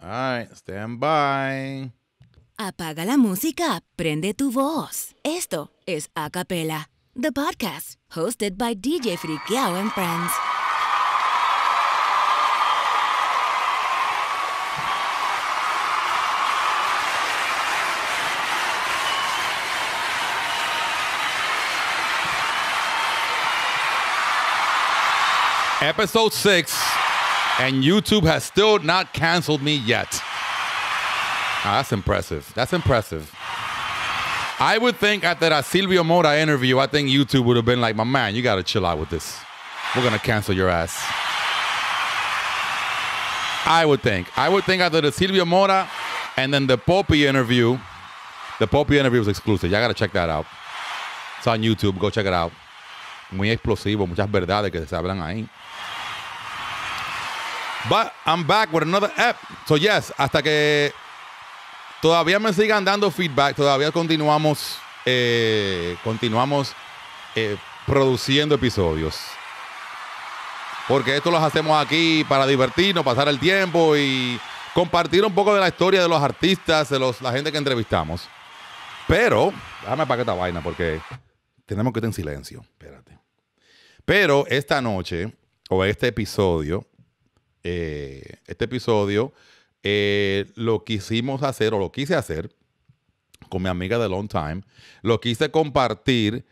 All right, stand by. Apaga la música, prende tu voz. Esto es Acapella, the podcast hosted by DJ Frikkiao and friends. Episode 6, and YouTube has still not canceled me yet. That's impressive. That's impressive. I would think after that Silvio Mora interview, I think YouTube would have been like, my man, you got to chill out with this. We're going to cancel your ass. I would think after the Silvio Mora and then the Poppy interview, the Poppy interview was exclusive. Y'all got to check that out. It's on YouTube. Go check it out. Muy explosivo. Muchas verdades que se hablan ahí. But I'm back with another ep. So yes, hasta que todavía me sigan dando feedback, todavía continuamos produciendo episodios. Porque esto los hacemos aquí para divertirnos, pasar el tiempo y compartir un poco de la historia de los artistas, de la gente que entrevistamos. Pero, déjame apagar esta vaina porque tenemos que estar en silencio. Espérate. Pero esta noche, o este episodio, lo quisimos hacer, o lo quise hacer con mi amiga de Long Time. Lo quise compartir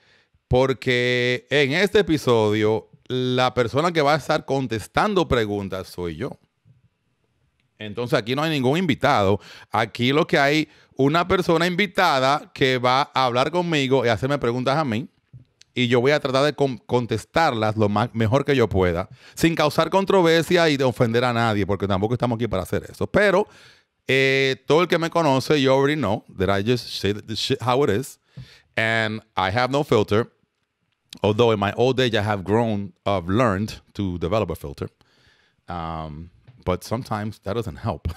porque en este episodio la persona que va a estar contestando preguntas soy yo. Entonces aquí no hay ningún invitado. Aquí lo que hay una persona invitada que va a hablar conmigo y hacerme preguntas a mí. Y yo voy a tratar de contestarlas lo mejor que yo pueda, sin causar controversia y de ofender a nadie, porque tampoco estamos aquí para hacer eso. Pero todo el que me conoce, you already know that I just say the shit how it is. And I have no filter. Although in my old age, I have learned to develop a filter. But sometimes that doesn't help.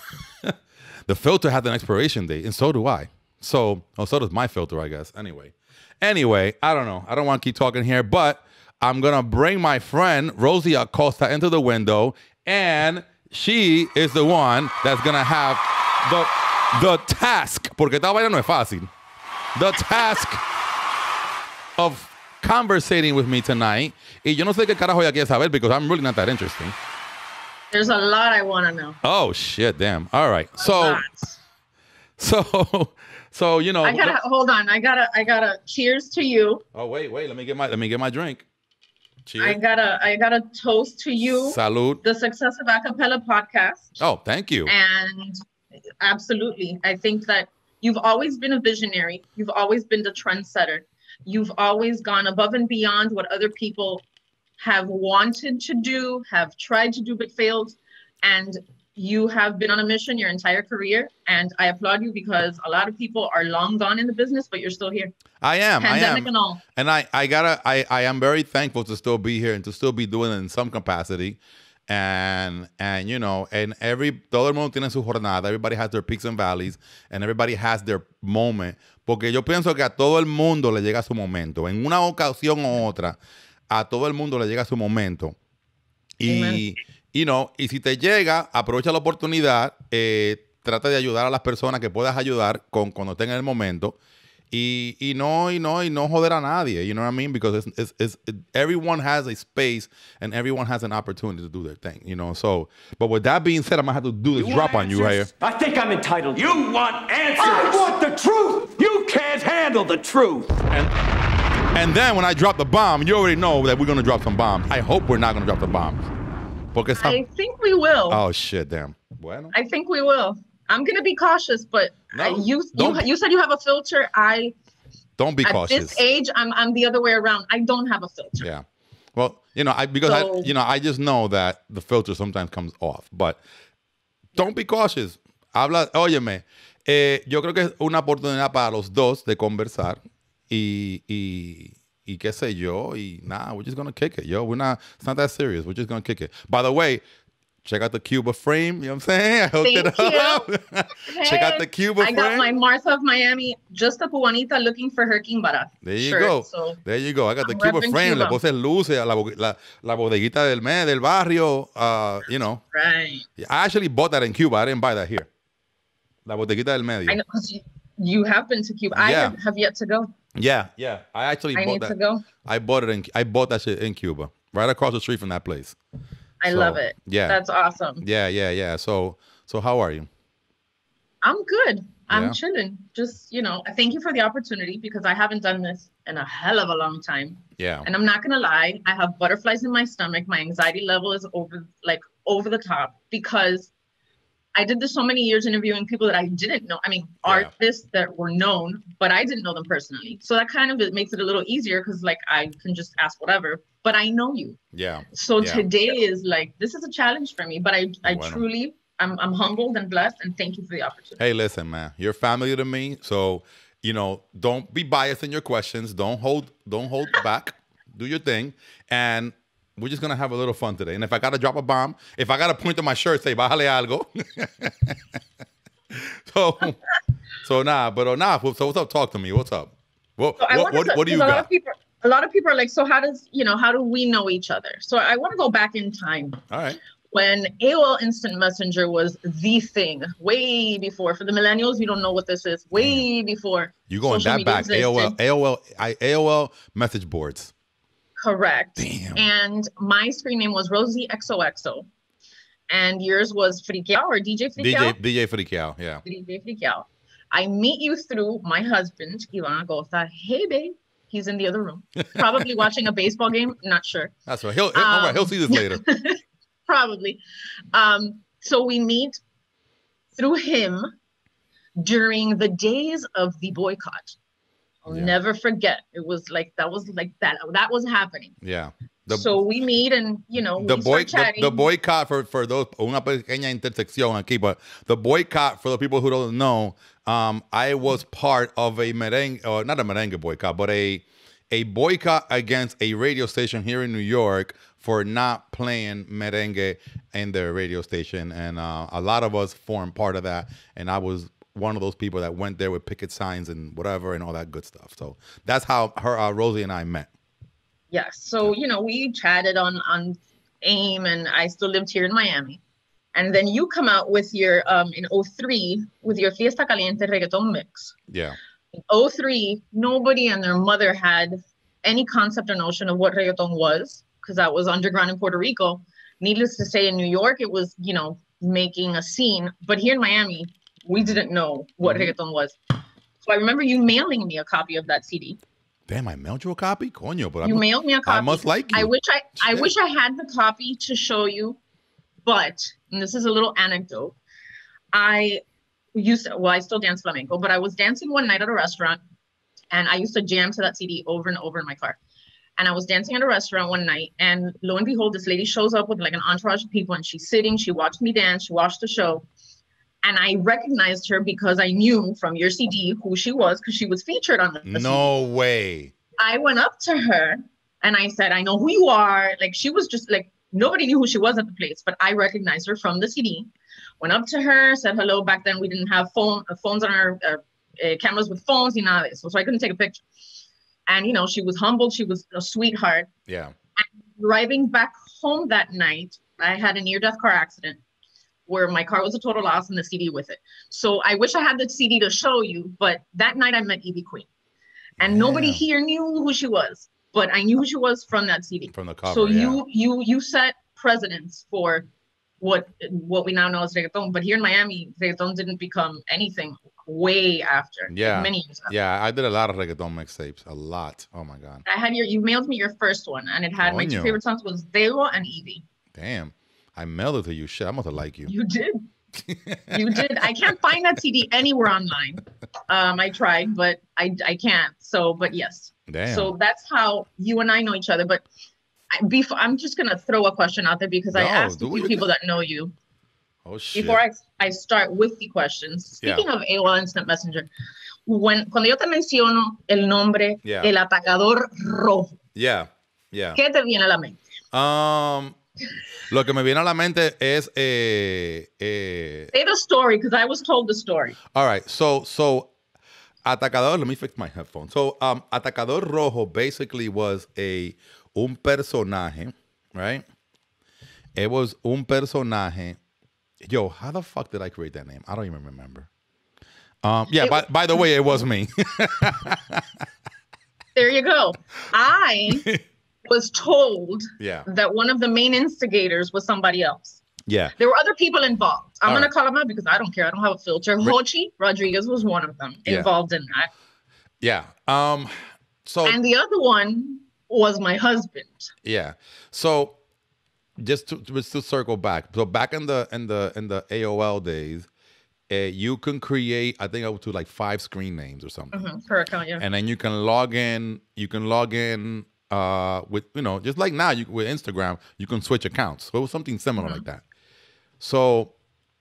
The filter has an expiration date, and so do I. So does my filter, I guess. Anyway, I don't know. I don't want to keep talking here, but I'm going to bring my friend Rosy Acosta into the window, and she is the one that's going to have the task, porque esta vaina no es fácil, the task of conversating with me tonight. Y yo no sé qué carajo ella quiere saber because I'm really not that interesting. There's a lot I want to know. Oh, shit, damn. All right. So, you know, hold on. I gotta cheers to you. Oh, wait, let me get my drink. Cheers. I gotta toast to you. Salud. The success of Acapella podcast. Oh, thank you. And absolutely. I think that you've always been a visionary. You've always been the trendsetter. You've always gone above and beyond what other people have wanted to do, have tried to do, but failed. And you have been on a mission your entire career, and I applaud you because a lot of people are long gone in the business, but you're still here. I am. Pandemic and all. And I am very thankful to still be here and to still be doing it in some capacity. And you know, and todo el mundo tiene su jornada. Everybody has their peaks and valleys, and everybody has their moment. Porque yo pienso que a todo el mundo le llega su momento. En una ocasión u otra, a todo el mundo le llega su momento. Y you know, y si te llega, aprovecha la oportunidad, trata de ayudar a las personas que puedas ayudar cuando estén en el momento y no joder a nadie, you know what I mean? Because everyone has a space and everyone has an opportunity to do their thing, you know? So, but with that being said, I'm gonna have to do this drop on you here. I think I'm entitled. You want answers. I want the truth. You can't handle the truth. And then when I drop the bomb, you already know that we're gonna drop some bombs. I hope we're not gonna drop the bombs. I think we will. Oh, shit, damn. Bueno. I think we will. I'm going to be cautious, but you said you have a filter. Don't be cautious. At this age, I'm the other way around. I don't have a filter. Yeah. Well, you know, I just know that the filter sometimes comes off, but don't be cautious. Óyeme, yo creo que es una oportunidad para los dos de conversar y qué sé yo, y we're just gonna kick it, yo. It's not that serious. We're just gonna kick it. By the way, Check out the Cuba frame. You know what I'm saying? I hooked it up. Check out the Cuba frame. I got my Martha of Miami, just a cubanita looking for her quimbara. There you go. So there you go. I got the Cuba frame. Le puse luces a la bodeguita del barrio. You know. Right. I actually bought that in Cuba. I didn't buy that here. La bodeguita del medio. I know, because you have been to Cuba. Yeah. I have yet to go. Yeah. I actually bought that. I need to go. I bought that shit in Cuba, right across the street from that place. I love it. Yeah. That's awesome. Yeah. So how are you? I'm good. I'm chilling. Just, you know, thank you for the opportunity because I haven't done this in a hell of a long time. Yeah. And I'm not going to lie. I have butterflies in my stomach. My anxiety level is over the top because I did this so many years interviewing people that I didn't know. I mean, artists that were known, but I didn't know them personally. So that kind of makes it a little easier because like I can just ask whatever, but I know you. Yeah. So today is like, this is a challenge for me, but I truly, I'm humbled and blessed and thank you for the opportunity. Hey, listen, man, you're family to me. So, you know, don't be biased in your questions. Don't hold back. Do your thing. And we're just going to have a little fun today. And if I got to drop a bomb, if I got to point to my shirt, say, bájale algo. So what's up? Talk to me. What's up? What do you got? A lot of people are like, so how do we know each other? So I want to go back in time. All right. When AOL Instant Messenger was the thing, way before. For the millennials, you don't know what this is. Way before. You going that back? AOL message boards. Correct. Damn. And my screen name was Rosy XOXO. And yours was Frikkiao or DJ Frikkiao? DJ Frikkiao, yeah. DJ Frikkiao. I meet you through my husband, Ivan Acosta. Hey, babe. He's in the other room. Probably watching a baseball game. Not sure. That's right. He'll see this later. Probably. So we meet through him during the days of the boycott. I'll never forget. It was like that was happening. Yeah. So we meet and, you know, the boycott for those, una pequeña intersección aquí, but the boycott for the people who don't know, I was part of a merengue, or not a merengue boycott, but a boycott against a radio station here in New York for not playing merengue in their radio station. And a lot of us formed part of that. And I was one of those people that went there with picket signs and whatever and all that good stuff. So that's how Rosy and I met. Yes. So, you know, we chatted on AIM and I still lived here in Miami. And then you come out with your, in 2003, with your Fiesta Caliente reggaeton mix. Yeah. In 2003, nobody and their mother had any concept or notion of what reggaeton was, because that was underground in Puerto Rico. Needless to say, in New York, it was, you know, making a scene. But here in Miami, we didn't know what reggaeton was. So I remember you mailing me a copy of that CD. Damn, I mailed you a copy? Coño, but you mailed me a copy. I must like you. I wish I had the copy to show you, but, and this is a little anecdote, I still dance flamenco, but I was dancing one night at a restaurant and I used to jam to that CD over and over in my car. And I was dancing at a restaurant one night and lo and behold, this lady shows up with like an entourage of people and she's sitting, she watched me dance, she watched the show. And I recognized her because I knew from your CD who she was because she was featured on the CD. No way. I went up to her and I said, I know who you are. Like she was just like, nobody knew who she was at the place, but I recognized her from the CD. Went up to her, said hello. Back then we didn't have phones on our cameras with phones, you know, so I couldn't take a picture. And, you know, she was humbled. She was a sweetheart. Yeah. And driving back home that night, I had a near-death car accident where my car was a total loss and the CD with it. So I wish I had the CD to show you, but that night I met Evie Queen. And nobody here knew who she was, but I knew who she was from that CD. From the cover, so you set precedents for what we now know as reggaeton. But here in Miami, reggaeton didn't become anything way after. Yeah. Many years after. Yeah, I did a lot of reggaeton mixtapes. A lot. Oh my God. I had you mailed me your first one and it had my two favorite songs was Delo and Evie. Damn. I mailed it to you. Shit, I must have liked you. You did. You did. I can't find that CD anywhere online. I tried, but I can't. So, but yes. Damn. So that's how you and I know each other. But I'm just going to throw a question out there because I asked a few people that know you. Oh, shit. Before I start with the questions. Speaking of AOL Instant Messenger, cuando yo te menciono el nombre, El Atacador Rojo. Yeah. Yeah. ¿Qué te viene a la mente? Lo que me viene a la mente es Say the story, because I was told the story. all right, so Atacador, let me fix my headphones. So Atacador Rojo basically was un personaje, right? It was un personaje. Yo, how the fuck did I create that name? I don't even remember. Yeah, by the way, it was me. There you go. I was told that one of the main instigators was somebody else. Yeah. There were other people involved. I'm going to right. call them out because I don't care. I don't have a filter. Hochi Rodriguez was one of them involved in that. Yeah. So and the other one was my husband. Yeah. So just to circle back. So back in the AOL days, you can create, I think, up to like 5 screen names or something per account. Yeah. And then you can log in. You can log in with, just like now with Instagram, you can switch accounts. So it was something similar like that. So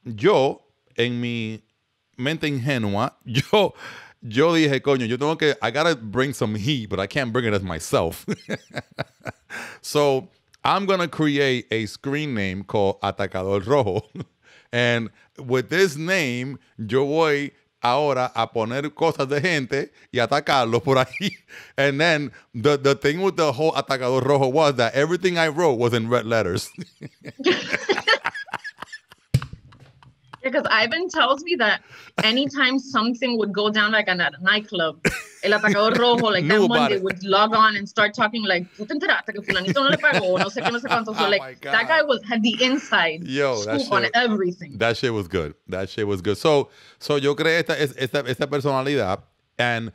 yo, en mi mente ingenua, yo dije, coño, I gotta bring some heat, but I can't bring it as myself. So I'm gonna create a screen name called Atacador Rojo. And with this name, yo voy ahora a poner cosas de gente y atacarlo por ahí. And then the thing with the whole Atacador Rojo was that everything I wrote was in red letters. Because Ivan tells me that anytime something would go down like at a nightclub, El Atacador Rojo, like that Monday, would log on and start talking like, "Tú te enteraste que fulanito no le pagó, no sé qué, no sé cuánto." So like that guy had the inside scoop on everything. That shit was good. So yo creé esta personalidad and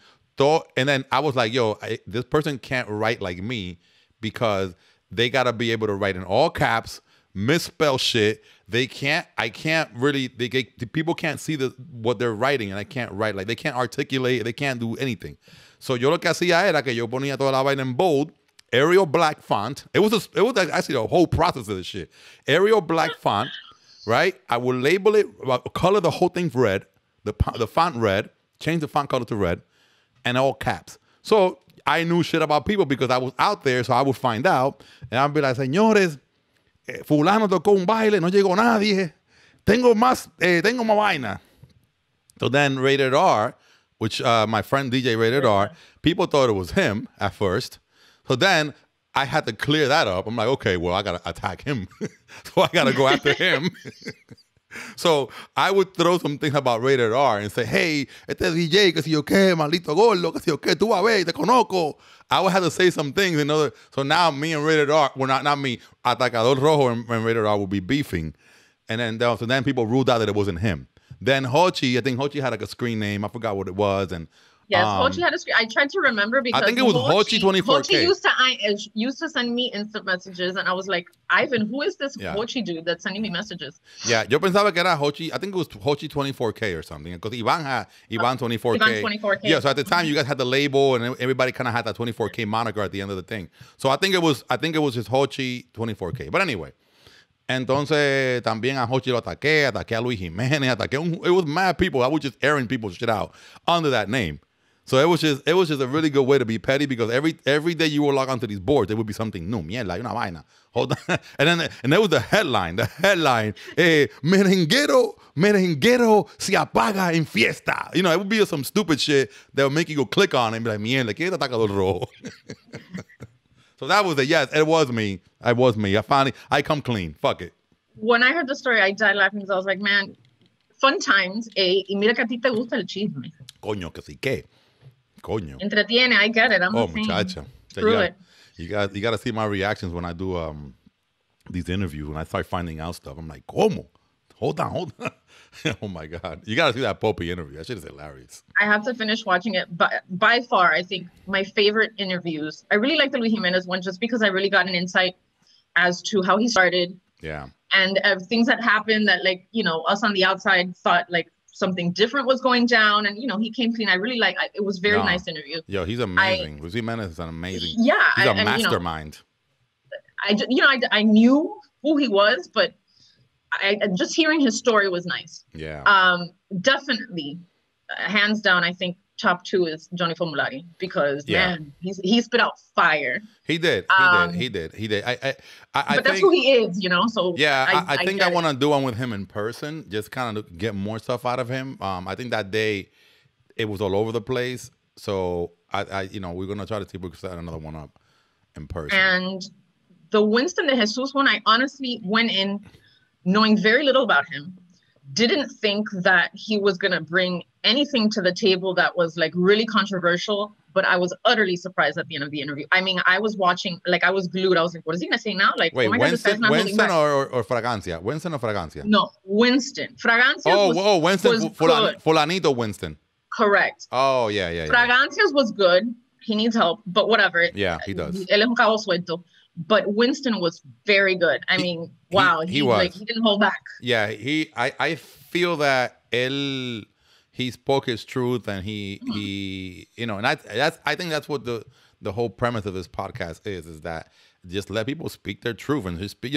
then I was like, this person can't write like me because they gotta be able to write in all caps, misspell shit. People can't see what they're writing, and I can't write, like they can't articulate, they can't do anything. So yo lo que hacía era que yo ponía toda la vaina en bold, Arial black font. It was actually the whole process of this shit. Arial black font, right? I would label it, color the whole thing red, the font red, change the font color to red, and all caps. So I knew shit about people because I was out there, so I would find out, and I'd be like, señores, fulano tocó un baile, no llegó nadie. Tengo más vaina. So then Rated R, which my friend DJ Rated R, people thought it was him at first. So then I had to clear that up. I'm like, okay, well, I got to attack him. So I got to go after him. So I would throw some things about Rated R and say, hey, este DJ, que si yo qué, maldito gordo, que si yo qué, tú a ver, te conozco. I would have to say some things. So now me and Rated R, well, not me, Atacador Rojo and Rated R would be beefing. And then people ruled out that it wasn't him. Then Hochi, I think Hochi had like a screen name. I forgot what it was. And yes, Hochi had a screen. I tried to remember because I think it was Hochi24K. Hochi used to send me instant messages, and I was like, Ivan, who is this Hochi dude that's sending me messages? Yeah, yo pensaba que era Hochi. I think it was Hochi24K or something. Because Ivan had Ivan24K. Ivan24K. Yeah, so at the time you guys had the label, and everybody kind of had that 24K moniker at the end of the thing. So I think it was just Hochi24K. But anyway. Entonces, también a Hochi lo ataqué a Luis Jiménez, it was mad people. I was just airing people's shit out under that name. So it was just a really good way to be petty because every day you would log onto these boards, there would be something new. Mierda, una vaina. Hold on. And there was the headline. Merenguero se apaga en fiesta. It would be some stupid shit that would make you go click on it and be like, mierda, ¿qué es Atacador Rojo? So that was yes, it was me. I come clean. Fuck it. When I heard the story, I died laughing because I was like, man, fun times, y mira que a ti te gusta el chisme. Coño, que sí que. Coño. Entretiene, I get it. I'm the same. Muchacha. Screw it. You got to see my reactions when I do these interviews, when I start finding out stuff. I'm like, ¿cómo? Hold on. Oh my God. You got to see that Poppy interview. That shit is hilarious. I have to finish watching it. But by far, I think my favorite interviews, I really like the Luis Jimenez one just because I really got an insight as to how he started. Yeah. And things that happened that, like, us on the outside thought like something different was going down. And, he came clean. I really it was very nice interview. Yo, he's amazing. Luis Jimenez is an amazing. Yeah. He's a mastermind. I knew who he was, but just hearing his story was nice. Yeah. Definitely, hands down, I think top 2 is Johnny Formulari because man, he spit out fire. He did. He did. I but that's who he is, you know. So yeah, I think I want to do one with him in person, just kind of get more stuff out of him. I think that day it was all over the place, so I you know, we're gonna try to see if we can set another one up in person. And the Winston de Jesus one, I honestly went in knowing very little about him. Didn't think that he was going to bring anything to the table that was like really controversial, but I was utterly surprised at the end of the interview. I mean, I was watching, like I was glued. I was like, what is he going to say now? Like, wait, oh my God, Winston or Fragancia? Winston or Fragancia? No, Winston. Fragancia Winston, Fulanito Winston. Correct. Oh, yeah. Fragancia's was good. He needs help, but whatever. Yeah, he does. Él es un cabo suelto. But Winston was very good. I mean, wow, he was. Like, he didn't hold back. Yeah, I feel that he spoke his truth, and he you know, and I think that's what the whole premise of this podcast is that just let people speak their truth and just speak,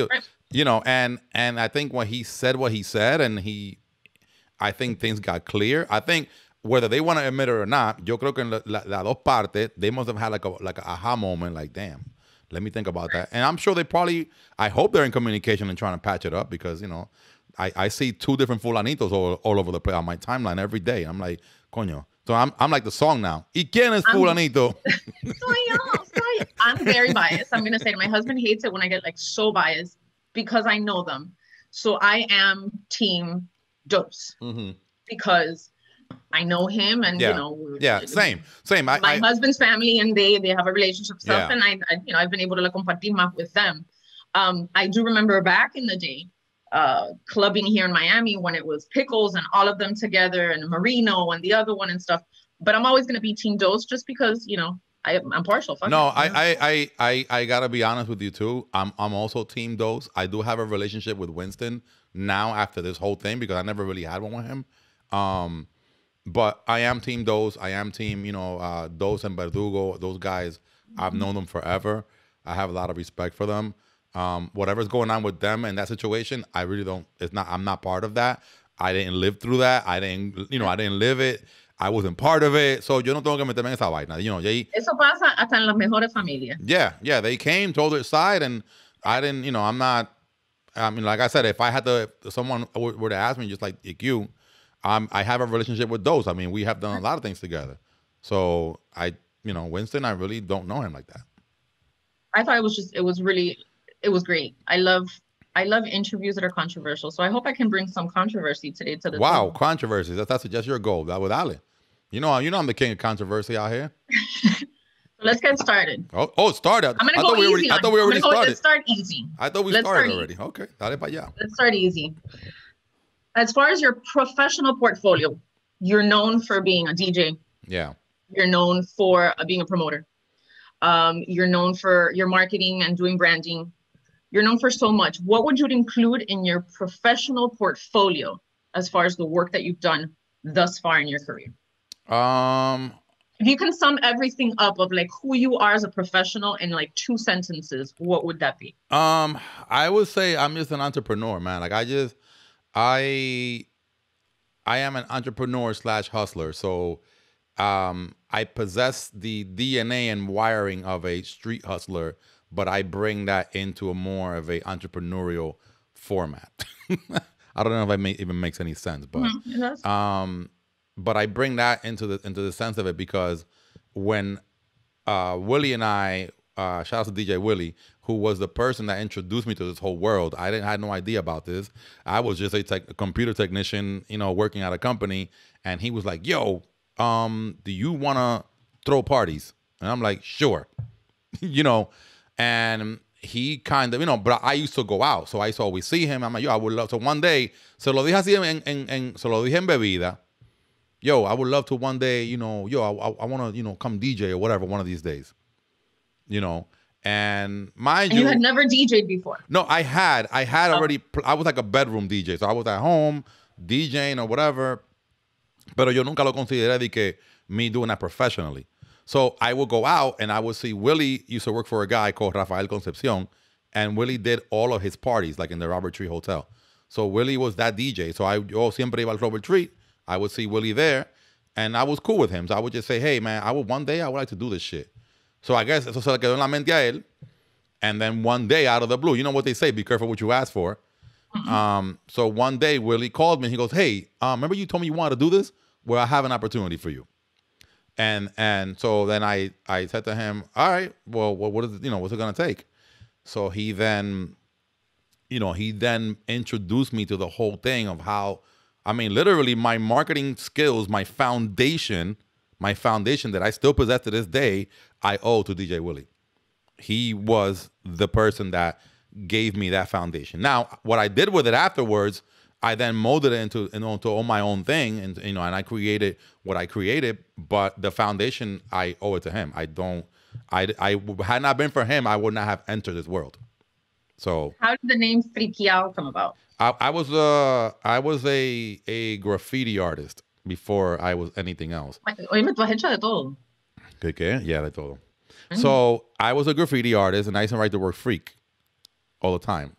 you know, and I think when he said what he said, and I think things got clear. I think whether they want to admit it or not, yo creo que en la dos partes, they must have had like a aha moment, like, damn. Let me think about that. And I'm sure I hope they're in communication and trying to patch it up because, you know, I see 2 different fulanitos all over the place on my timeline every day. I'm like, coño. So I'm like the song now. ¿Y quién es fulanito? I'm very biased. I'm going to say it. My husband hates it when I get like so biased because I know them. So I am team Dos because I know him, and you know, same. My husband's family, and they have a relationship stuff, and I you know, I've been able to like compartir más with them. I do remember back in the day, clubbing here in Miami when it was Pickles and all of them together, and Marino and the other one and stuff. But I'm always gonna be Team Dos just because, you know, I'm partial. I gotta be honest with you too. I'm also Team Dos. I do have a relationship with Winston now after this whole thing because I never really had one with him. But I am Team Dos. I am Team, you know, Dos and Verdugo. Those guys, I've known them forever. I have a lot of respect for them. Whatever's going on with them in that situation, I really don't. I'm not part of that. I didn't live through that. I didn't live it. I wasn't part of it. So yo no tengo que meterme en esa vaina. You know, eso pasa hasta en las mejores familias. Yeah. They came, told their side, and I didn't. You know, I'm not. I mean, like I said, if someone were to ask me, just like you. I have a relationship with Dos. I mean, we have done a lot of things together. So Winston, I really don't know him like that. I thought it was great. I love interviews that are controversial. So I hope I can bring some controversy today to the table. Controversy. That's just your goal. That with Ali. You know I'm the king of controversy out here. Let's get started. Oh, started. I'm gonna go easy. I thought we already started. Let's start easy. I thought we started already. Okay, dale para allá. Let's start easy. As far as your professional portfolio, you're known for being a DJ. Yeah. You're known for being a promoter. You're known for your marketing and doing branding. You're known for so much. What would you include in your professional portfolio as far as the work that you've done thus far in your career? If you can sum everything up of like who you are as a professional in like 2 sentences, what would that be? I would say I'm just an entrepreneur, man. Like I am an entrepreneur / hustler. So I possess the DNA and wiring of a street hustler, but I bring that into a more of a entrepreneurial format. I don't know if it even makes any sense, but but I bring that into the sense of it because when Willie and I, shout out to DJ Willie, who was the person that introduced me to this whole world. I had no idea about this. I was just a computer technician, you know, working at a company, and he was like, "Yo, do you want to throw parties?" And I'm like, "Sure," you know. And he kind of, you know, but I used to go out, so I used to always see him. I'm like, "Yo, I would love." So one day, se lo dije así se lo dije en bebida. Yo, I would love to one day, you know, I want to, you know, come DJ or whatever one of these days, you know. And you had never DJ'd before? No, I had already. I was like a bedroom DJ, so I was at home DJing or whatever. Pero yo nunca lo consideré de que me doing that professionally. So I would go out and I would see Willie used to work for a guy called Rafael Concepcion, and Willie did all of his parties like in the Robert Tree Hotel. So Willie was that DJ. So yo siempre iba al Robert Tree. I would see Willie there, And I was cool with him. So I would just say, hey, man, one day I would like to do this shit. So I guess eso se le quedó en la mente a él. And then one day, out of the blue, you know what they say, be careful what you ask for. So one day, Willie called me. He goes, hey, remember you told me you wanted to do this? Well, I have an opportunity for you. And so then I said to him, all right, well, what is it, what's it going to take? So he then introduced me to the whole thing of how, I mean, literally my marketing skills, my foundation that I still possess to this day, I owe to DJ Willie. He was the person that gave me that foundation. Now, what I did with it afterwards, I then molded it into all my own thing, and and I created what I created. But the foundation, I owe it to him. I had not been for him, I would not have entered this world. So, how did the name Frikkiao come about? I was a graffiti artist before I was anything else. Oye, tú has hecho de todo. ¿Qué? Yeah, de todo. So I was a graffiti artist, and I used to write the word freak all the time.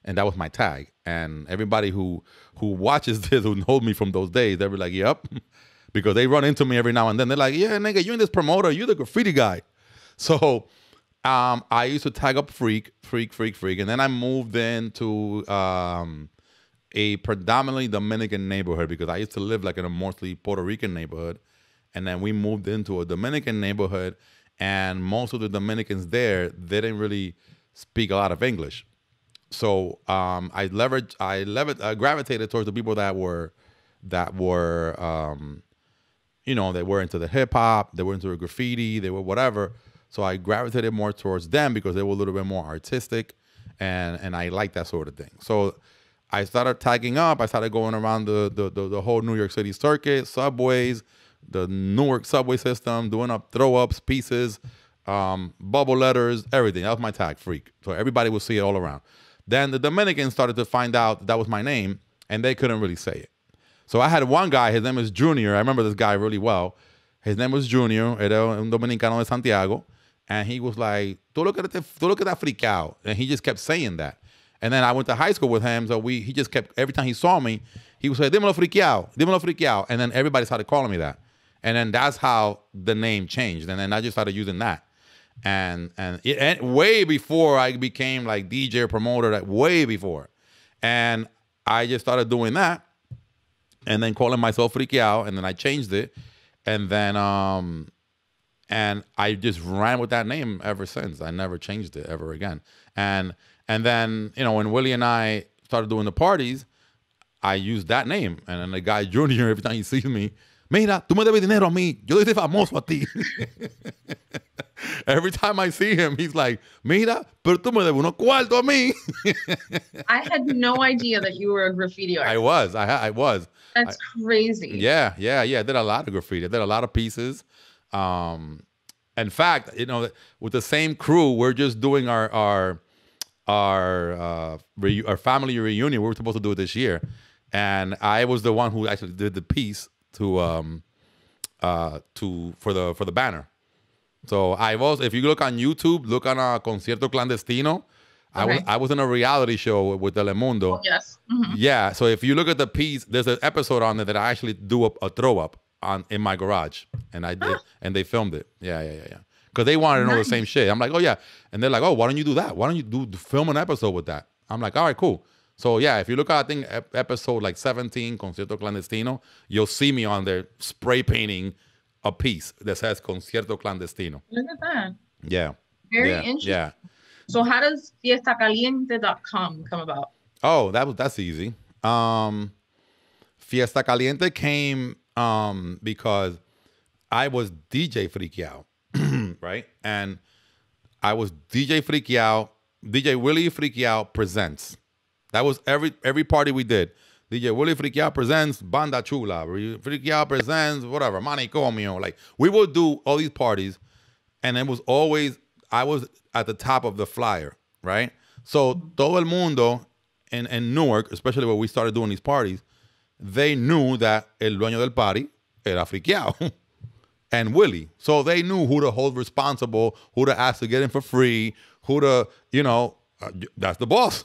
And that was my tag. And everybody who watches this, who knows me from those days, they'll be like, yep. Because they run into me every now and then. They're like, yeah, nigga, you in this promoter. You're the graffiti guy. So I used to tag up freak. And then I moved into a predominantly Dominican neighborhood, because I used to live like in a mostly Puerto Rican neighborhood. And then we moved into a Dominican neighborhood. And most of the Dominicans there, they didn't really speak a lot of English. So I gravitated towards the people that were they were into the hip hop, they were into the graffiti, they were whatever. So I gravitated more towards them because they were a little bit more artistic, and I like that sort of thing. So I started tagging up. I started going around the whole New York City circuit, subways, the Newark subway system, doing up throw-ups, pieces, bubble letters, everything. That was my tag, freak. So everybody would see it all around. Then the Dominicans started to find out that was my name, and they couldn't really say it. So I had one guy, his name is Junior. I remember this guy really well. His name was Junior, era un dominicano de Santiago, and he was like, tú look at that Frikkiao. And he just kept saying that. And then I went to high school with him, so he just kept, every time he saw me, he would say, dímelo Frikkiao. And then everybody started calling me that. And then that's how the name changed. And then I just started using that. And way before I became like DJ or promoter, like way before. And I just started doing that, and then calling myself Frikkiao, and then I changed it. And then and I just ran with that name ever since. I never changed it ever again. And then, when Willie and I started doing the parties, I used that name. And then the guy Junior, every time he sees me, mira, tú me debes dinero a mí. Yo soy famoso a ti. Every time I see him, he's like, mira, pero tú me debes unos cuartos a mí. I had no idea that you were a graffiti artist. I was. That's crazy. Yeah. I did a lot of graffiti. I did a lot of pieces. In fact, with the same crew, we're just doing our family reunion. We were supposed to do it this year. And I was the one who actually did the piece for the banner. So if you look on YouTube, look on a Concierto Clandestino. Okay. I was in a reality show with Telemundo. Oh, yes. Mm-hmm. Yeah. So if you look at the piece, there's an episode on there that I actually do a throw up in my garage, and I did, and they filmed it. Yeah. Because they wanted to know the same shit. I'm like, oh yeah, and they're like, oh, why don't you do that? Why don't you film an episode with that? I'm like, all right, cool. So yeah, if you look at, I think, episode like 17, Concierto Clandestino, you'll see me on there spray painting a piece that says Concierto Clandestino. Look at that. Yeah. Very interesting. Yeah. So how does fiestacaliente.com come about? Oh, that's easy. Fiesta Caliente came because I was DJ Frikkiao, right? And I was DJ Frikkiao, DJ Willie Frikkiao presents. That was every party we did. DJ Willie Frikkiao presents Banda Chula. Frikkiao presents whatever, Manicomio. Like, we would do all these parties, and it was always, I was at the top of the flyer, right? So todo el mundo in Newark, especially when we started doing these parties, they knew that el dueño del party era Frikkiao and Willie. So they knew who to hold responsible, who to ask to get in for free, who to, that's the boss.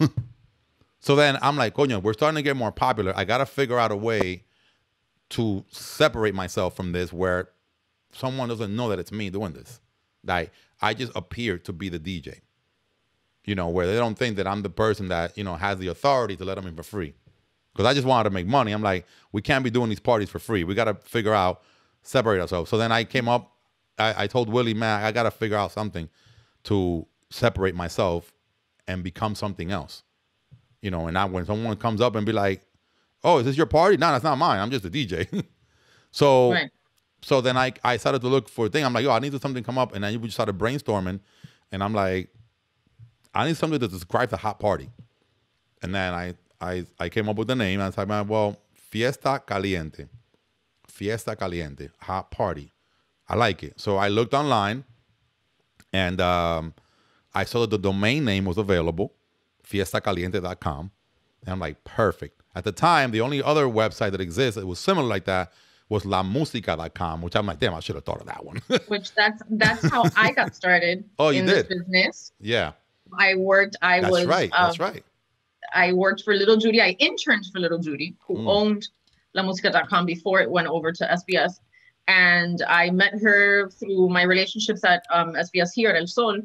So then I'm like, coño, we're starting to get more popular. I got to figure out a way to separate myself from this, where someone doesn't know that it's me doing this. Like, I just appear to be the DJ, you know, where they don't think that I'm the person that, you know, has the authority to let them in for free. Because I just wanted to make money. I'm like, we can't be doing these parties for free. We got to figure out, separate ourselves. So then I came up, I told Willie, man, I got to figure out something to separate myself and become something else. You know, and when someone comes up and be like, oh, is this your party? No, that's not mine. I'm just a DJ. So, Right. so then I started to look for a thing. I'm like, yo, I need something to come up. And then we started brainstorming. And I'm like, I need something to describe the hot party. And then I came up with the name. I was like, well, Fiesta Caliente. Fiesta Caliente, hot party. I like it. So I looked online, and I saw that the domain name was available, fiestacaliente.com. And I'm like, perfect. At the time, the only other website that exists that was similar like that was lamusica.com, which I'm like, damn, I should have thought of that one. Which that's how I got started in this business. Yeah. I worked, That's right. I worked for Little Judy. I interned for Little Judy, who owned lamusica.com before it went over to SBS. And I met her through my relationships at SBS here at El Sol.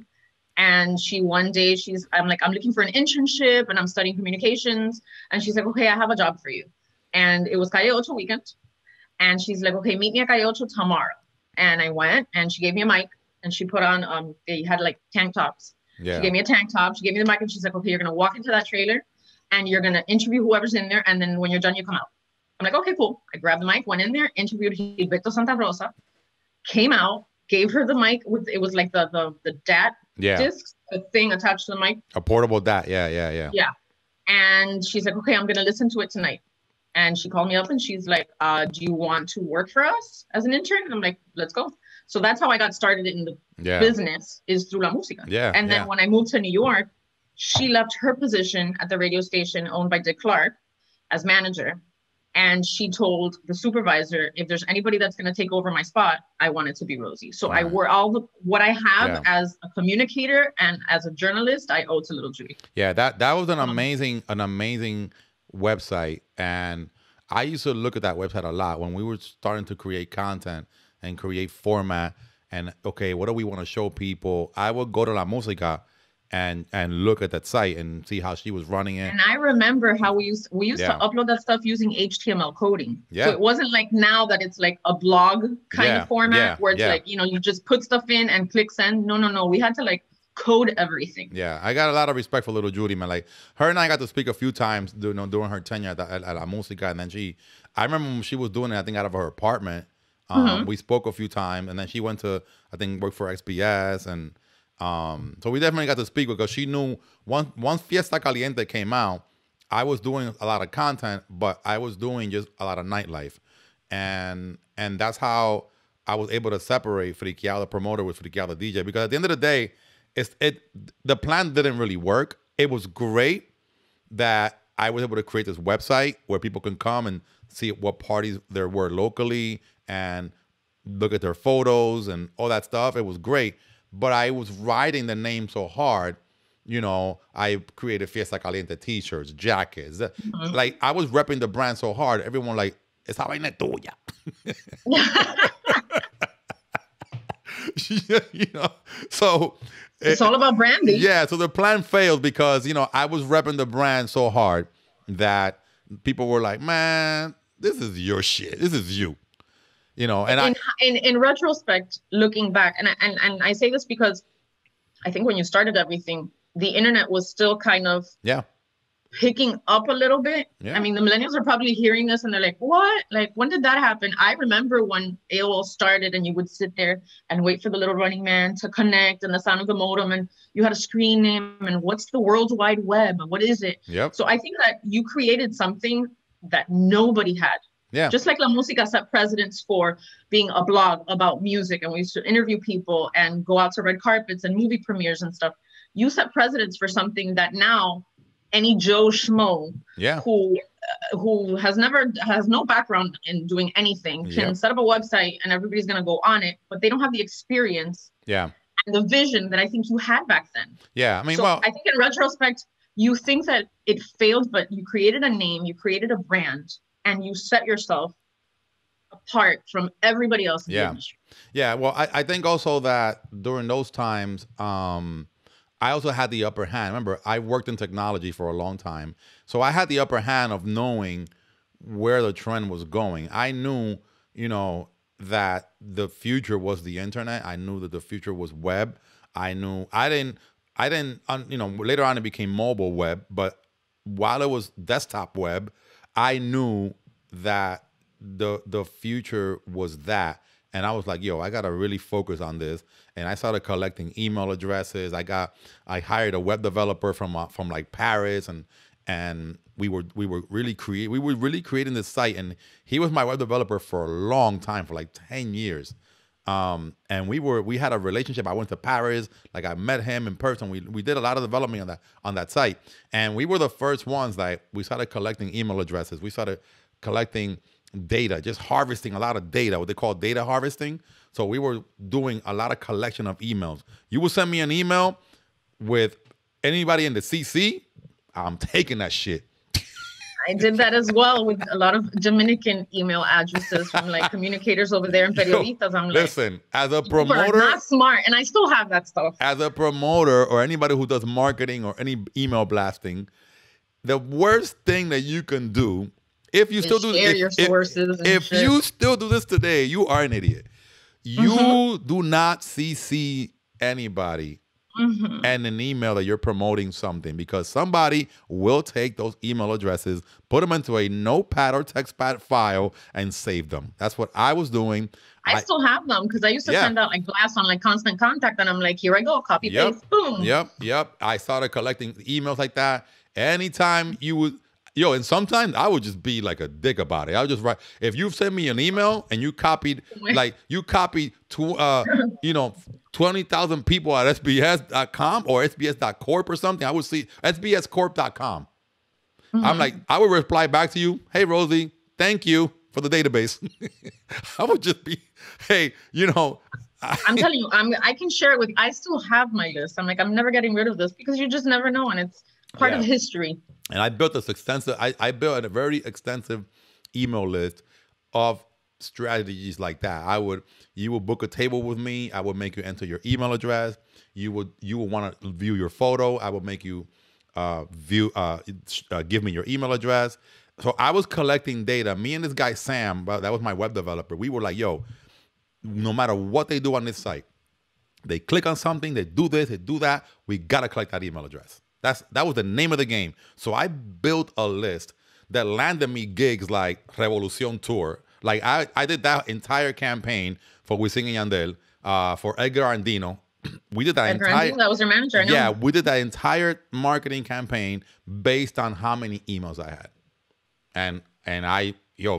And one day I'm like, I'm looking for an internship and I'm studying communications. And she's like, okay, I have a job for you. And it was Calle Ocho weekend. And she's like, okay, meet me at Calle Ocho tomorrow. And I went, and she gave me a mic, and she put on, they had like tank tops. Yeah. She gave me a tank top. She gave me the mic, and she's like, okay, you're going to walk into that trailer and you're going to interview whoever's in there. And then when you're done, you come out. I'm like, okay, cool. I grabbed the mic, went in there, interviewed Gilberto Santa Rosa, came out, gave her the mic it was like the DAT disc, the thing attached to the mic. A portable DAT. Yeah. Yeah. And she's like, okay, I'm going to listen to it tonight. And she called me up and she's like, do you want to work for us as an intern? And I'm like, let's go. So that's how I got started in the business, is through La Música. Yeah. And then when I moved to New York, she left her position at the radio station owned by Dick Clark as manager. And she told the supervisor, if there's anybody that's going to take over my spot, I want it to be Rosy. So I wore what I have as a communicator and as a journalist, I owe to Little Judy. Yeah, that was an amazing website. And I used to look at that website a lot when we were starting to create content and create format. And okay, what do we want to show people? I would go to La Música and look at that site and see how she was running it. And I remember how we used to upload that stuff using HTML coding. Yeah. So it wasn't like now that it's like a blog kind of format where it's like, you know, you just put stuff in and click send. No. We had to like code everything. Yeah, I got a lot of respect for Little Judy, man. Like, her and I got to speak a few times, during her tenure at La Música. And then I remember when she was doing it, I think out of her apartment. We spoke a few times, and then she went to, I think, work for XBS. And so we definitely got to speak, because she knew once Fiesta Caliente came out, I was doing a lot of content, but I was doing just a lot of nightlife. And that's how I was able to separate Frikkiao, the promoter, with Frikkiao, the DJ. Because at the end of the day, the plan didn't really work. It was great that I was able to create this website where people can come and see what parties there were locally and look at their photos and all that stuff. It was great. But I was riding the name so hard, you know, I created Fiesta Caliente t-shirts, jackets. Like, I was repping the brand so hard, everyone like, esa vaina es tuya. You know, so it's all about branding. Yeah, so the plan failed because, you know, I was repping the brand so hard that people were like, man, this is your shit. This is you. You know, and in retrospect, looking back, and I say this because I think when you started everything, the internet was still kind of picking up a little bit. Yeah. I mean, the millennials are probably hearing this and they're like, what? Like, when did that happen? I remember when AOL started and you would sit there and wait for the little running man to connect and the sound of the modem, and you had a screen name and what's the World Wide Web? What is it? Yep. So I think that you created something that nobody had. Yeah. Just like La Música set precedents for being a blog about music, and we used to interview people and go out to red carpets and movie premieres and stuff. You set precedents for something that now any Joe Schmo who has no background in doing anything can set up a website and everybody's going to go on it, but they don't have the experience and the vision that I think you had back then. Yeah. I mean, so I think in retrospect, you think that it failed, but you created a name, you created a brand, and you set yourself apart from everybody else in the Yeah. industry. Yeah. Well, I think also that during those times, I also had the upper hand. Remember, I worked in technology for a long time. So I had the upper hand of knowing where the trend was going. I knew, that the future was the internet. I knew that the future was web. I didn't, later on it became mobile web, but while it was desktop web, I knew that the future was that. And I was like, yo, I got to really focus on this. And I started collecting email addresses. I hired a web developer from like Paris, and we were really creating this site. And he was my web developer for a long time, for like 10 years. And we had a relationship. I went to Paris, like I met him in person. We did a lot of development on that site. And we were the first ones that we started collecting email addresses. We started collecting data, just harvesting a lot of data, what they call data harvesting. So we were doing a lot of collection of emails. You would send me an email with anybody in the CC, I'm taking that shit. I did that as well with a lot of Dominican email addresses from like communicators over there in Periodistas. I'm like, listen, as a you promoter, are not smart, and I still have that stuff. As a promoter or anybody who does marketing or any email blasting, the worst thing that you can do, if you still do, if you still do this today, you are an idiot. You do not CC anybody and an email that you're promoting something, because somebody will take those email addresses, put them into a notepad or text pad file, and save them. That's what I was doing. I still have them because I used to send out like blasts on like Constant Contact, and I'm like, here I go, copy paste, boom. Yep. I started collecting emails like that. Anytime you would. And sometimes I would just be like a dick about it. I would just write, if you send me an email and you copied 20,000 people at SBS.com or SBS.corp or something, I would see SBScorp.com. I'm like, I would reply back to you, hey, Rosy, thank you for the database. I would just be, hey, I'm telling you, I can share it with you. I still have my list. I'm like, I'm never getting rid of this because you just never know. And it's part of history. And I built I built a very extensive email list of strategies like that. You would book a table with me. I would make you enter your email address. You would want to view your photo. I would make you give me your email address. So I was collecting data. Me and this guy, Sam, that was my web developer. We were like, yo, no matter what they do on this site, they click on something, they do this, they do that, we got to collect that email address. That was the name of the game. So I built a list that landed me gigs like Revolution Tour. Like I did that entire campaign for Wisin y Yandel, for Edgar Andino. We did that that was your manager. Yeah, we did that entire marketing campaign based on how many emails I had. And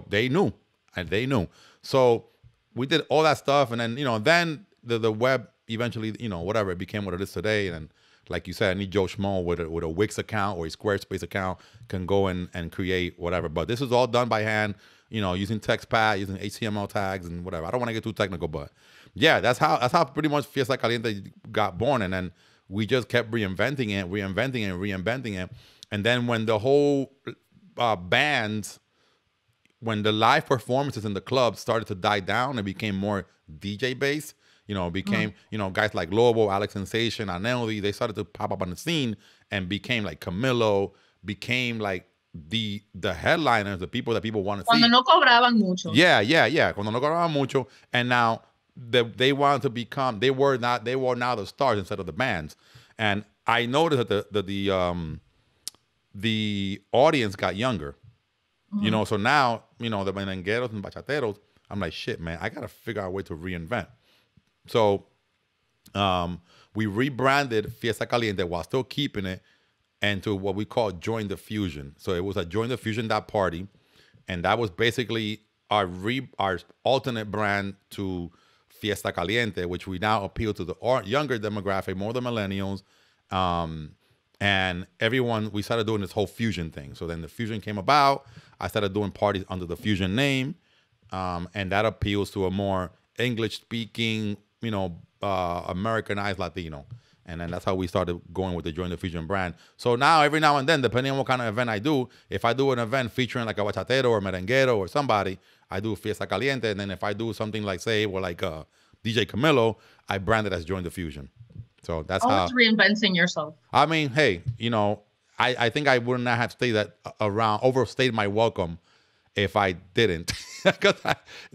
they knew. And they knew. So we did all that stuff, and then, then the web eventually, whatever, it became what it is today. And like you said, any Joe Schmo with a Wix account or a Squarespace account can go and create whatever. But this is all done by hand, using TextPad, using HTML tags and whatever. I don't want to get too technical, but yeah, that's how pretty much Fiesta Caliente got born. And then we just kept reinventing it. And then when the whole bands, when the live performances in the club started to die down, it became more DJ based. Became, guys like Lobo, Alex Sensation, Aneldi, they started to pop up on the scene and became like Camilo, became like the headliners, the people that people want to see. Cuando no cobraban mucho. Yeah. Cuando no cobraban mucho. And now they wanted to become, they were now the stars instead of the bands. And I noticed that the audience got younger. So now, the merengueros and bachateros, I'm like, shit, man, I got to figure out a way to reinvent. So we rebranded Fiesta Caliente while still keeping it into what we call Join the Fusion. So it was a Join the Fusion party, and that was basically our alternate brand to Fiesta Caliente, which we now appeal to the younger demographic, more the millennials, and everyone. We started doing this whole fusion thing. So then the fusion came about. I started doing parties under the fusion name, and that appeals to a more English-speaking, Americanized Latino. And then that's how we started going with the Join the Fusion brand. So now, every now and then, depending on what kind of event I do, if I do an event featuring like a bachatero or merenguero or somebody, I do Fiesta Caliente, and then if I do something like, say, or like DJ Camilo, I brand it as Join the Fusion. So that's always reinventing yourself. I mean, hey, you know, I think I would not have stayed overstayed my welcome if I didn't.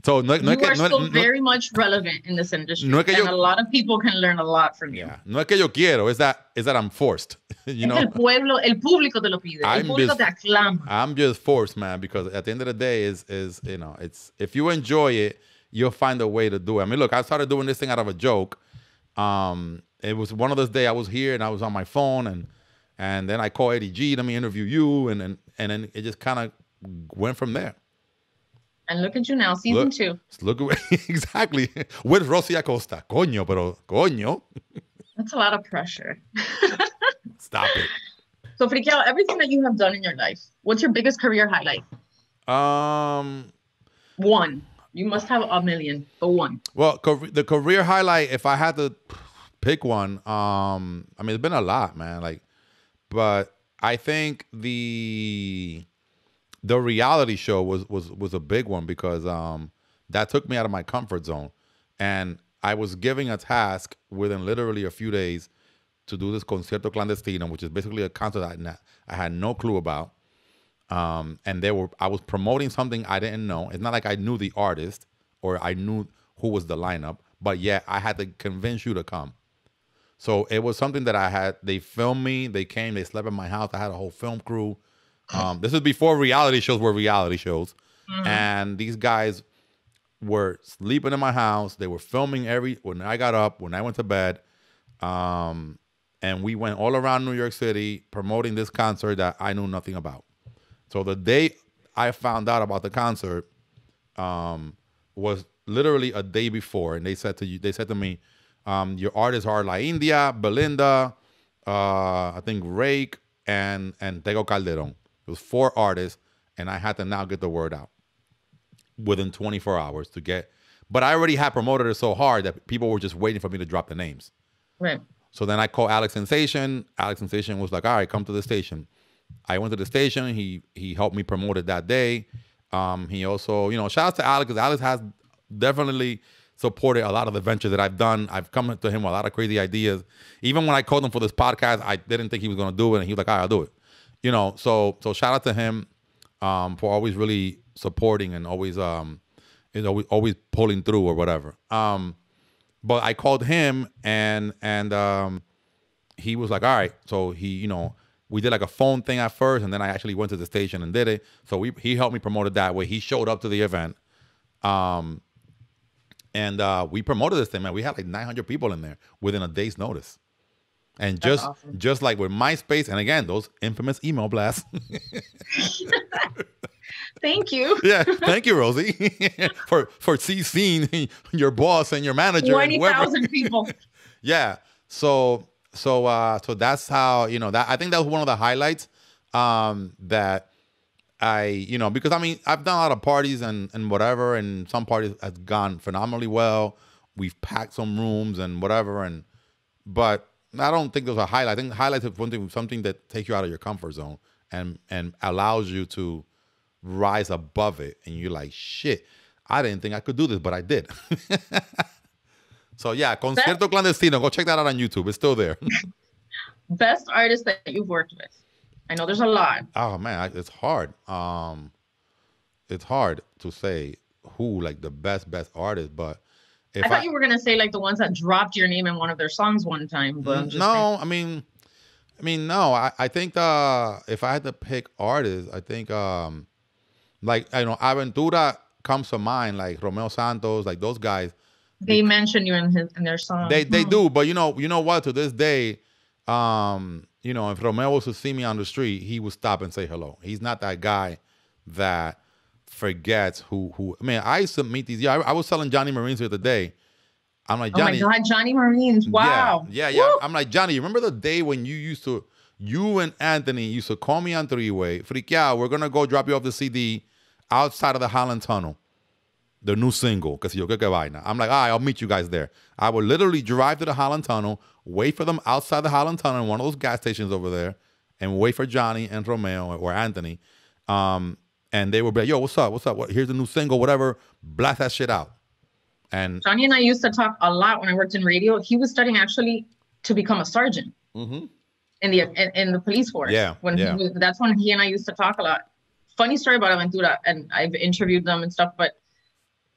So you are still very much relevant in this industry, and a lot of people can learn a lot from you. Yeah, no es que yo quiero, is that I'm forced. You know, el público te lo pide. El público te aclama. I'm just forced, man, because at the end of the day, is you know, it's if you enjoy it, you'll find a way to do it. I mean, look, I started doing this thing out of a joke. It was one of those days I was here and I was on my phone, and then I called Eddie G, let me interview you, and then it just kind of went from there. And look at you now, season 2. Look exactly with Rosy Acosta. Coño. That's a lot of pressure. Stop it. So, Frikkiao, everything that you have done in your life, what's your biggest career highlight? One. You must have a million, but one. Well, the career highlight, if I had to pick one, I mean, it's been a lot, man. Like, but I think the reality show was a big one because that took me out of my comfort zone, and I was giving a task within literally a few days to do this concierto clandestino, which is basically a concert I had no clue about. And I was promoting something I didn't know. It's not like I knew the artist or I knew who was the lineup, but yeah, I had to convince you to come. So it was something that they filmed me, they came, they slept in my house. I had a whole film crew. This is before reality shows were reality shows. Mm-hmm. And these guys were sleeping in my house. They were filming when I got up, when I went to bed. And we went all around New York City promoting this concert that I knew nothing about. So the day I found out about the concert was literally a day before, and they said to me, your artists are La India, Belinda, I think Rake, and Tego Calderon. It was 4 artists, and I had to now get the word out within 24 hours to get. But I already had promoted it so hard that people were just waiting for me to drop the names. Right. So then I called Alex Sensation. Alex Sensation was like, all right, come to the station. I went to the station. He helped me promote it that day. He also, you know, shout out to Alex, because Alex has definitely supported a lot of the ventures that I've done. I've come to him with a lot of crazy ideas. Even when I called him for this podcast, I didn't think he was going to do it. And he was like, all right, I'll do it. You know, so shout out to him for always really supporting and always pulling through or whatever. But I called him and he was like, all right. So he, you know, we did like a phone thing at first, and then I actually went to the station and did it. So he helped me promote it that way. He showed up to the event. And we promoted this thing, man. We had like 900 people in there within a day's notice. And just like with MySpace, and again, those infamous email blasts. Thank you. Yeah, thank you, Rosy, for CCing your boss and your manager. 20,000 people. Yeah. So that's how, you know, that I think that was one of the highlights that I, you know, because I mean, I've done a lot of parties and whatever, and some parties have gone phenomenally well. We've packed some rooms and whatever, but I don't think those are highlights. I think highlights are something that takes you out of your comfort zone and allows you to rise above it. And you're like, shit, I didn't think I could do this, but I did. So yeah, Concierto Clandestino. Go check that out on YouTube. It's still there. Best artist that you've worked with? I know there's a lot. Oh man, it's hard. It's hard to say who like the best artist, but I thought you were gonna say like the ones that dropped your name in one of their songs one time. But no, I mean, no. I think if I had to pick artists, I think like I know Aventura comes to mind, like Romeo Santos, like those guys. They mention you in their song. They do, but you know what? To this day, you know, if Romeo was to see me on the street, he would stop and say hello. He's not that guy that forgets who. I mean, I used to meet these. Yeah, I was telling Johnny Marines the other day. I'm like, Johnny. Oh my God, Johnny Marines! Wow. Yeah. Woo! I'm like, Johnny, remember the day when you and Anthony used to call me on three-way? Frikkiao, we're gonna go drop you off the CD outside of the Holland Tunnel. The new single, que si yo que vaina. I'm like, all right, I'll meet you guys there. I would literally drive to the Holland Tunnel, wait for them outside the Holland Tunnel in one of those gas stations over there, and wait for Johnny and Romeo or Anthony. And they would be like, yo, what's up? What's up? Here's a new single, whatever. Blast that shit out. And Johnny and I used to talk a lot when I worked in radio. He was studying actually to become a sergeant in the police force. Yeah. That's when he and I used to talk a lot. Funny story about Aventura, and I've interviewed them and stuff, but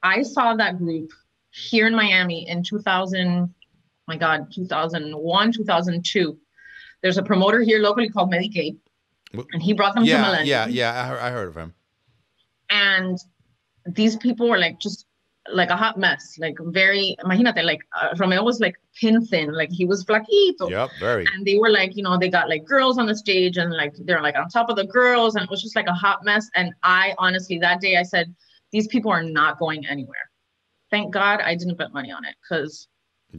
I saw that group here in Miami in 2001, 2002. There's a promoter here locally called Medicaid, and he brought them to Millennium. Yeah, I heard of him. And these people were like just like a hot mess, like very, imagínate, like Romeo was like pin thin, like he was flaquito. Yep, very. And they were like, you know, they got like girls on the stage and like they're like on top of the girls, and it was just like a hot mess. And I honestly, that day I said, these people are not going anywhere. Thank God I didn't bet money on it, because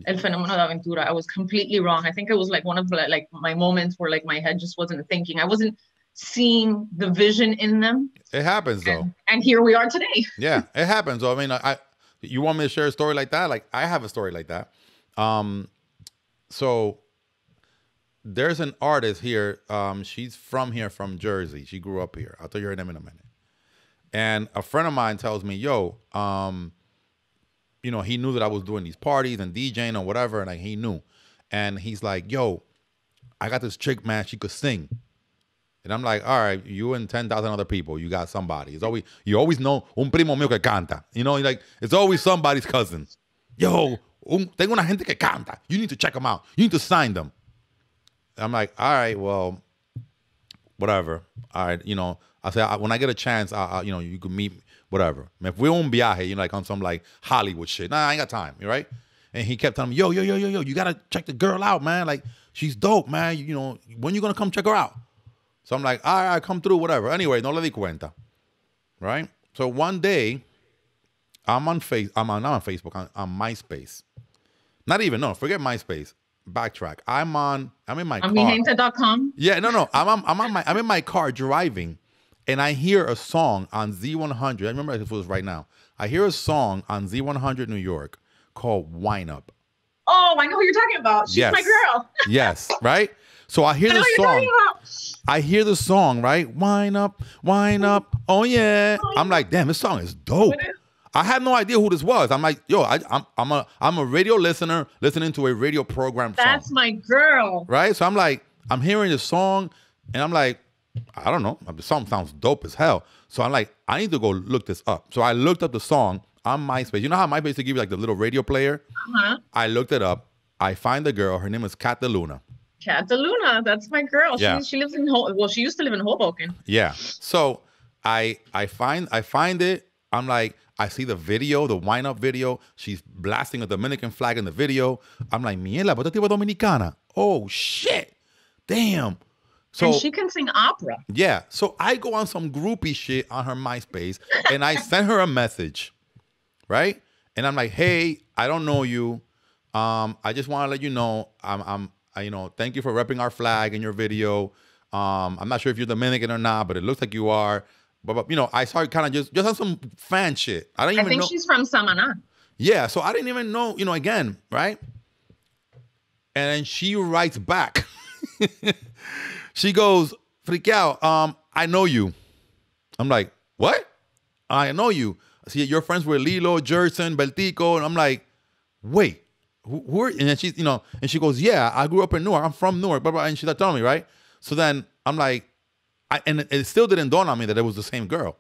El Fenómeno de Aventura, I was completely wrong. I think it was like one of the, like my moments where like my head just wasn't thinking. I wasn't seeing the vision in them. It happens though. And here we are today. Yeah, it happens. I mean, you want me to share a story like that? Like I have a story like that. So there's an artist here. She's from here, from Jersey. She grew up here. I'll tell you her name in a minute. And a friend of mine tells me, yo, you know, he knew that I was doing these parties and DJing or whatever, and like he knew. And he's like, yo, I got this chick, man, she could sing. And I'm like, all right, you and 10,000 other people, you got somebody. It's always, you always know un primo mío que canta. You know, like it's always somebody's cousin. Yo, tengo una gente que canta. You need to check them out. You need to sign them. I'm like, all right, well, whatever. All right, you know, I say when I get a chance, you know, you can meet, whatever. If we're on viaje, you know, like on some like Hollywood shit. Nah, I ain't got time, right? And he kept telling me, yo, you gotta check the girl out, man. Like she's dope, man. You know, when you gonna come check her out? So I'm like, all right, come through, whatever. Anyway, no le di cuenta, right? So one day, I'm on Facebook, on MySpace. Not even, no, forget MySpace. Backtrack. I'm in my car. Migente.com? Yeah, no. I'm in my car driving, and I hear a song on Z100. I remember if it was right now. I hear a song on Z100 New York called Wine Up. Oh, I know who you're talking about. She's my girl. Yes, right? So I hear the song. I hear the song, right? Wine up, oh yeah. I'm like, damn, this song is dope. I had no idea who this was. I'm like, yo, I'm a radio listener listening to a radio program song. That's my girl. Right? So I'm like, I'm hearing the song, and I'm like, I don't know. The song sounds dope as hell. So I'm like, I need to go look this up. So I looked up the song on MySpace. You know how MySpace they give you like the little radio player? I looked it up. I find the girl. Her name is Cat Luna. Cat Luna, that's my girl. Yeah. She lives in she used to live in Hoboken. Yeah. So I find it. I'm like, I see the video, the Wine Up video. She's blasting a Dominican flag in the video. I'm like, mierda, but tipo dominicana. Oh shit. Damn. So and she can sing opera. Yeah. So I go on some groupie shit on her MySpace, and I send her a message, right? And I'm like, hey, I don't know you. I just want to let you know you know, thank you for repping our flag in your video. I'm not sure if you're Dominican or not, but it looks like you are. But you know, I started kind of just on some fan shit. I think she's from Samaná. Yeah, so I didn't even know, you know, again, right? And then she writes back. She goes, Frikkiao, I know you. I'm like, what? I know you. See, you're friends with Lilo, Jerson, Beltico. And I'm like, wait. Who are, and then she's, you know, and she goes, yeah, I grew up in Newark. I'm from Newark, blah, blah, and she started telling me, right? So then I'm like, and it still didn't dawn on me that it was the same girl.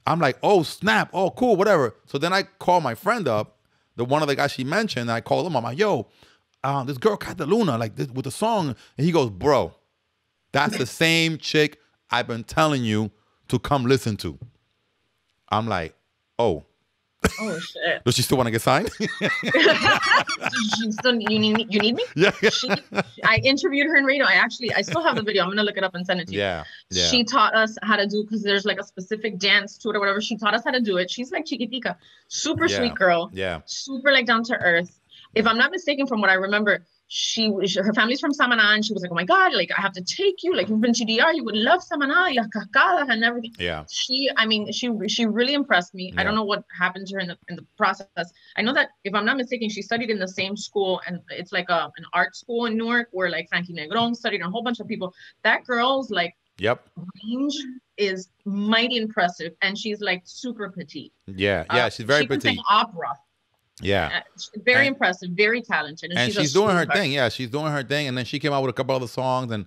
I'm like, oh, snap. Oh, cool, whatever. So then I call my friend up, one of the guys she mentioned, and I called him. I'm like, yo, this girl, Cataluna, like this with the song. And he goes, bro, that's the same chick I've been telling you to come listen to. I'm like, oh. Oh shit! Does she still want to get signed? You need me? Yeah. I interviewed her in radio. I still have the video. I'm gonna look it up and send it to you. Yeah. She taught us how to do, because there's like a specific dance to it or whatever. She taught us how to do it. She's like chiquitica, super sweet girl. Yeah. Super like down to earth. If I'm not mistaken, from what I remember, her family's from Samaná, and she was like, oh my God, like I have to take you, like you've been to DR, you would love Samaná, las cascadas and everything. Yeah. She really impressed me. Yeah. I don't know what happened to her in the process. I know that if I'm not mistaken, she studied in the same school, and it's like an art school in Newark where like Frankie Negron studied, and a whole bunch of people. That girl's like Yep. range is mighty impressive, and she's like super petite. Yeah, she's very she can petite. sing opera. Yeah. Very impressive, very talented, and she's doing her thing. Yeah, she's doing her thing, and then she came out with a couple other songs, and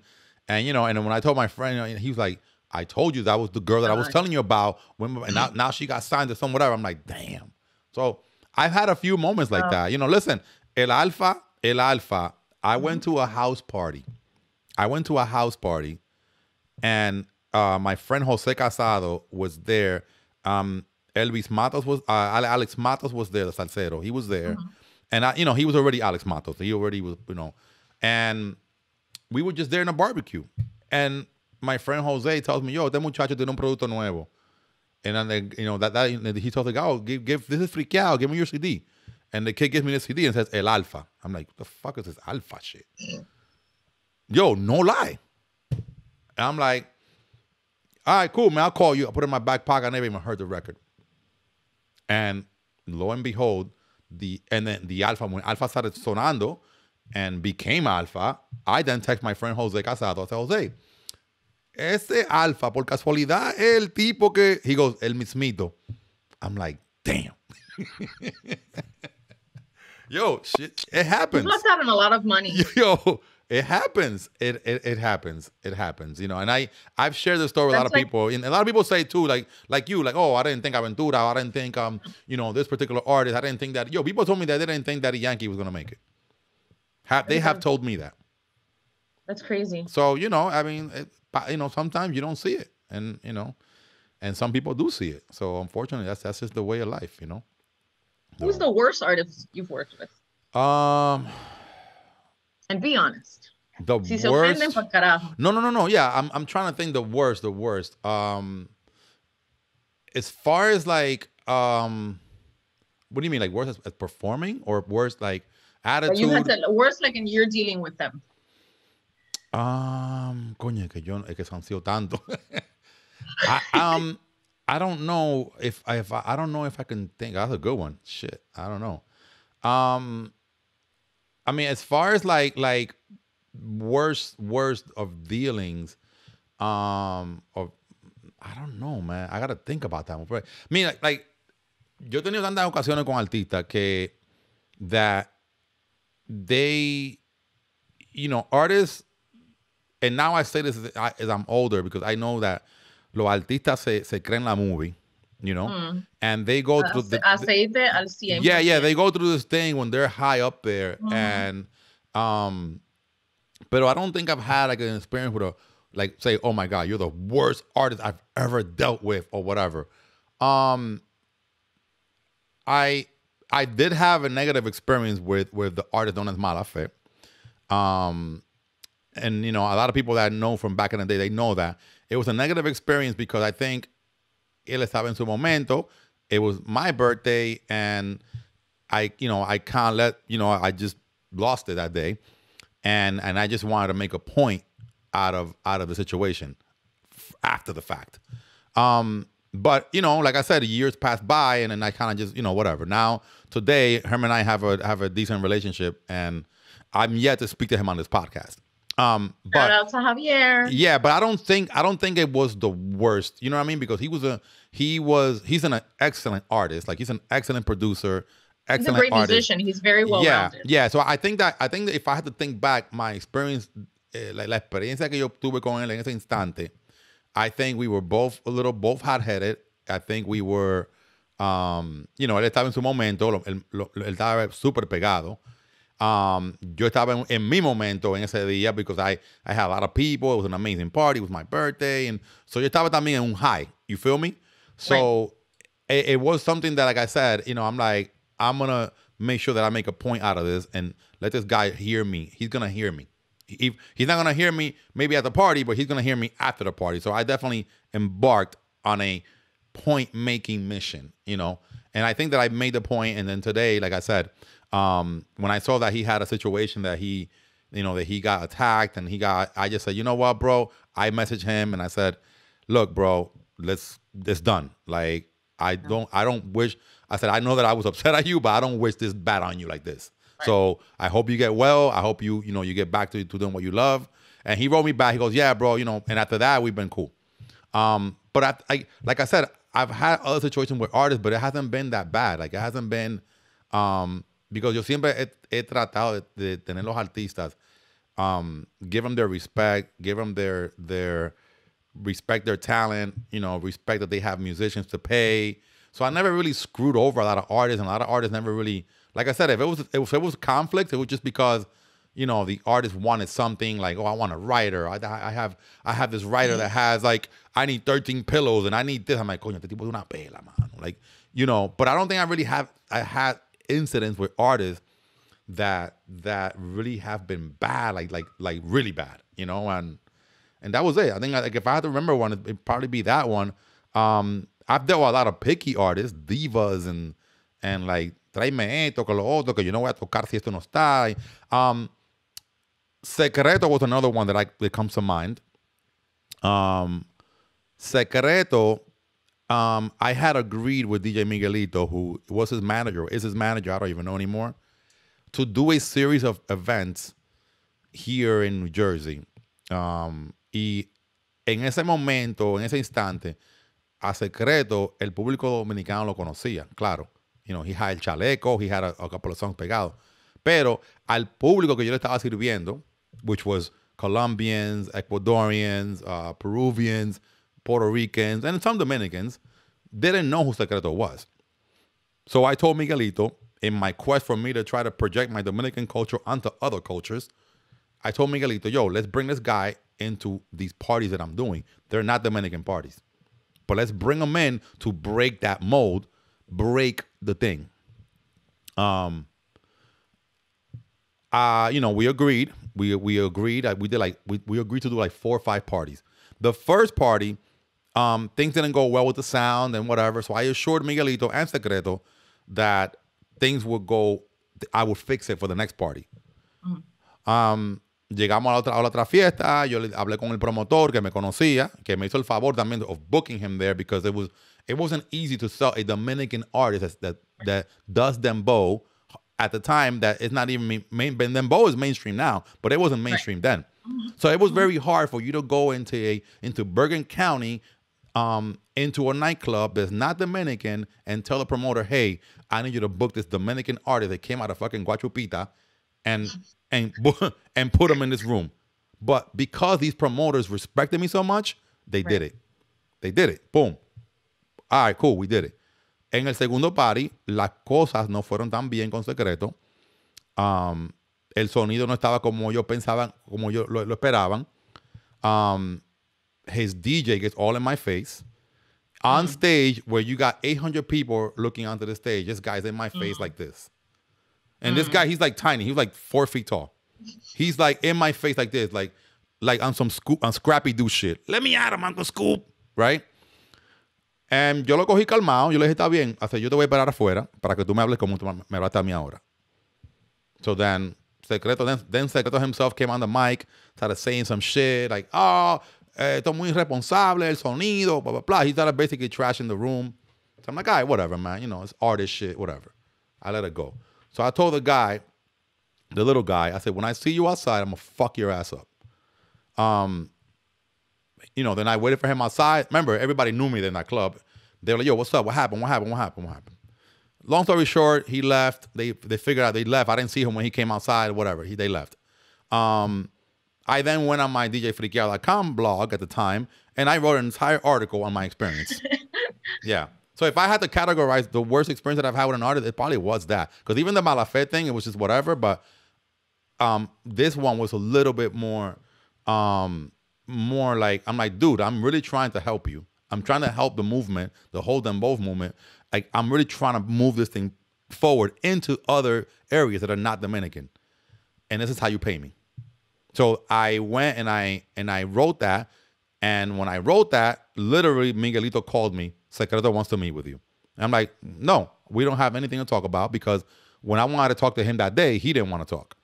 you know, and then when I told my friend, you know, he was like, "I told you that was the girl that I was telling you about." And now she got signed to some whatever. I'm like, damn. So I've had a few moments like that. You know, listen, El Alfa. I went to a house party. And my friend Jose Casado was there. Elvis Matos was, Alex Matos was there, the salsero. He was there. And, you know, he was already Alex Matos. He already was, you know. And we were just there in a barbecue. And my friend Jose tells me, yo, este muchacho tiene un producto nuevo. And then, you know, that he told the guy, oh, give this is Frikkiao, give me your CD. And the kid gives me the CD and says, El Alfa. I'm like, what the fuck is this Alfa shit? Yo, no lie. And I'm like, all right, cool, man, I'll call you. I put it in my back pocket. I never even heard the record. And lo and behold, the Alfa, when Alfa started sonando and became Alfa, I then text my friend Jose Casado. I said, Jose, ese Alfa, por casualidad, el tipo que... He goes, el mismito. I'm like, damn. Yo, shit, it happens. You must have a lot of money. Yo, it happens. It happens. It happens. You know, and I've shared this story with a lot of people. And a lot of people say too, like you, like, oh, I didn't think Aventura, I didn't think you know, this particular artist, I didn't think that. Yo, people told me that they didn't think Daddy Yankee was gonna make it. They have told me that. That's crazy. So, you know, I mean, you know, sometimes you don't see it, and you know, and some people do see it. So unfortunately, that's just the way of life, you know. Who's the worst artist you've worked with? And be honest. The worst. No. Yeah, I'm trying to think the worst. As far as like, what do you mean, like worst as performing, or worst like attitude? You had to, worst like in you're dealing with them. Coño, es que se han sido tanto. I don't know if I don't know if I can think. That's a good one. Shit, I don't know. I mean, as far as like worst of dealings, of I don't know, man. I gotta think about that one. I mean, like yo he tenido tantas ocasiones con artistas que that they, you know, artists, and now I say this as I'm older because I know that los artistas se creen la movie, you know, and they go through the aceite al 100%. Yeah, they go through this thing when they're high up there, and but I don't think I've had like an experience with a, like, say, oh my God, you're the worst artist I've ever dealt with or whatever. I did have a negative experience with the artist known as Mala Fe. And, you know, a lot of people that know from back in the day, they know that. It was a negative experience because I think él estaba en su momento. It was my birthday, and I can't let, you know, I just lost it that day. And I just wanted to make a point out of the situation after the fact. But, you know, like I said, years passed by, and then I kind of just, you know, whatever. Now, today, him and I have a decent relationship, and I'm yet to speak to him on this podcast. But shout out to Javier. Yeah, but I don't think it was the worst. You know what I mean? Because he's an excellent artist. Like, he's an excellent producer, excellent he's a great artist. musician. He's very well rounded. Yeah. So I think that if I had to think back, my experience, la experiencia que yo tuve con él en ese instante, I think we were both hot-headed. I think we were, you know, él estaba en su momento, él estaba súper pegado. Yo estaba en mi momento en ese día because I had a lot of people. It was an amazing party. It was my birthday. And so yo estaba también en un high. You feel me? So it was something that, like I said, you know, I'm like, I'm going to make sure that I make a point out of this and let this guy hear me. He's going to hear me. He's not going to hear me maybe at the party, but he's going to hear me after the party. So I definitely embarked on a point-making mission, you know. And I think that I made the point. And then today, like I said, when I saw that he had a situation that he got attacked and I just said, you know what, bro? I messaged him and I said, look, bro, it's done. Like, I don't wish, I said, I know that I was upset at you, but I don't wish this bad on you like this. Right. So I hope you get well. I hope you get back to doing what you love. And he wrote me back. He goes, yeah, bro, you know, and after that, we've been cool. But I like I said, I've had other situations with artists, but it hasn't been that bad. Like, it hasn't been, because yo siempre he tratado de tener los artistas, give them their respect, give them their respect, their talent, you know, respect that they have musicians to pay. So I never really screwed over a lot of artists, and a lot of artists never really, like I said, if it was conflict, it was just because, you know, the artist wanted something like, oh, I want a writer. I have this writer that has like, I need 13 pillows and I need this. I'm like, coño, este tipo de una pela, man. Like, you know, but I don't think I had incidents with artists that really have been bad, like really bad, you know, and that was it. I think like if I had to remember one, it'd probably be that one. I've dealt with a lot of picky artists, divas, and like, tráeme esto, que lo otro, que yo no voy a tocar si esto no está. Secreto was another one that comes to mind. Secreto, I had agreed with DJ Miguelito, who was his manager, is his manager, I don't even know anymore, to do a series of events here in New Jersey. Y en ese momento, en ese instante, a Secreto, el público dominicano lo conocía, claro. You know, he had El Chaleco, he had a couple of songs pegados. Pero al público que yo le estaba sirviendo, which was Colombians, Ecuadorians, Peruvians, Puerto Ricans, and some Dominicans, didn't know who Secreto was. So I told Miguelito, in my quest for me to try to project my Dominican culture onto other cultures, I told Miguelito, yo, let's bring this guy into these parties that I'm doing. They're not Dominican parties. But let's bring them in to break that mold, break the thing. You know, we agreed. We agreed. We agreed to do like 4 or 5 parties. The first party, things didn't go well with the sound and whatever. So I assured Miguelito and Secreto that things would go, I would fix it for the next party. Llegamos a la otra fiesta. Yo le hablé con el promotor que me conocía, que me hizo el favor también of booking him there, because it wasn't easy to sell a Dominican artist that does dembow at the time. That it's not even dembow is mainstream now, but it wasn't mainstream then. So it was very hard for you to go into Bergen County, into a nightclub that's not Dominican, and tell the promoter, hey, I need you to book this Dominican artist that came out of fucking Guachupita and put him in this room. But because these promoters respected me so much, they did it. They did it. Boom. All right, cool, we did it. En el segundo party, las cosas no fueron tan bien con Secreto. El sonido no estaba como yo pensaba, como yo lo esperaban. His DJ gets all in my face. On stage, where you got 800 people looking onto the stage, this guy's in my face like this. And this guy, he's like tiny. He was like 4 feet tall. He's like in my face like this, like on some Scrappy Doo shit. Let me at him, Uncle Scoop, right? And yo lo cogí calmado. Yo le dije, está bien. Hasta yo te voy a esperar afuera para que tú me hables como tú me hablaste a mí ahora. So then Secreto himself came on the mic, started saying some shit like, oh, esto es muy irresponsable, el sonido, blah, blah, blah. He started basically trashing the room. So I'm like, all right, whatever, man. You know, it's artist shit, whatever. I let it go. So I told the guy, the little guy, I said, when I see you outside, I'm going to fuck your ass up. You know, then I waited for him outside. Remember, everybody knew me in that club. They were like, yo, what's up? What happened? Long story short, he left. They figured out they left. I didn't see him when he came outside, whatever. They left. I then went on my DJFrikkiao.com blog at the time, and I wrote an entire article on my experience. Yeah. So if I had to categorize the worst experience that I've had with an artist, it probably was that. Because even the Malafé thing, it was just whatever. But this one was a little bit more like, I'm like, dude, I'm really trying to help you. I'm trying to help the movement, the Hold Them Both movement. Like, I'm really trying to move this thing forward into other areas that are not Dominican. And this is how you pay me. So I went and I wrote that. And when I wrote that, literally Miguelito called me, Secreto wants to meet with you. And I'm like, no, we don't have anything to talk about, because when I wanted to talk to him that day, he didn't want to talk.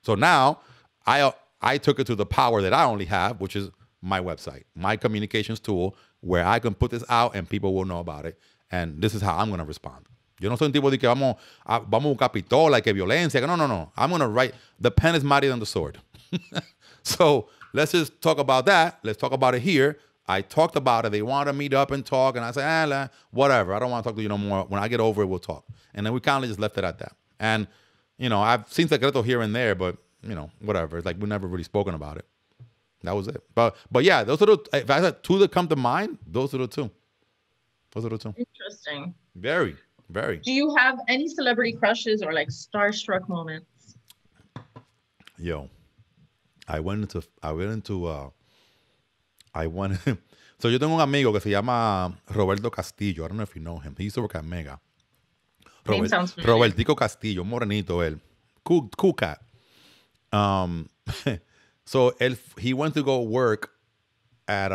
So now I took it to the power that I only have, which is my website, my communications tool, where I can put this out and people will know about it. And this is how I'm going to respond. Yo no soy un tipo de que vamos a buscar pistola, que violencia. No. I'm going to write. The pen is mightier than the sword. So let's just talk about that. Let's talk about it here. I talked about it. They wanted to meet up and talk. And I said, whatever. I don't want to talk to you no more. When I get over it, we'll talk. And then we kind of just left it at that. And, you know, I've seen Secreto here and there, but, you know, whatever. It's like we've never really spoken about it. That was it. But yeah, those are the, if I had two that come to mind, those are the two. Those are the two. Interesting. Very, very. Do you have any celebrity crushes or like starstruck moments? Yo, I went so yo tengo un amigo que se llama Roberto Castillo. I don't know if you know him. He used to work at Mega. Name sounds familiar. Robertico Castillo, morenito él. Cool cat. So he went to go work at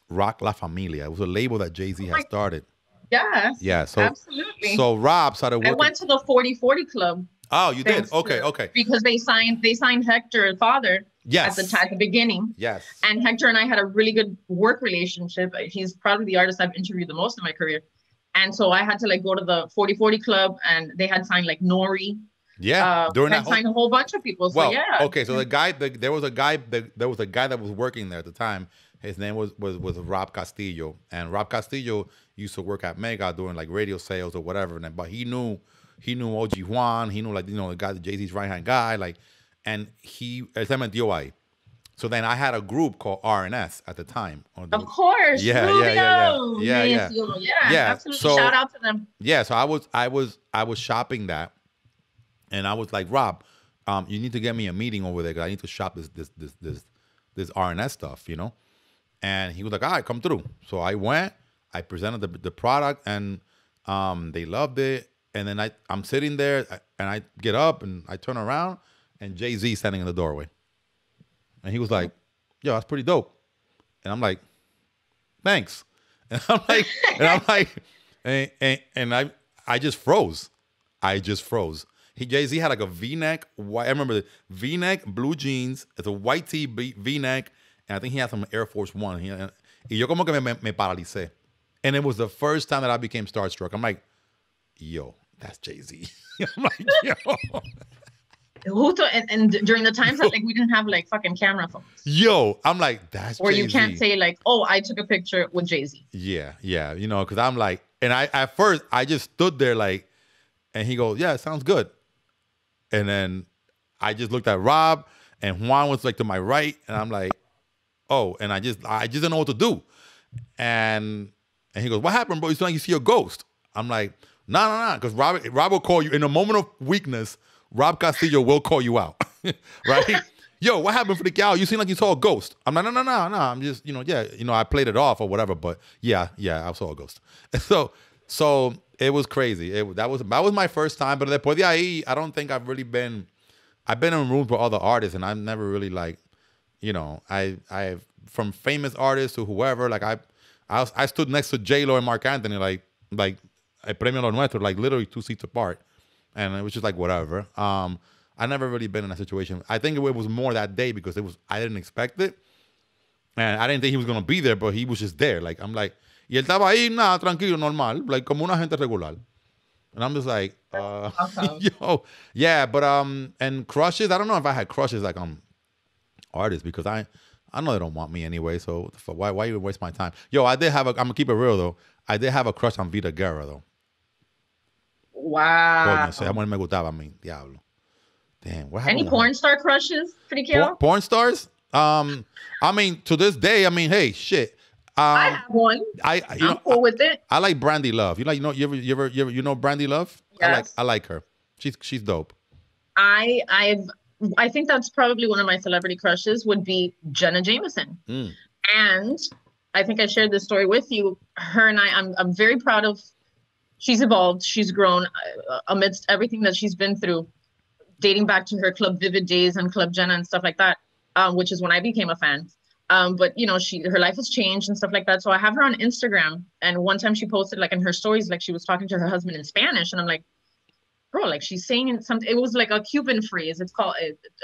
Rock La Familia. It was a label that Jay-Z had started. Yes. Yeah. So absolutely. So Rob started working. I went to the 40/40 club. Oh, you did? Okay. Because they signed Hector's father yes. at the beginning. Yes. And Hector and I had a really good work relationship. He's probably the artist I've interviewed the most in my career. And so I had to like go to the 40/40 club, and they had signed like Nori. Yeah, during that signed a whole bunch of people. So yeah. Okay, so there was a guy that was working there at the time. His name was Rob Castillo, and Rob Castillo used to work at Mega doing like radio sales or whatever. But he knew OG Juan. He knew like the guy, Jay-Z's right hand guy. Like, and él se metió ahí. So then I had a group called RNS at the time. Of course. Yeah. Absolutely. So, shout out to them. Yeah. So I was shopping that, and I was like, Rob, you need to get me a meeting over there because I need to shop this RNS stuff, you know. And he was like, all right, come through. So I went. I presented the product, and they loved it. And then I'm sitting there, and I get up and I turn around, and Jay-Z standing in the doorway. And he was like, yo, that's pretty dope. And I'm like, thanks. And I'm like, and I just froze. Jay-Z had like a V-neck. I remember the V-neck, blue jeans. It's a white tee V-neck. And I think he had some Air Force One. Y yo como que me paralicé. And it was the first time that I became starstruck. I'm like, yo, that's Jay-Z. I'm like, yo. And during the times that like we didn't have like fucking camera phones. Yo, I'm like, that's or Jay-Z. You can't say like, oh, I took a picture with Jay-Z. Yeah, you know, because I'm like, and at first I just stood there like, and he goes, yeah, it sounds good. And then I just looked at Rob, and Juan was like to my right, and I'm like, oh, and I just didn't know what to do. And he goes, what happened, bro? You sound like you see a ghost. I'm like, no, because Rob will call you in a moment of weakness. Rob Castillo will call you out, right? Yo, what happened, Frikkiao? You seem like you saw a ghost. I'm like, no. I'm just, I played it off or whatever. But yeah, I saw a ghost. So it was crazy. That was my first time. But después de ahí, I don't think I've really been. I've been in rooms with other artists, and I've never really like, I've from famous artists to whoever. Like I stood next to J-Lo and Mark Anthony, like a Premio Lo Nuestro, like literally 2 seats apart. And it was just like, whatever. I never really been in that situation. I think it was more that day because I didn't expect it. And I didn't think he was going to be there, but he was just there. Like, I'm like, y él estaba ahí, nada, tranquilo, normal, like, como una gente regular. And I'm just like, yo, yeah, but, and crushes, I don't know if I had crushes like artists because I know they don't want me anyway, so why even waste my time? Yo, I'm going to keep it real though. I did have a crush on Vida Guerra though. Wow. Coño, esa mujer me gustaba a mí, diablo. Damn, what happened? Any porn star crushes, Frikkiao? Porn stars? I mean, to this day, I mean, hey, shit. I have one. I'm cool with it. I like Brandy Love. You know Brandy Love? Yes. I like her. She's dope. I think that's probably one of my celebrity crushes would be Jenna Jameson. And I think I shared this story with you. Her and I'm very proud of. She's evolved. She's grown amidst everything that she's been through, dating back to her Club Vivid days and Club Jenna and stuff like that, which is when I became a fan. But her life has changed and stuff like that. So I have her on Instagram, and one time she posted like in her stories, like she was talking to her husband in Spanish, and I'm like, bro, like she's saying something. It was like a Cuban phrase. It's called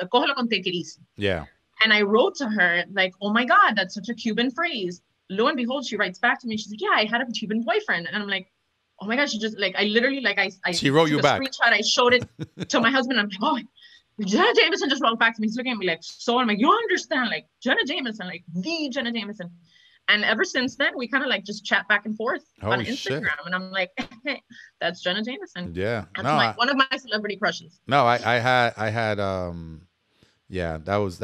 "Cógelo con tequerísimo." Yeah. And I wrote to her like, oh my God, that's such a Cuban phrase. Lo and behold, she writes back to me. She's like, yeah, I had a Cuban boyfriend, and I'm like, oh my gosh, she just like, I literally like, I she wrote you back. Screenshot, I showed it to my husband. I'm like, oh, Jenna Jameson just walked back to me. He's looking at me like, so I'm like, you understand, like Jenna Jameson, like the Jenna Jameson. And ever since then, we kind of like just chat back and forth on Instagram. Shit. And I'm like, hey, that's Jenna Jameson. Yeah. That's one of my celebrity crushes. No, I had yeah, that was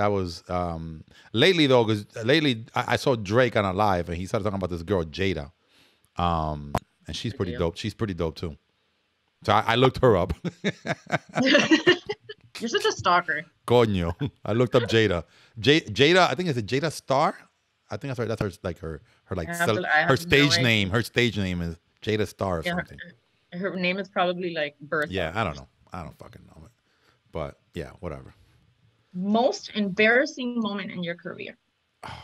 lately though, because lately I saw Drake on a live and he started talking about this girl Jada. And she's pretty dope. She's pretty dope too. So I looked her up. You're such a stalker. Coño. I looked up Jada. Jada, I think it's a Jada Star. I think that's her like her stage name. Her stage name is Jada Star or something. Her name is probably like Bertha. Yeah, I don't know. I don't fucking know it. But yeah, whatever. Most embarrassing moment in your career? Oh,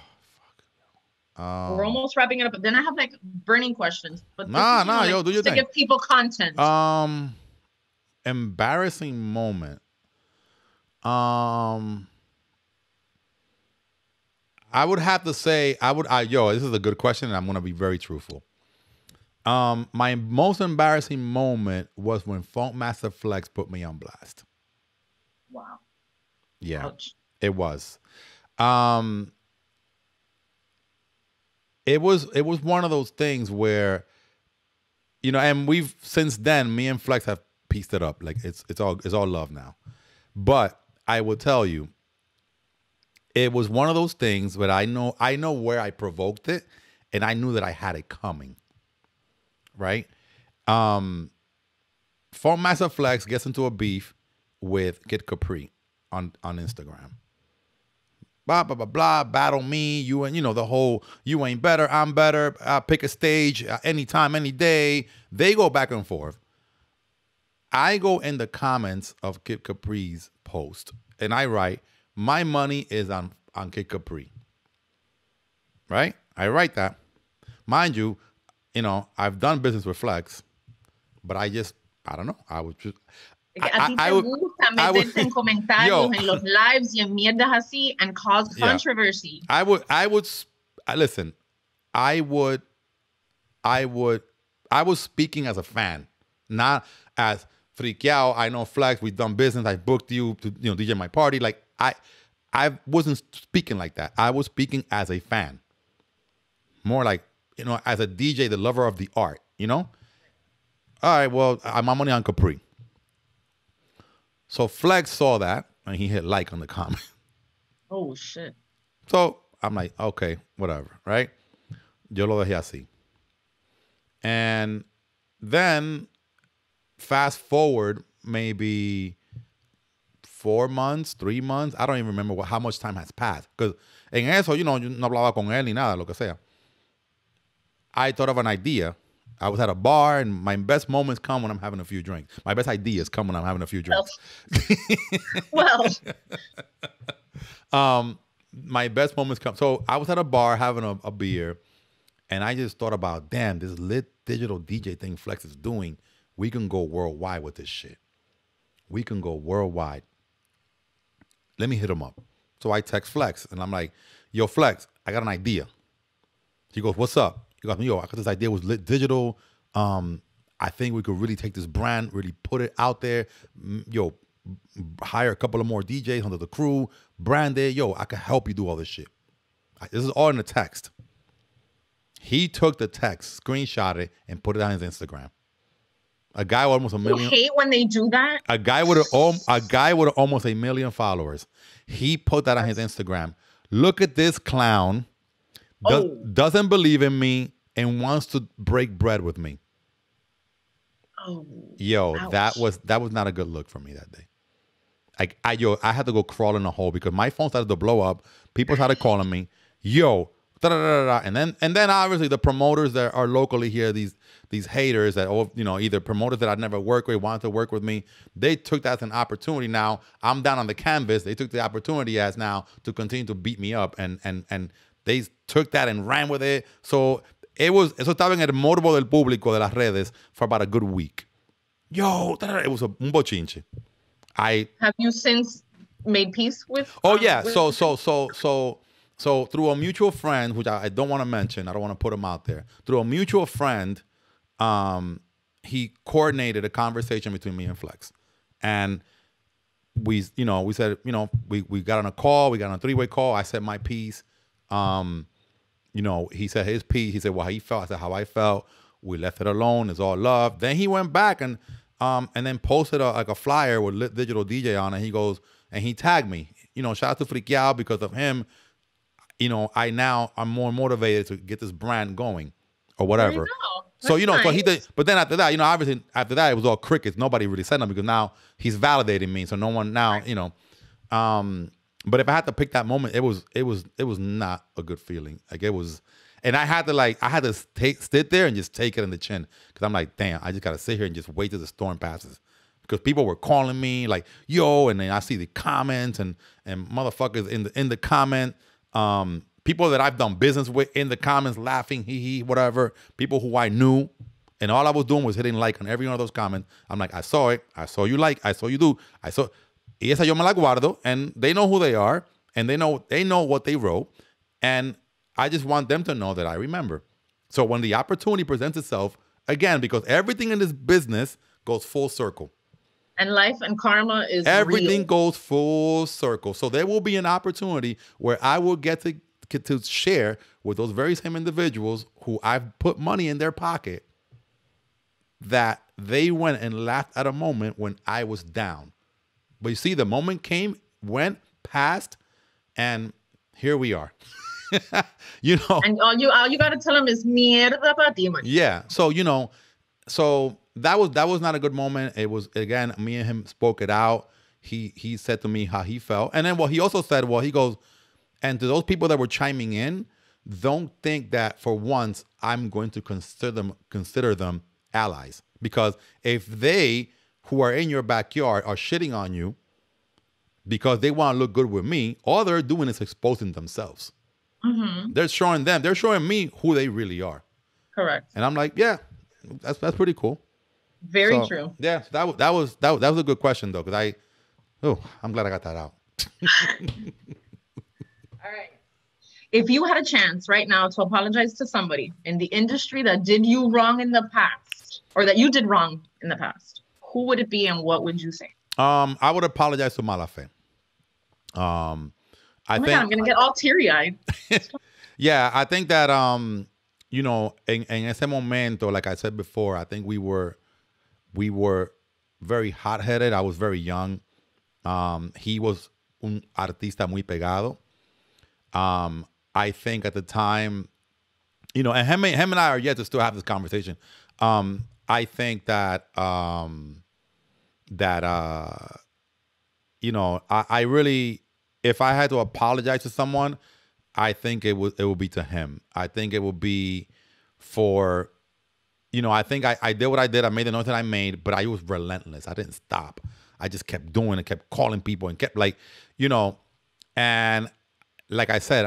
fuck. We're almost wrapping it up, but then I have like burning questions. But yo, do your thing. To give people content. Embarrassing moment. I would have to say, this is a good question, and I'm gonna be very truthful. My most embarrassing moment was when Funkmaster Flex put me on blast. Wow. Yeah. Ouch. It was. It was one of those things where, and we've since then, me and Flex have pieced it up. Like it's all love now. But I will tell you, it was one of those things where I know where I provoked it, and I knew that I had it coming. Right? Funkmaster Flex gets into a beef with Kid Capri on Instagram. Blah, blah, blah, blah, battle me, you and, the whole, you ain't better, I'm better, pick a stage, anytime, any day. They go back and forth. I go in the comments of Kid Capri's post, and I write, my money is on Kid Capri. Right? I write that. Mind you, I've done business with Flex, but I don't know. I was just... A ti te gusta meterte en comentarios en los lives y en mierdas así and cause controversy. I was speaking as a fan, not as Frikkiao. I know Flex, we've done business, I booked you to DJ my party. Like I wasn't speaking like that. I was speaking as a fan. More like, as a DJ, the lover of the art, All right, well, my money on Capri. So Flex saw that, and he hit like on the comment. Oh, shit. So I'm like, okay, whatever, right? Yo lo dejé así. And then fast forward maybe 4 months, 3 months. I don't even remember how much time has passed. Because en eso, yo no hablaba con él ni nada, lo que sea. I thought of an idea. I was at a bar, and my best moments come when I'm having a few drinks. My best ideas come when I'm having a few drinks. Well. My best moments come. So I was at a bar having a beer, and I just thought about, damn, this lit digital DJ thing Flex is doing, we can go worldwide with this shit. We can go worldwide. Let me hit him up. So I text Flex, and I'm like, yo, Flex, I got an idea. He goes, what's up? He goes, yo, I got this idea with lit digital. I think we could really take this brand, really put it out there. Yo, hire a couple of more DJs under the crew, brand it. Yo, I can help you do all this shit. This is all in the text. He took the text, screenshot it, and put it on his Instagram. A guy with almost a million. You hate when they do that? A guy with almost 1 million followers. He put that on his Instagram. Look at this clown. Doesn't believe in me and wants to break bread with me. Oh, yo, ouch. that was not a good look for me that day. I had to go crawl in a hole because my phone started to blow up. People started calling me, yo, da, da, da, da. And then obviously the promoters that are locally here, these haters that either promoters that I'd never worked with wanted to work with me, they took that as an opportunity. Now I'm down on the canvas. They took the opportunity as now to continue to beat me up and they took that and ran with it. So eso estaba en el morbo del público de las redes for about a good week. Yo, it was un bochinche. Have you since made peace with? Oh yeah. So through a mutual friend, which I don't want to mention, I don't want to put him out there. Through a mutual friend, he coordinated a conversation between me and Flex, and we said, we got on a call, we got on a 3-way call. I said my piece. He said his piece. He said how he felt. I said how I felt. We left it alone. It's all love. Then he went back and then posted a flyer with Lit Digital DJ on it. He goes, and he tagged me. Shout out to Frikkiao, because of him, I'm more motivated to get this brand going or whatever. So, nice. So he did, but then after that, obviously after that, it was all crickets. Nobody really said nothing, because now he's validating me. So no one now, but if I had to pick that moment, it was not a good feeling. Like it was, and I had to sit there and just take it in the chin. Cause I'm like, damn, I just got to sit here and just wait till the storm passes. Because people were calling me like, yo, and then I see the comments and motherfuckers in the comment, people that I've done business with in the comments laughing, hee, whatever. People who I knew. And all I was doing was hitting like on every one of those comments. I'm like, I saw it. I saw you like. I saw you do. I saw. Y esa yo me la guardo. And they know who they are. And they know what they wrote. And I just want them to know that I remember. So when the opportunity presents itself, again, because everything in this business goes full circle. And life and karma is everything real. Goes full circle. So there will be an opportunity where I will get to share with those very same individuals who I've put money in their pocket, that they went and laughed at a moment when I was down. But you see, the moment came, went, passed, and here we are. And all you got to tell them is mierda pa ti, man. Yeah. So, so that was not a good moment. It was, again, me and him spoke it out. He said to me how he felt. And then what he also said, he goes, and to those people that were chiming in, don't think that for once I'm going to consider them allies. Because if they, who are in your backyard, are shitting on you because they want to look good with me, all they're doing is exposing themselves. Mm-hmm. They're showing me who they really are. Correct. And I'm like, yeah, that's pretty cool. Very true. Yeah, that was a good question though, because I'm glad I got that out. All right. If you had a chance right now to apologize to somebody in the industry that did you wrong in the past, or that you did wrong in the past, who would it be and what would you say? I would apologize to Malafe. I think I'm gonna get all teary-eyed. Yeah, I think that en ese momento, like I said before, I think we were very hot-headed. I was very young. He was un artista muy pegado. I think at the time, and him and I are yet to still have this conversation. I think that I really, if I had to apologize to someone, I think it would be to him. I think it would be for, I think I did what I did. I made the noise that I made, but I was relentless. I didn't stop. I just kept doing it, kept calling people, and kept and like I said,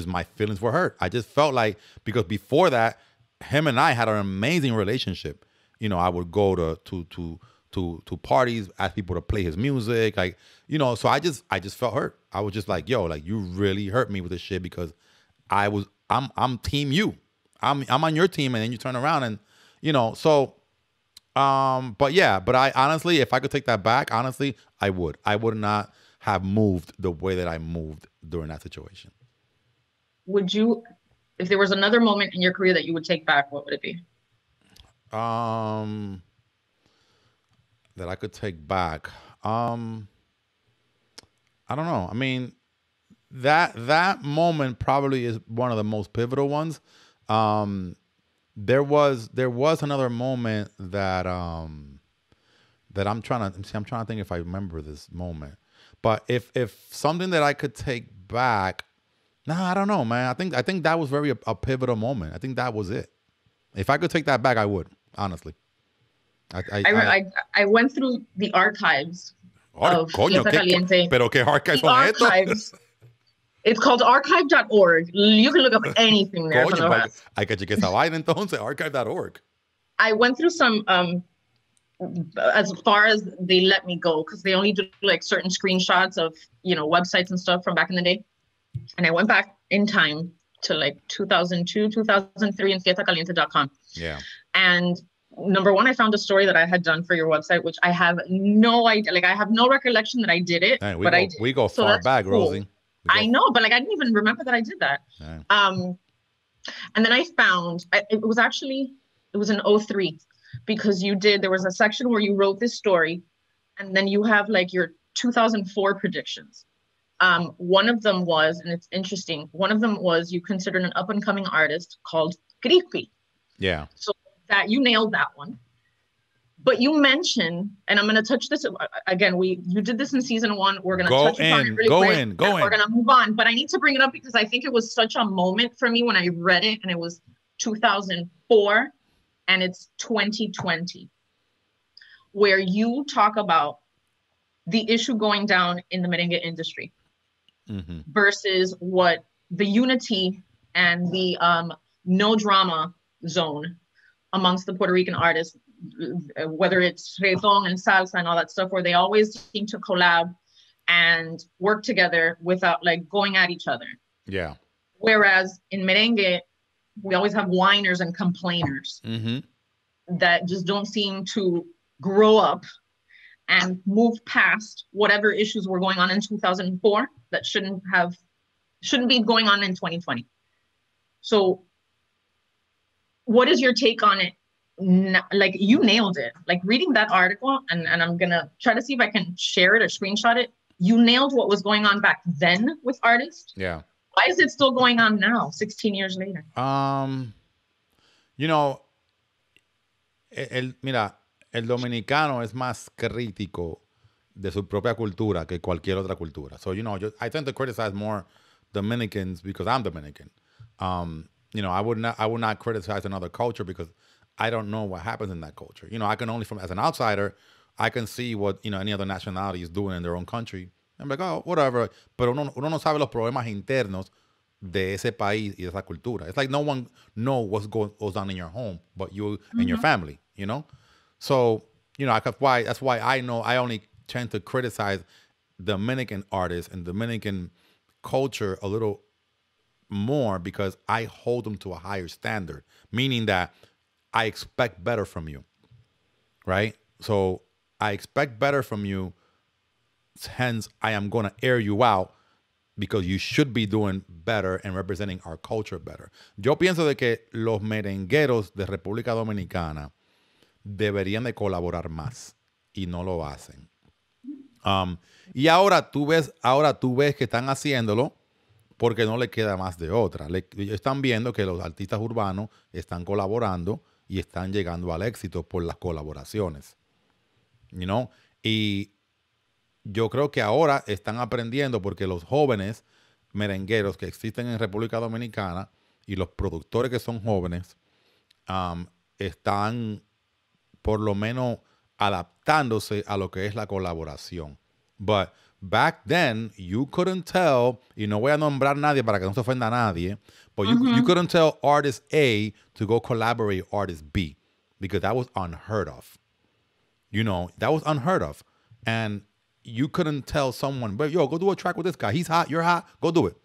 my feelings were hurt. I just felt like, because before that, him and I had an amazing relationship. I would go to parties, ask people to play his music, so I just felt hurt. I was just like, yo, like, you really hurt me with this shit, because I'm team you. I'm on your team, and then you turn around and, but I honestly, if I could take that back, honestly, I would not have moved the way that I moved during that situation. Would you, if there was another moment in your career that you would take back, what would it be? That I could take back. I don't know. I mean, that moment probably is one of the most pivotal ones. There was another moment that that I'm trying to think if I remember this moment. But if something that I could take back, I don't know, man. I think that was a pivotal moment. I think that was it. If I could take that back, I would, honestly. I went through the archives of Fiesta Caliente. Pero qué archives son estos? It's called archive.org. You can look up anything there. Coño, hay que chequear esa vaina entonces, archive.org. I went through some, as far as they let me go, because they only do like certain screenshots of, websites and stuff from back in the day. And I went back in time to like 2002, 2003 and fiestacaliente.com. Yeah. And number one, I found a story that I had done for your website, which I have no idea. Like, I have no recollection that I did it, Dang, but I did. We go So far that's back, cool. Rosy. I know, but like, I didn't even remember that I did that. Dang. And then I found, it was in 03, because there was a section where you wrote this story, and then you have like your 2004 predictions. One of them was, and it's interesting, one of them was you considered an up-and-coming artist called Creepy. Yeah. So that you nailed that one. But you mentioned, and I'm going to touch this again. You did this in season 1. We're going to touch upon it really quick. We're going to move on. But I need to bring it up because I think it was such a moment for me when I read it, and it was 2004, and it's 2020, where you talk about the issue going down in the merengue industry versus what the unity and the no drama zone amongst the Puerto Rican artists, whether it's reggaeton and salsa and all that stuff, where they always seem to collab and work together without like going at each other. Yeah. Whereas in merengue, we always have whiners and complainers that just don't seem to grow up and move past whatever issues were going on in 2004 that shouldn't be going on in 2020. So what is your take on it? Like, you nailed it. Like, reading that article, and I'm gonna try to see if I can share it or screenshot it. You nailed what was going on back then with artists. Yeah. Why is it still going on now, 16 years later? You know, mira, el dominicano es más crítico de su propia cultura que cualquier otra cultura. So, you know, I tend to criticize more Dominicans because I'm Dominican. You know, I would not criticize another culture because I don't know what happens in that culture. You know, I can only, as an outsider, I can see what, you know, any other nationality is doing in their own country. I'm like, oh, whatever. Pero uno no sabe los problemas internos de ese país y de esa cultura. It's like no one knows what goes on in your home but you and your family, you know? So, you know, that's why I know I only tend to criticize Dominican artists and Dominican culture a little more because I hold them to a higher standard, meaning that I expect better from you, right? So I expect better from you, hence I am going to air you out because you should be doing better and representing our culture better. Yo pienso de que los merengueros de República Dominicana deberían de colaborar más y no lo hacen. Y ahora tú ves que están haciéndolo porque no le queda más de otra. Están viendo que los artistas urbanos están colaborando y están llegando al éxito por las colaboraciones. You know? Y yo creo que ahora están aprendiendo porque los jóvenes merengueros que existen en República Dominicana y los productores que son jóvenes están por lo menos adaptándose a lo que es la colaboración. But back then, you couldn't tell, y no voy a nombrar a nadie para que no se ofenda a nadie, but you couldn't tell artist A to go collaborate with artist B because that was unheard of. You know, that was unheard of. And you couldn't tell someone, but yo, go do a track with this guy. He's hot, you're hot, go do it.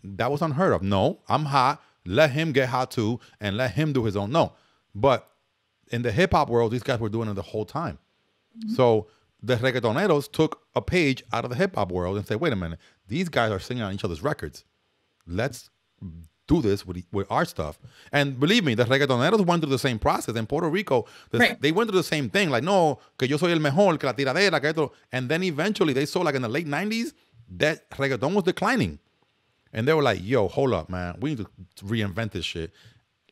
That was unheard of. No, I'm hot, let him get hot too, and let him do his own. No. But in the hip-hop world, these guys were doing it the whole time. So the reggaetoneros took a page out of the hip-hop world and said, wait a minute, these guys are singing on each other's records. Let's do this with our stuff. And believe me, the reggaetoneros went through the same process. In Puerto Rico, they went through the same thing. Like, no, que yo soy el mejor, que la tiradera, que esto. And then eventually they saw, like in the late 90s, that reggaeton was declining. And they were like, yo, hold up, man. We need to reinvent this shit.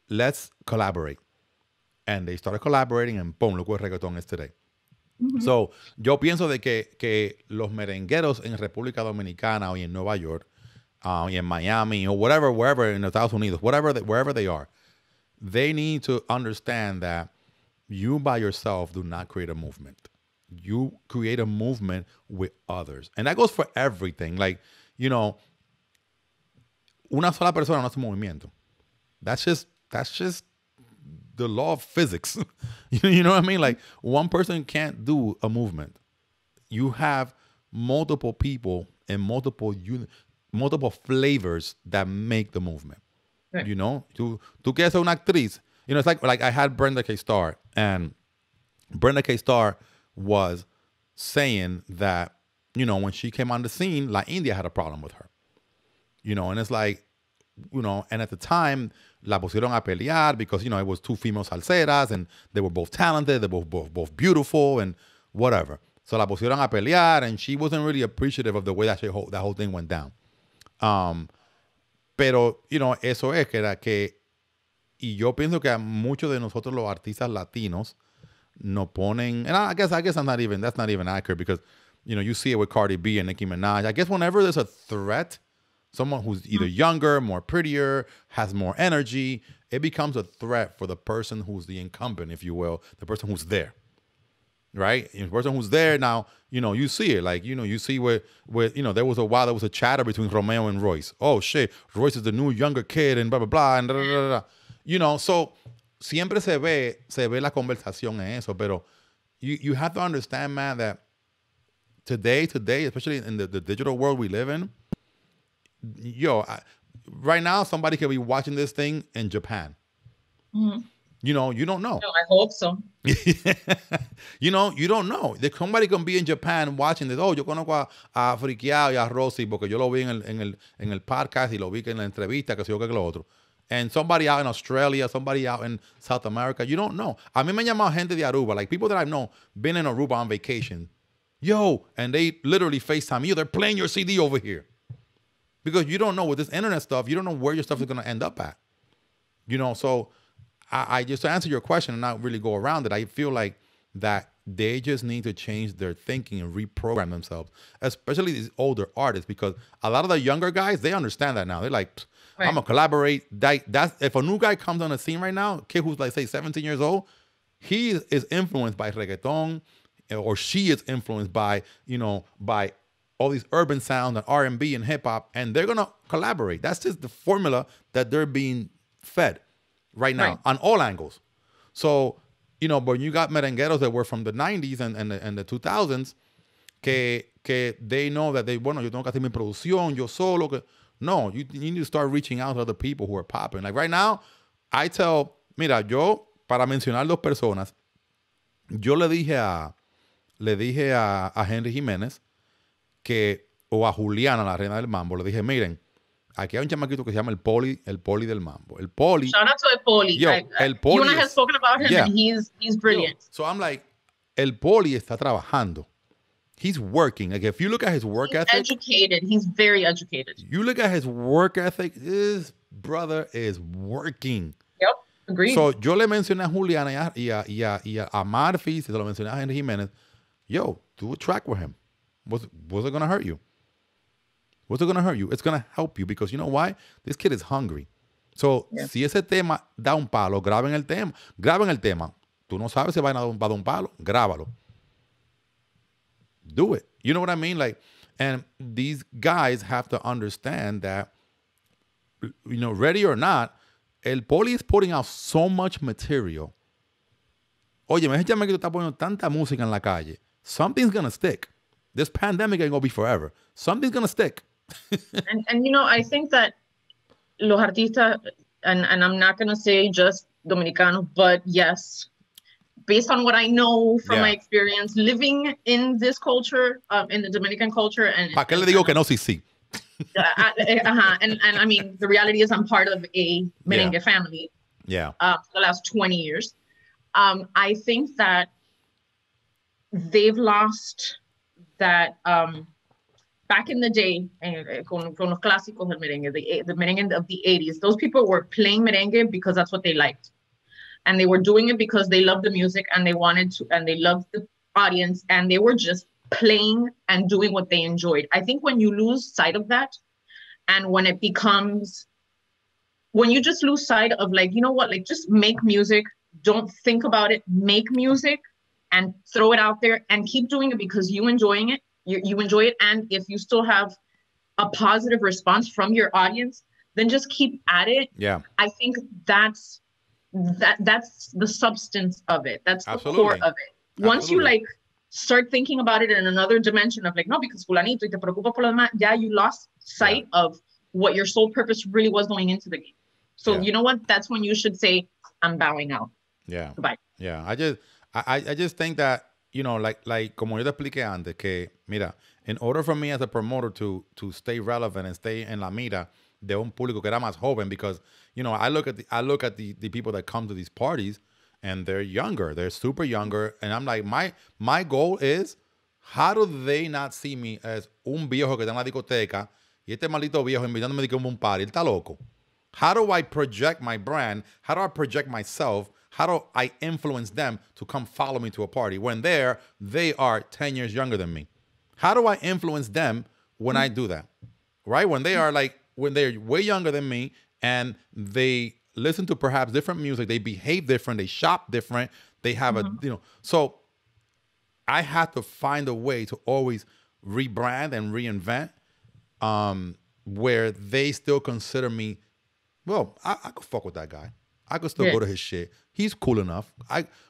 Let's collaborate. And they started collaborating and boom, look what reggaeton is today. So, yo pienso de que los merengueros en República Dominicana o en Nueva York y en Miami or wherever in the Estados Unidos, wherever they are, they need to understand that you by yourself do not create a movement. You create a movement with others. And that goes for everything. Like, you know, una sola persona no hace movimiento. That's just the law of physics. You know what I mean? Like, one person can't do a movement. You have multiple people and multiple flavors that make the movement. Right. You know, tú quieres ser una actriz You know, it's like I had Brenda K. Starr, and Brenda K. Starr was saying that, you know, when she came on the scene, La India had a problem with her. You know, and it's like, you know, and at the time, la pusieron a pelear because, you know, it was two female salseras and they were both talented, they were both beautiful and whatever. So la pusieron a pelear and she wasn't really appreciative of the way that that whole thing went down. Pero, you know, eso es que era que, y yo pienso que a muchos de nosotros los artistas latinos nos ponen, and I guess that's not even accurate because, you know, you see it with Cardi B and Nicki Minaj. I guess whenever there's a threat, someone who's either younger, more prettier, has more energy, it becomes a threat for the person who's the incumbent, if you will, the person who's there, right? And the person who's there now, you know, you see it. Like, you know, you see where you know, there was a chatter between Romeo and Royce. Oh, shit, Royce is the new younger kid and blah, blah, blah, and da, da, da, da. You know, so siempre se ve la conversación en eso, pero you have to understand, man, that today, especially in the digital world we live in, right now, somebody could be watching this thing in Japan. Mm-hmm. You know, you don't know. No, I hope so. You know, you don't know. Somebody can be in Japan watching this. Oh, yo conozco a Frikkiao y a Rosy porque yo lo vi en el podcast y lo vi en la entrevista, que sé yo, que lo otro. And somebody out in Australia, somebody out in South America, you don't know. A mí me han llamado gente de Aruba, like people that I know, been in Aruba on vacation. Yo, and they literally FaceTime you. They're playing your CD over here. Because you don't know with this internet stuff, you don't know where your stuff is going to end up at. You know, so I just to answer your question and not really go around it, I feel like that they just need to change their thinking and reprogram themselves, especially these older artists, because a lot of the younger guys, they understand that now. They're like, right, I'm going to collaborate. That's, if a new guy comes on the scene right now, a kid who's like, say, 17 years old, he is influenced by reggaeton, or she is influenced by, you know, by all these urban sounds and R&B and hip hop, and they're going to collaborate. That's just the formula that they're being fed right now, on all angles. So, you know, but you got merengueros that were from the 90s and the 2000s que they know that yo tengo que hacer mi producción, yo solo. No, you need to start reaching out to other people who are popping. Like right now, I tell, mira, yo, para mencionar dos personas, yo le dije a Henry Jiménez o a Juliana, la reina del mambo, le dije, miren, aquí hay un chamaquito que se llama el poli del mambo. El poli. Shout out to el poli. Yo, el poli. You and I have spoken about him, and he's brilliant. Yo, so I'm like, el poli está trabajando. He's working. Like if you look at his work ethic. He's educated. He's very educated. You look at his work ethic, this brother is working. Yep, agreed. So yo le mencioné a Juliana y a Marfi, se lo mencioné a Henry Jiménez. Yo, do a track with him. What's it going to hurt you? What's it going to hurt you? It's going to help you because you know why? This kid is hungry. So, si ese tema da un palo, graben el tema. Graben el tema. Tú no sabes si va a dar un palo. Grábalo. Do it. You know what I mean? Like, and these guys have to understand that, you know, ready or not, el poli is putting out so much material. Oye, me llama que tú estás poniendo tanta música en la calle. Something's going to stick. This pandemic ain't going to be forever. Something's going to stick. and you know, I think that los artistas, and I'm not going to say just Dominicanos, but yes, based on what I know from my experience living in this culture, in the Dominican culture. ¿Para qué le digo que no, sí? And I mean, the reality is I'm part of a merengue family. Yeah. For the last 20 years. I think that they've lost that back in the day, con los clásicos del merengue, the merengue of the 80s, those people were playing merengue because that's what they liked. And they were doing it because they loved the music and they wanted to, and they loved the audience, and they were just playing and doing what they enjoyed. I think when you lose sight of that, and when it becomes, when you just lose sight of like, you know what, like just make music, don't think about it, make music and throw it out there and keep doing it because you enjoying it, you enjoy it. And if you still have a positive response from your audience, then just keep at it. Yeah. I think that's the substance of it. That's the core of it. Once you like start thinking about it in another dimension of like, no, because fulanito y te preocupa por lo demás, yeah, you lost sight of what your sole purpose really was going into the game. So you know what? That's when you should say, I'm bowing out. Yeah. Bye. Yeah. I just think that, you know, like como yo te expliqué antes, que, mira, in order for me as a promoter to stay relevant and stay en la mira de un público que era más joven, because, you know, I look at the people that come to these parties and they're younger, they're super younger, and I'm like, my goal is, how do they not see me as un viejo que está en la discoteca y este maldito viejo invitándome a un party? Él está loco. How do I project my brand? How do I project myself? How do I influence them to come follow me to a party when they are 10 years younger than me? How do I influence them when I do that? Right? When they're way younger than me and they listen to perhaps different music, they behave different, they shop different, they have so I have to find a way to always rebrand and reinvent where they still consider me, well, I could fuck with that guy. I could still go to his shit. He's cool enough.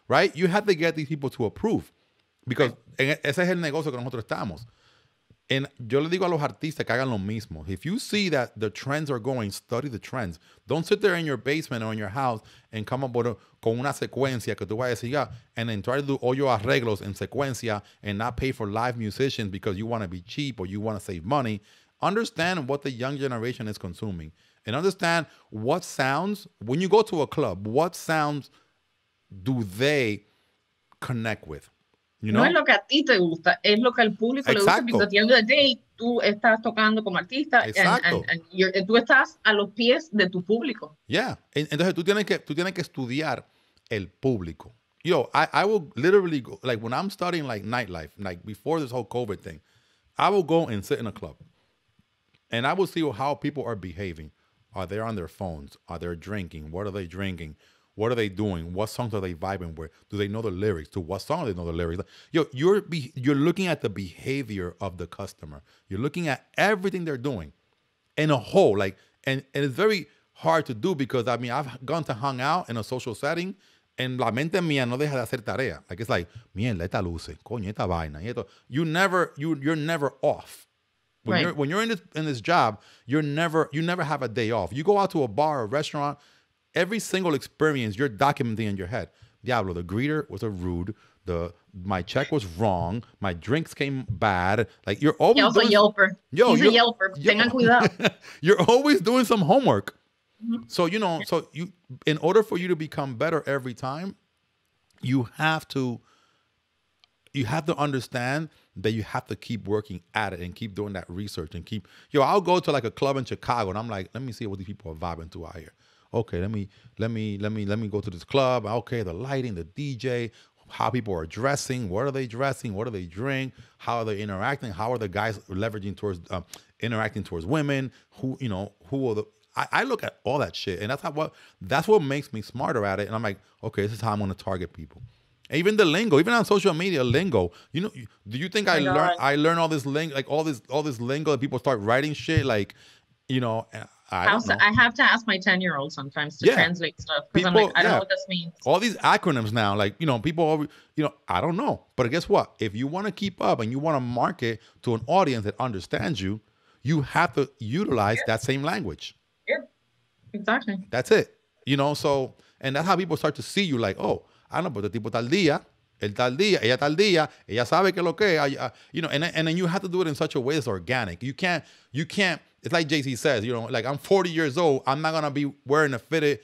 Right? You have to get these people to approve. Because ese es el negocio que nosotros estamos. And yo le digo a los artistas que hagan lo mismo. If you see that the trends are going, study the trends. Don't sit there in your basement or in your house and come up con una secuencia que tú vas a decir, and then try to do all your arreglos in secuencia and not pay for live musicians because you want to be cheap or you want to save money. Understand what the young generation is consuming. And understand what sounds, when you go to a club, what sounds do they connect with? You know? No es lo que a ti te gusta, es lo que al público le gusta. Because at the end of the day, tú estás tocando como artista and tú estás a los pies de tu público. Yeah. Entonces tú tienes que estudiar el público. Yo, I will literally go, like when I'm studying like nightlife, like before this whole COVID thing, I will go and sit in a club and I will see how people are behaving. Are they on their phones? Are they drinking? What are they drinking? What are they doing? What songs are they vibing with? Do they know the lyrics? To what song do they know the lyrics? Yo, you're looking at the behavior of the customer. You're looking at everything they're doing in a whole. Like, and it's very hard to do because, I mean, I've gone to hang out in a social setting and la mente mía no deja de hacer tarea. Like, it's like, mierda, esta luce, coño, esta vaina. You're never off. When you're in this job, you never have a day off. You go out to a bar or restaurant, every single experience you're documenting in your head. Diablo, the greeter was a rude. My check was wrong. My drinks came bad. Like you're always also a Yelper. He's a Yelper. Tengan cuidado. You're always doing some homework. Mm-hmm. So you in order for you to become better every time, you have to understand that you have to keep working at it and keep doing that research and I'll go to like a club in Chicago and I'm like, let me see what these people are vibing to out here. Okay, let me go to this club. Okay, the lighting, the DJ, how people are dressing, what are they dressing, what do they drink, how are they interacting, how are the guys leveraging towards interacting towards women, who are the I look at all that shit and that's what makes me smarter at it. And I'm like, okay, this is how I'm gonna target people. And even the lingo, even on social media, lingo. Do you think I learn all this lingo, like all this lingo that people start writing shit like, I have to ask my 10-year-old sometimes to translate stuff because I'm like, I don't know what this means. All these acronyms now, like, people, I don't know. But guess what? If you want to keep up and you want to market to an audience that understands you, you have to utilize that same language. Yeah, exactly. That's it. So, and that's how people start to see you like, oh, I know, but the tipo tal día, el tal día, ella sabe que lo que, and then you have to do it in such a way that's organic. You can't, it's like Jay-Z says, like I'm 40 years old, I'm not going to be wearing a fitted,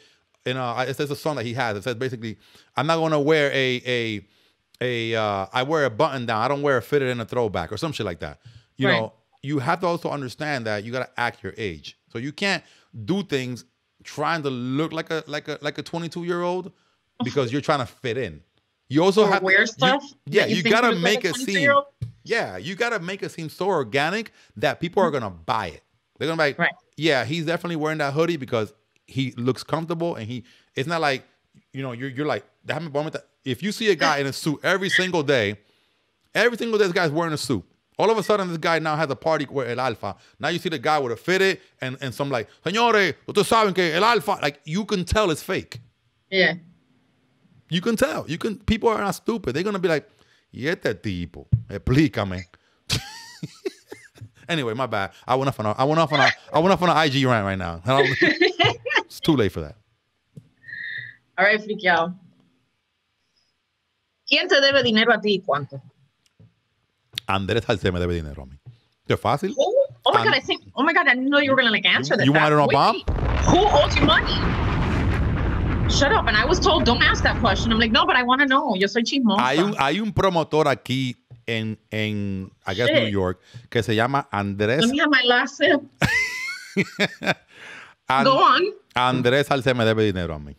it's a song that he has. It says basically, I'm not going to wear I wear a button down. I don't wear a fitted and a throwback or some shit like that. You have to also understand that you got to act your age. So you can't do things trying to look like a 22-year-old because you're trying to fit in. You also have to wear stuff. You gotta make it seem. Yeah, you gotta make it seem so organic that people are gonna buy it. They're gonna be like, right. Yeah, he's definitely wearing that hoodie because he looks comfortable and it's not like, you're like, if you see a guy in a suit every single day this guy's wearing a suit. All of a sudden, this guy now has a party with El Alfa. Now you see the guy with a fitted and some like, señores, ustedes saben que El Alfa, like you can tell it's fake. Yeah. You can tell. People are not stupid. They're gonna be like, y este tipo, explícame. Anyway, my bad. I went off on an IG rant right now. It's too late for that. All right, Frikkiao. ¿Quién te debe dinero a ti y cuánto? Andrés Salce me debe dinero a mí. ¿Qué fácil? Oh my God, I didn't know you were going to like answer that. You want to know, Bob? Who owes you money? Shut up. And I was told, don't ask that question. I'm like, no, but I want to know. Yo soy chismosa. Hay un promotor aquí en I guess, New York, que se llama Andrés. Let me have my last sip. Go on. Andrés Salce me debe dinero a mí.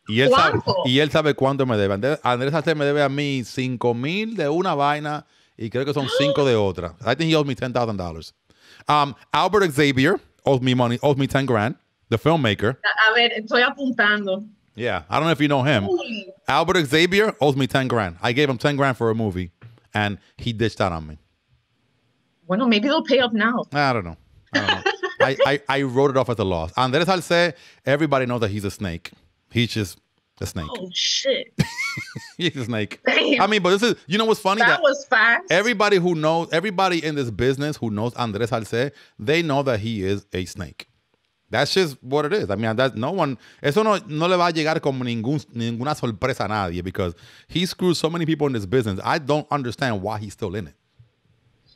Y él sabe cuánto me debe. Andrés Salce me debe a mí 5,000 de una vaina y creo que son 5 de otra. I think he owes me $10,000. Albert Xavier owes me money, owes me 10 grand. The filmmaker. A ver, estoy apuntando. Yeah, I don't know if you know him. Holy. Albert Xavier owes me 10 grand. I gave him 10 grand for a movie, and he ditched out on me. Bueno, maybe they'll pay up now. I don't know. I wrote it off as a loss. Andrés Salce, everybody knows that he's a snake. He's just a snake. Oh, shit. He's a snake. Damn. I mean, but this is, you know what's funny? That was fast. Everybody in this business who knows Andrés Salce, they know that he is a snake. That's just what it is. I mean, that no one, eso no le va a llegar como ninguna sorpresa a nadie because he screws so many people in this business. I don't understand why he's still in it.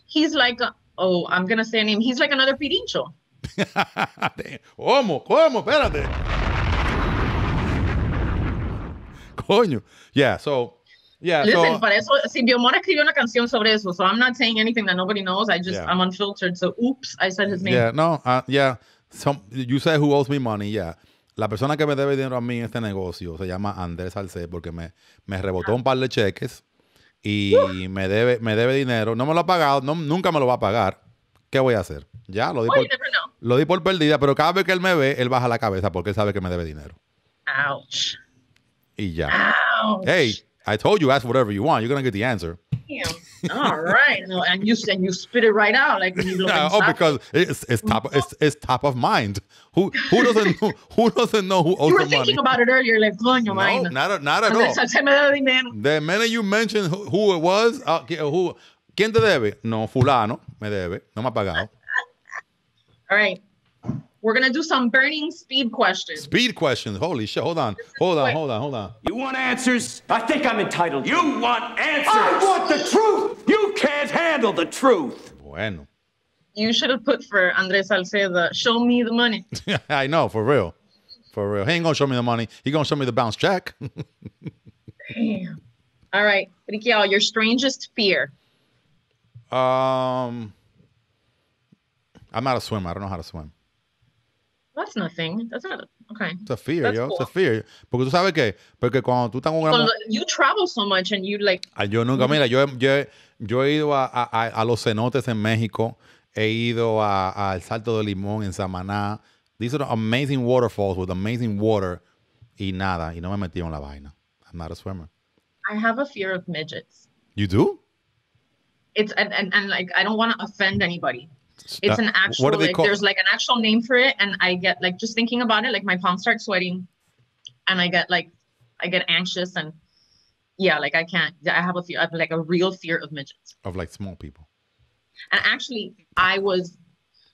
He's like, I'm going to say a name. He's like another Pirincho. ¿Cómo? Espérate. Coño. Yeah, so... Yeah, listen, para eso, Silvio Mora escribió una canción sobre eso, so I'm not saying anything that nobody knows. I'm unfiltered, so oops, I said his name. Yeah, no, you said who owes me money, yeah. La persona que me debe dinero a mí en este negocio se llama Andrés Salce porque me rebotó un par de cheques y me debe dinero. No me lo ha pagado, nunca me lo va a pagar. ¿Qué voy a hacer? Ya, lo di por perdida, pero cada vez que él me ve, él baja la cabeza porque él sabe que me debe dinero. Ouch. Y ya. Ouch. Hey, I told you, ask whatever you want. You're going to get the answer. Damn. All right. No, and you spit it right out like when you look because it's top of mind. Who doesn't know who owes the money? You were thinking about it earlier, like, coño, no, not at all. The minute you mentioned who it was, ¿quién te debe? No, fulano me debe. No me ha pagado. All right. We're going to do some burning speed questions. Speed questions. Holy shit. Hold on. You want answers? I think I'm entitled. You want answers? I want the truth. You can't handle the truth. Bueno. You should have put for Andrés Salcedo, show me the money. I know, for real. For real. He ain't going to show me the money. He going to show me the bounce check. Damn. All right. Frikkiao, your strangest fear? I'm not a swimmer. I don't know how to swim. That's nothing. That's not okay. It's a fear, That's yo. cool. It's a fear. Porque tú sabes qué? Porque cuando tú estás con una you travel so much and you like... Yo nunca, mira, yo he ido a los cenotes en México. He ido al Salto de Limón en Samaná. These are amazing waterfalls with amazing water. Y nada. Y no me metí en la vaina. I'm not a swimmer. I have a fear of midgets. You do? It's and like, I don't want to offend anybody. It's an actual, what are they called? There's like an actual name for it. And I get like, just thinking about it, like my palms start sweating and I get anxious and yeah, like I have a fear, I have like a real fear of midgets. Of like small people. And actually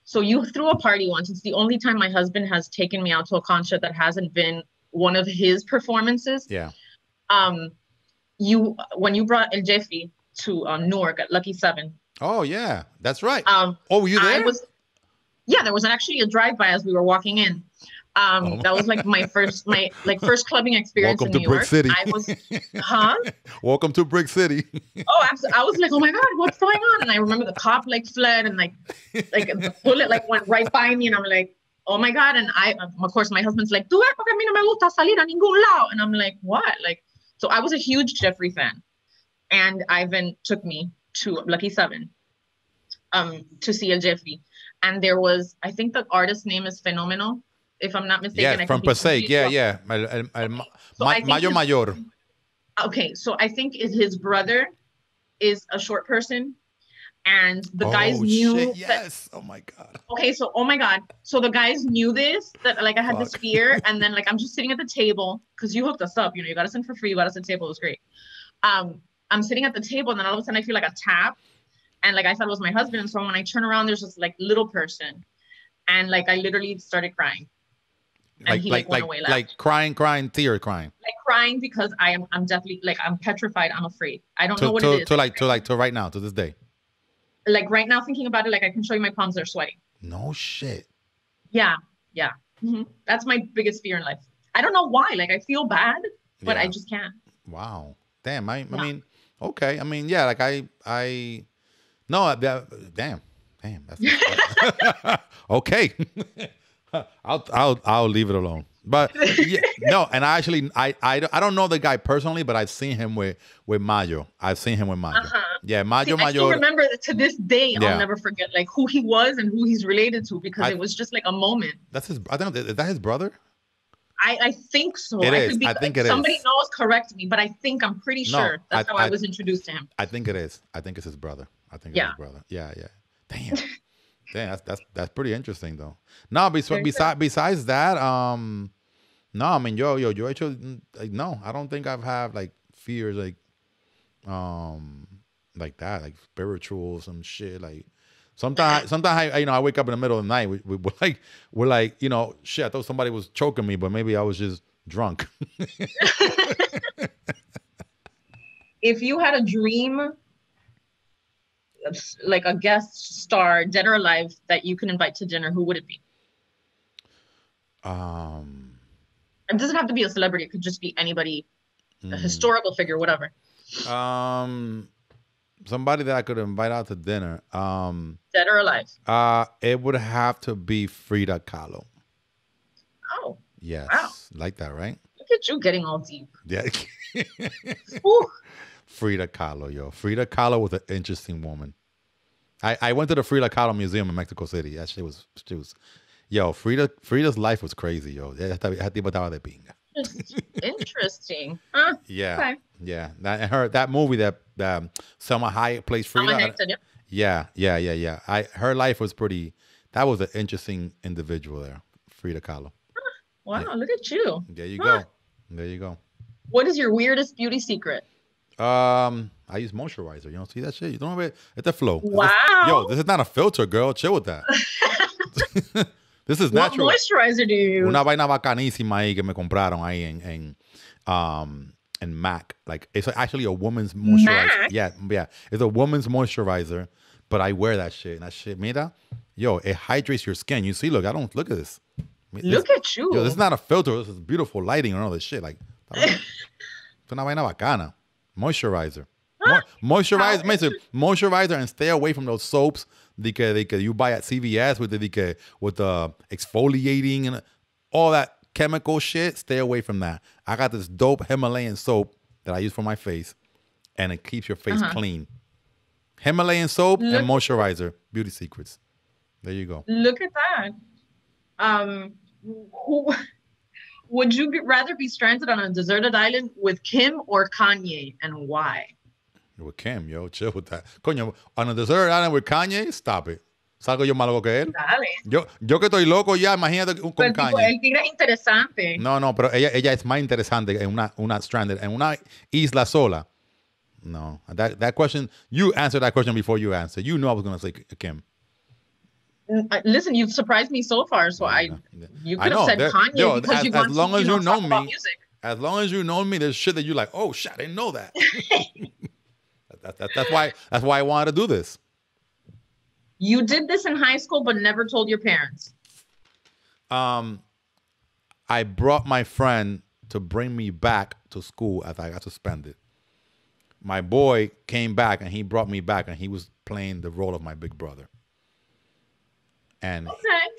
so you threw a party once. It's the only time my husband has taken me out to a concert that hasn't been one of his performances. Yeah. When you brought El Jeffy to Newark at Lucky 7. Oh yeah, that's right. Were you there? There was actually a drive-by as we were walking in. That was like my first clubbing experience in New York. Welcome to Brick City. I was, Welcome to Brick City. Oh, absolutely. I was like, oh my God, what's going on? And I remember the cop like fled and like the bullet like went right by me and I'm like, oh my God. And of course, my husband's like, tú ves porque a mí no me gusta salir a ningún lado. And I'm like, what? Like, so I was a huge Jeffrey fan. And Ivan took me to Lucky 7 to see El Jeffrey. And there was, I think the artist's name is Fenomeno, if I'm not mistaken. Yeah, from Passaic. Yeah. Mayor. Okay, so I think his brother is a short person. And the guys knew shit, yes. Oh my God. Okay, so oh my God. So the guys knew that like I had this fear. And then like I'm just sitting at the table because you hooked us up, you got us in for free, you got us at the table, it was great. I'm sitting at the table and then all of a sudden I feel like a tap and like I thought it was my husband. And so when I turn around, there's this like little person and like I literally started crying. And he went away like crying, tear crying. Like crying because I'm definitely like, I'm petrified. I'm afraid. I don't know what it is. To right now, to this day. Like right now, thinking about it, like I can show you my palms are sweating. No shit. Yeah. That's my biggest fear in life. I don't know why. Like I feel bad, but I just can't. Wow. Damn. I mean, okay. I mean, yeah. Like no. Damn. That's okay. I'll leave it alone. But yeah, no, and I don't know the guy personally, but I've seen him with Mayo. I've seen him with Mayo. Yeah, Mayo. I still remember that to this day. I'll never forget like who he was and who he's related to, because it was just like a moment. That's his. I don't know. Is that his brother? I think so. It is. I think it is. Somebody knows, correct me, but I'm pretty sure that's how I was introduced to him. I think it is. I think it's his brother. I think it's his brother. Yeah. Damn. Damn, that's pretty interesting though. No, besides that, no, I mean, yo, actually, like, no, I don't think I've had like fears like that, like spiritual some shit. Like sometimes I wake up in the middle of the night. We're like, shit. I thought somebody was choking me, but maybe I was just drunk. If you had a dream, like a guest star, dead or alive, that you can invite to dinner, who would it be? It doesn't have to be a celebrity. It could just be anybody, a historical figure, whatever. Somebody that I could invite out to dinner. Dead or alive? It would have to be Frida Kahlo. Oh. Yes. Wow. Like that, right? Look at you getting all deep. Yeah. Ooh. Frida Kahlo, yo. Frida Kahlo was an interesting woman. I went to the Frida Kahlo Museum in Mexico City. That shit was yo, Frida's life was crazy, yo. Interesting. Huh? Yeah. Okay. Yeah. That movie that Selma Hayek plays Frida. Yeah. Her life was pretty. That was an interesting individual there, Frida Kahlo. Wow, look at you. There you go. There you go. What is your weirdest beauty secret? I use moisturizer. You don't see that shit? You don't know it? It's a flow. Wow. This is not a filter, girl. Chill with that. This is natural. What moisturizer do you use? Una vaina bacanísima ahí que me compraron ahí en MAC. Like, it's actually a woman's moisturizer. MAC? Yeah. It's a woman's moisturizer, but I wear that shit. And that shit, mira, yo, it hydrates your skin. You see, look at this. Look at you. Yo, this is not a filter. This is beautiful lighting and all this shit. Like, it's una vaina bacana. Moisturizer. Moisturizer and stay away from those soaps that you buy at CVS with the exfoliating and all that chemical shit. Stay away from that. I got this dope Himalayan soap that I use for my face, and it keeps your face clean. Himalayan soap and moisturizer. Beauty secrets. There you go. Look at that. Would you rather be stranded on a deserted island with Kim or Kanye, and why? With Kim, yo, chill with that. Coño, on a deserted island with Kanye, stop it. ¿Salgo yo más loco que él? Dale. Yo que estoy loco ya, imagínate con Kanye. El tigre es interesante. No, pero ella es más interesante en una stranded, en una isla sola. No, that question, you answered that question before you answered. You knew I was going to say Kim. Listen, you've surprised me so far. So you could have said Kanye because you want to talk about music. As long as you know me, there's shit that you're like, oh shit, I didn't know that. That's why I wanted to do this. You did this in high school, but never told your parents. I brought my friend to bring me back to school after I got suspended. My boy came back and he brought me back and he was playing the role of my big brother. And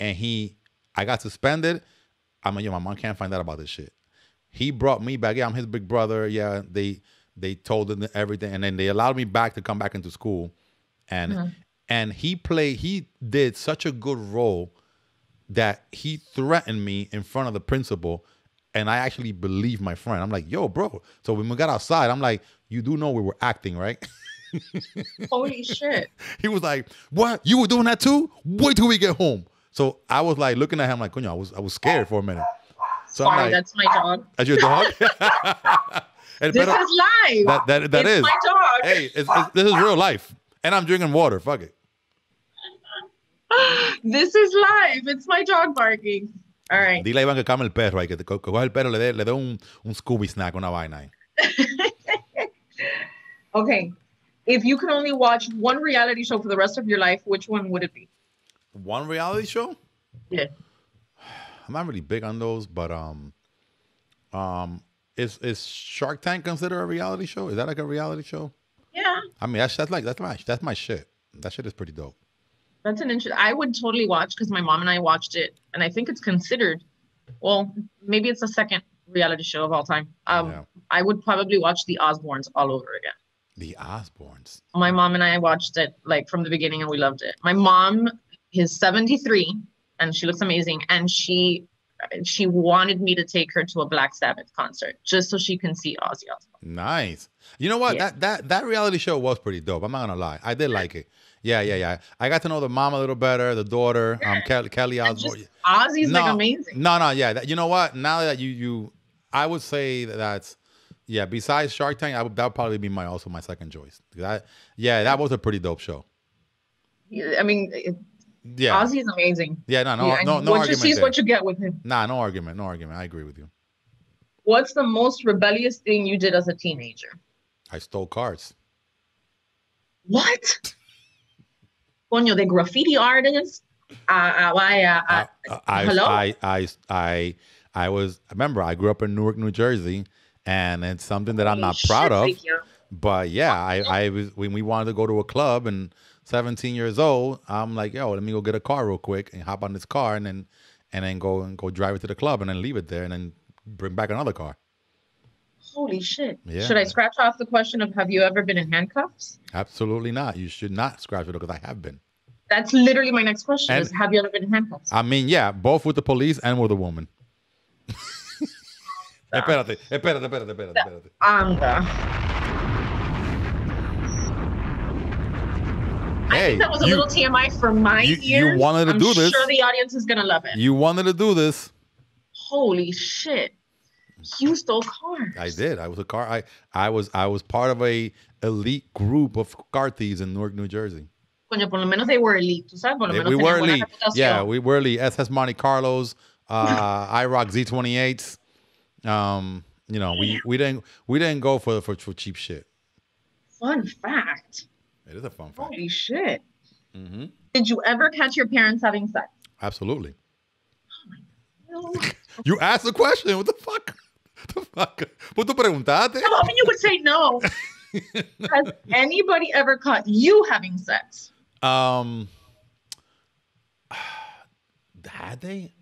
I got suspended. I'm like, yo, my mom can't find out about this shit. He brought me back. Yeah, I'm his big brother. Yeah, they told him everything, and then they allowed me back to come back into school, and he did such a good role that he threatened me in front of the principal, and I actually believed my friend. I'm like, yo, bro. So when we got outside, I'm like, you do know we were acting, right? Holy shit. He was like, what? You were doing that too? Wait till we get home. So I was like looking at him like, I was scared for a minute. So sorry, I'm like, that's my dog. That's your dog? This is live. That is my dog. Hey, this is real life. And I'm drinking water. Fuck it. This is live. It's my dog barking. All right. Dile a Iván que came el perro ahí, que coge el perro, le dé un Scooby snack, una vaina ahí. Okay. If you could only watch one reality show for the rest of your life, which one would it be? One reality show? Yeah. I'm not really big on those, but is Shark Tank considered a reality show? Is that like a reality show? Yeah. I mean, that's my shit. That shit is pretty dope. That's an interesting. I would totally watch because my mom and I watched it, and I think it's considered. Well, maybe it's the second reality show of all time. I would probably watch the Osbournes all over again. The Osbournes. My mom and I watched it like from the beginning, and we loved it. My mom is 73, and she looks amazing, and she wanted me to take her to a Black Sabbath concert just so she can see Ozzy Osbourne. Nice. You know what? Yeah. That reality show was pretty dope. I'm not gonna lie. I did like it. Yeah. I got to know the mom a little better, the daughter, Kelly Osbourne. Ozzy's like amazing. No, yeah. You know what? Now that you I would say that's besides Shark Tank, that would probably be my second choice. That was a pretty dope show. I mean, Ozzy's amazing. Yeah, no what argument. You see is what you get with him. Nah, no argument. I agree with you. What's the most rebellious thing you did as a teenager? I stole cars. What? Coño, the graffiti artist. Hello? Remember, I grew up in Newark, New Jersey, and it's something that I'm not proud of. But yeah, I was, when we wanted to go to a club and 17 years old, I'm like, yo, let me go get a car real quick and hop on this car and then go drive it to the club and then leave it there and then bring back another car. Holy shit. Yeah. Should I scratch off the question of have you ever been in handcuffs? Absolutely not. You should not scratch it because I have been. That's literally my next question is have you ever been in handcuffs? I mean, yeah, both with the police and with a woman. Espérate. Anda. I think that was a little TMI for my ears. You wanted to do this. I'm sure the audience is going to love it. You wanted to do this. Holy shit. You stole cars. I did. I was a car. I was part of a elite group of car thieves in Newark, New Jersey. Coño, por lo menos they were elite. ¿Tú sabes? Por lo menos we were elite. Reputación. Yeah, we were elite. SS Monte Carlos, IROC Z28s. You know, we didn't go for cheap shit. Fun fact. It is a fun fact. Holy shit. Mm-hmm. Did you ever catch your parents having sex? Absolutely. Oh my God. You asked the question. What the fuck? What tú preguntaste? I'm hoping you would say no. Has anybody ever caught you having sex? Had they?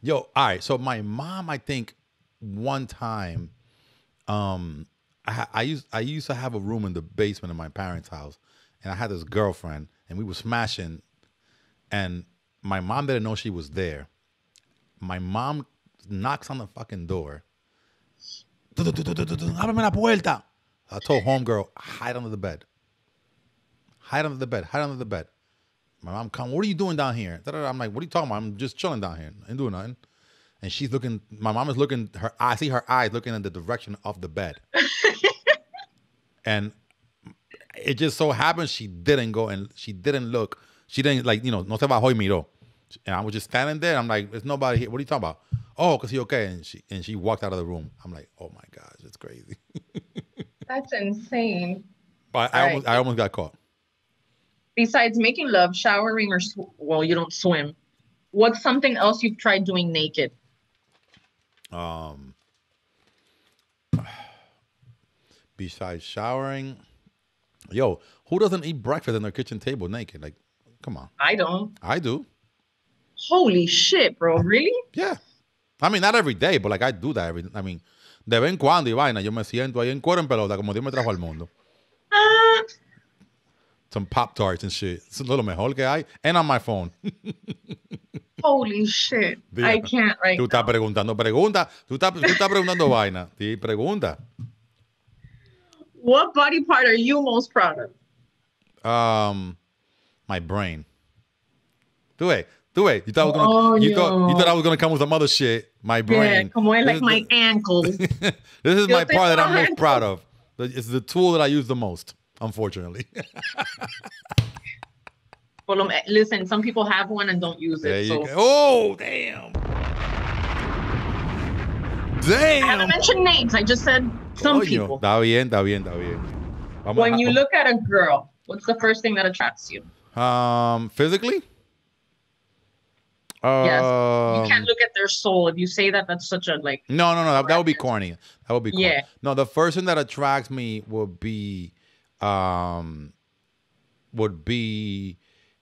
Yo, all right. So my mom, I think, one time, I used to have a room in the basement of my parents' house, and I had this girlfriend, and we were smashing, and my mom didn't know she was there. My mom knocks on the fucking door. Ábreme la puerta. I told homegirl, hide under the bed. Hide under the bed. My mom come, what are you doing down here? I'm like, what are you talking about? I'm just chilling down here. I ain't doing nothing. And she's looking, my mom is looking, I see her eyes looking in the direction of the bed. And it just so happened she didn't go and she didn't look. She didn't like, no se bajó y miró. And I was just standing there. I'm like, there's nobody here. What are you talking about? Oh, because he okay. And she walked out of the room. I'm like, oh my gosh, it's crazy. That's insane. But I almost got caught. Besides making love, showering, or you don't swim, what's something else you've tried doing naked? Besides showering, yo, who doesn't eat breakfast in their kitchen table naked? Like, come on. I don't. I do. Holy shit, bro. Really? Yeah. I mean, not every day, but like I do that I mean, de vez en cuando y vaina, yo me siento ahí en cuero en pelota como Dios me trajo al mundo. Some Pop-Tarts and shit. It's a little mejor que hay. And on my phone. Holy shit. I can't right now. Tú estás preguntando preguntas. Tú estás preguntando vaina. Sí, pregunta. What body part are you most proud of? My brain. Do it. You thought I was gonna come with some other shit. My brain. Yeah, como es like my ankles. This is my part that I'm most proud of. It's the tool that I use the most, unfortunately. Listen, some people have one and don't use There it. you So go. Oh, damn. Damn. I haven't mentioned names. I just said some people. Está bien, está bien, está bien. When you look at a girl, what's the first thing that attracts you? Physically? Yes. You can't look at their soul. If you say that, that's such a like. No. That would be corny. That would be corny. Yeah. No, the first thing that attracts me would be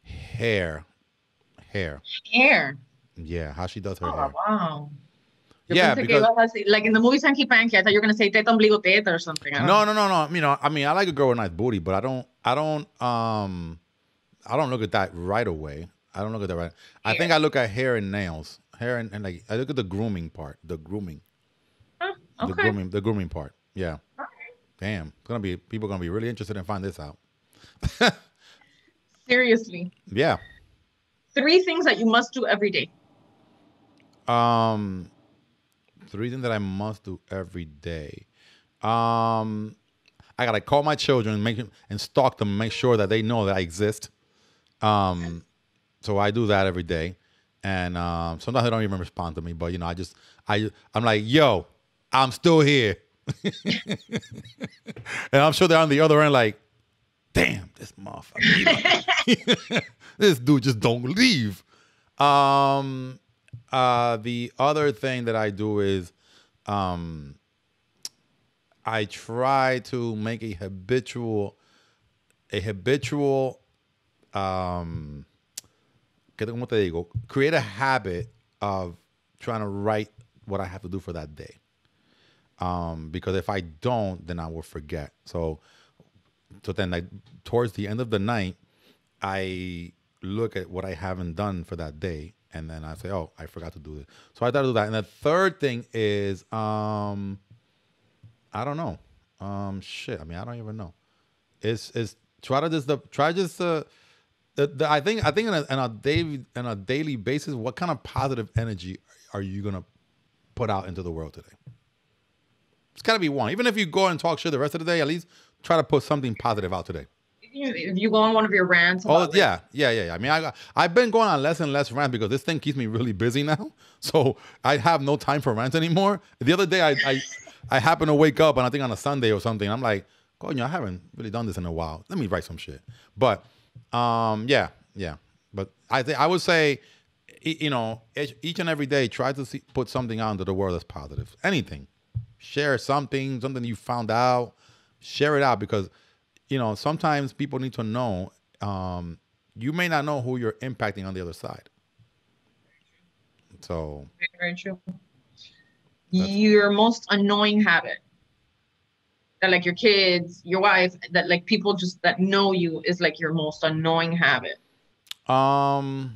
hair. Hair. Yeah, how she does her hair. Wow. Yeah, because like in the movie Sanky Panky, I thought you were gonna say teta ombligo teta or something. No. I mean, I like a girl with a nice booty, but I don't look at that right away. I don't look at that right. Yeah. I think I look at hair and nails, and like I look at the grooming part, the grooming part. Yeah. Okay. Damn, people gonna be really interested in finding this out. Seriously. Yeah. 3 things that you must do every day. 3 things that I must do every day. I gotta call my children and stalk them, make sure that they know that I exist. So I do that every day, and sometimes they don't even respond to me. But you know, I'm like, yo, I'm still here, and I'm sure they're on the other end, like, damn, this motherfucker, this dude just don't leave. The other thing that I do is, I try to make a habitual, create a habit of trying to write what I have to do for that day. Because if I don't, then I will forget. So then, like, towards the end of the night, I look at what I haven't done for that day, and then I say, oh, I forgot to do this. So I try to do that. And the third thing is, I don't know. I mean, I don't even know. It's I think on a daily basis, what kind of positive energy are you gonna put out into the world today? It's gotta be one. Even if you go and talk shit the rest of the day, at least try to put something positive out today. If you go on one of your rants. Yeah. I mean, I've been going on less and less rants because this thing keeps me really busy now. So I have no time for rants anymore. The other day, I happened to wake up, and I think on a Sunday or something, I'm like, coño, I haven't really done this in a while. Let me write some shit. But yeah. But I would say, you know, each and every day, try to put something out into the world that's positive. Anything. Share something you found out. Share it out because, you know, sometimes people need to know. You may not know who you're impacting on the other side. So. Very true. Your most annoying habit. That like your kids, your wife, that like people just that know you is like your most annoying habit. Coño,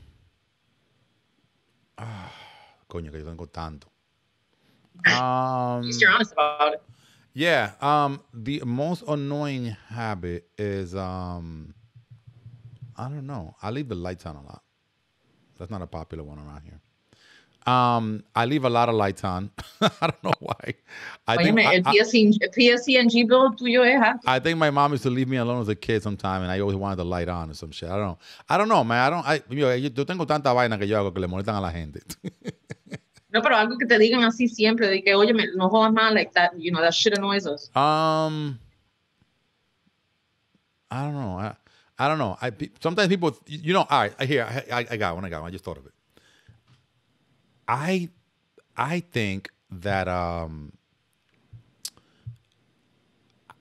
que yo tengo tanto. At least you're honest about it. Yeah. The most annoying habit is I don't know. I leave the lights on a lot. That's not a popular one around here. I leave a lot of lights on. I don't know why. I think my mom used to leave me alone as a kid sometime, and I always wanted the light on or some shit. I don't know, man. Yo tengo tanta vaina que yo hago que le molestan a la gente. No, pero algo que te digan así siempre, de que, oye, no jodas más, like that, you know, that shit annoys us. I don't know. I don't know. Sometimes people, you know, all right, I got one. I just thought of it. I think that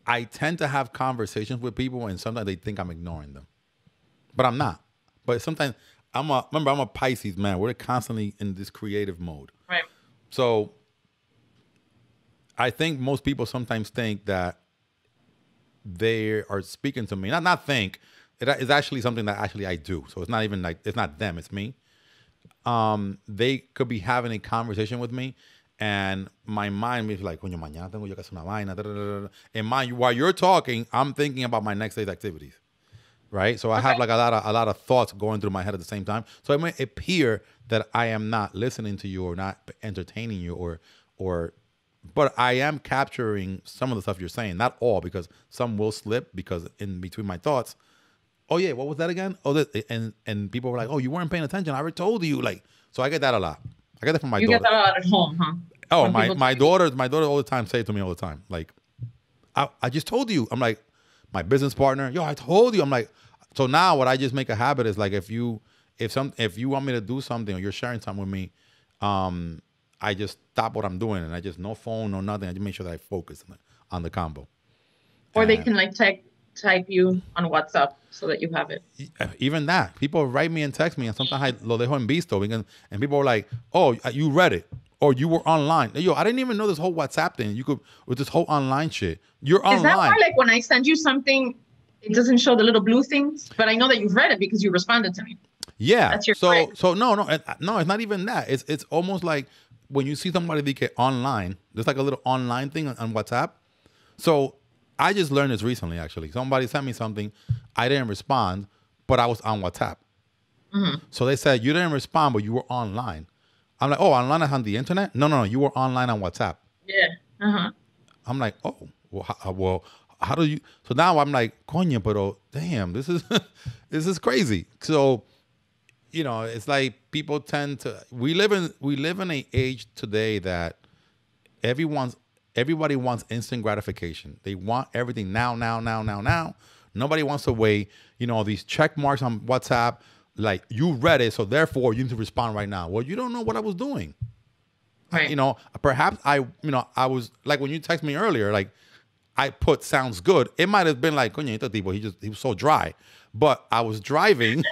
I tend to have conversations with people, and sometimes they think I'm ignoring them, but I'm not. But sometimes I'm a Pisces, man. We're constantly in this creative mode, right? So I think most people sometimes think that they are speaking to me. Not think. It is actually something that actually I do. So it's not even like it's not them. It's me. They could be having a conversation with me, and my mind is like, coño, mañana tengo yo que hacer una vaina. And while you're talking, I'm thinking about my next day's activities, right? So I have like a lot of thoughts going through my head at the same time. So it may appear that I am not listening to you or not entertaining you but I am capturing some of the stuff you're saying. Not all, because some will slip because in between my thoughts, oh yeah, what was that again? Oh, and people were like, oh, you weren't paying attention. I already told you. Like, so I get that a lot. I get that from my daughter. You get that a lot at home, huh? Oh, my daughter all the time say it to me all the time. Like, I just told you. I'm like, my business partner, yo, I told you. I'm like, so now what I just make a habit is like, if you want me to do something or you're sharing something with me, I just stop what I'm doing and I just no phone, no nothing. I just make sure that I focus on the combo. Or they can like type you on WhatsApp so that you have it. Even that, people write me and text me, and sometimes I lo dejo en visto, and people are like, "Oh, you read it, or you were online." Yo, I didn't even know this whole WhatsApp thing. You could with this whole online shit. You're online. Is that why, like, when I send you something, it doesn't show the little blue things? But I know that you've read it because you responded to me. Yeah. That's your so no, it's not even that. It's almost like when you see somebody that get online. There's like a little online thing on WhatsApp. So I just learned this recently, actually. Somebody sent me something. I didn't respond, but I was on WhatsApp. Mm-hmm. So they said, you didn't respond, but you were online. I'm like, oh, online on the internet? No, you were online on WhatsApp. Yeah. Uh-huh. I'm like, oh, well, how do you? So now I'm like, coño, pero damn, this is crazy. So, you know, it's like people tend to, we live in an age today that everybody wants instant gratification. They want everything now. Nobody wants to wait. You know, these check marks on WhatsApp, like you read it, so therefore you need to respond right now. Well, you don't know what I was doing. Right. You know, perhaps I was like when you text me earlier, like I put sounds good. It might have been like, coño, este tipo, he was so dry. But I was driving.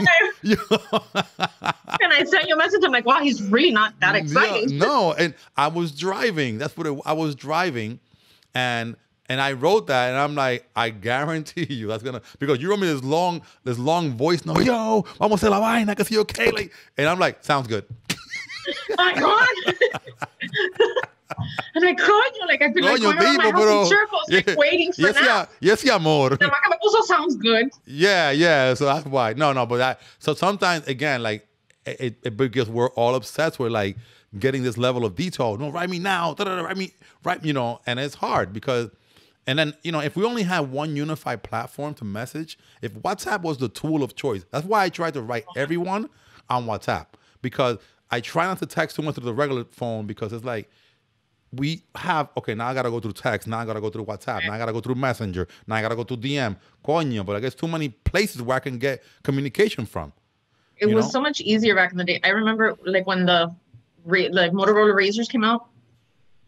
You know? And I sent you a message. I'm like, wow, he's really not that excited. Yeah, no, and I was driving. That's what I was driving, and I wrote that, and I'm like, I guarantee you that's gonna, because you wrote me this long voice note. Yo, vamos a la vaina, que sí, okay, like, and I'm like, sounds good. My God. I'm like, coño, like I've been like going around my house in circles, like waiting for now. Yes, amor. The maca also sounds good. Yeah. So that's why. No, but so sometimes again, like it because we're all obsessed with like getting this level of detail. No, write me now. Write, you know, and it's hard because, and then, you know, if we only had one unified platform to message, if WhatsApp was the tool of choice, that's why I try to write everyone on WhatsApp, because I try not to text too much through the regular phone, because it's like, we have, okay, now I got to go through text. Now I got to go through WhatsApp. Now I got to go through Messenger. Now I got to go through DM. Coño, but I guess too many places where I can get communication from. It was so much easier back in the day. I remember like when the like Motorola Razors came out,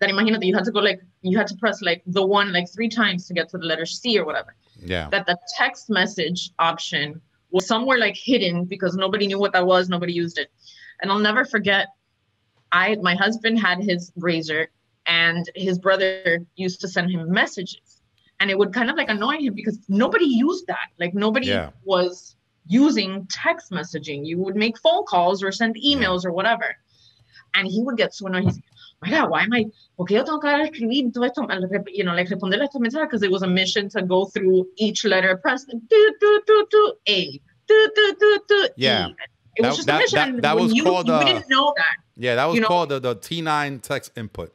that imagine that you had to go like, you had to press like the one like 3 times to get to the letter C or whatever. Yeah. That the text message option was somewhere like hidden because nobody knew what that was. Nobody used it. And I'll never forget, my husband had his Razor, and his brother used to send him messages, and it would kind of like annoy him because nobody used that. Like nobody was using text messaging. You would make phone calls or send emails or whatever. And he would get so annoyed. He's like, my God, why am I, porque yo tengo que escribir todo esto, you know, like responderle estos mensajes, because it was a mission to go through each letter, press A, E. Yeah. It was just a mission. That was called, we didn't know that. Yeah, that was called the T9 text input.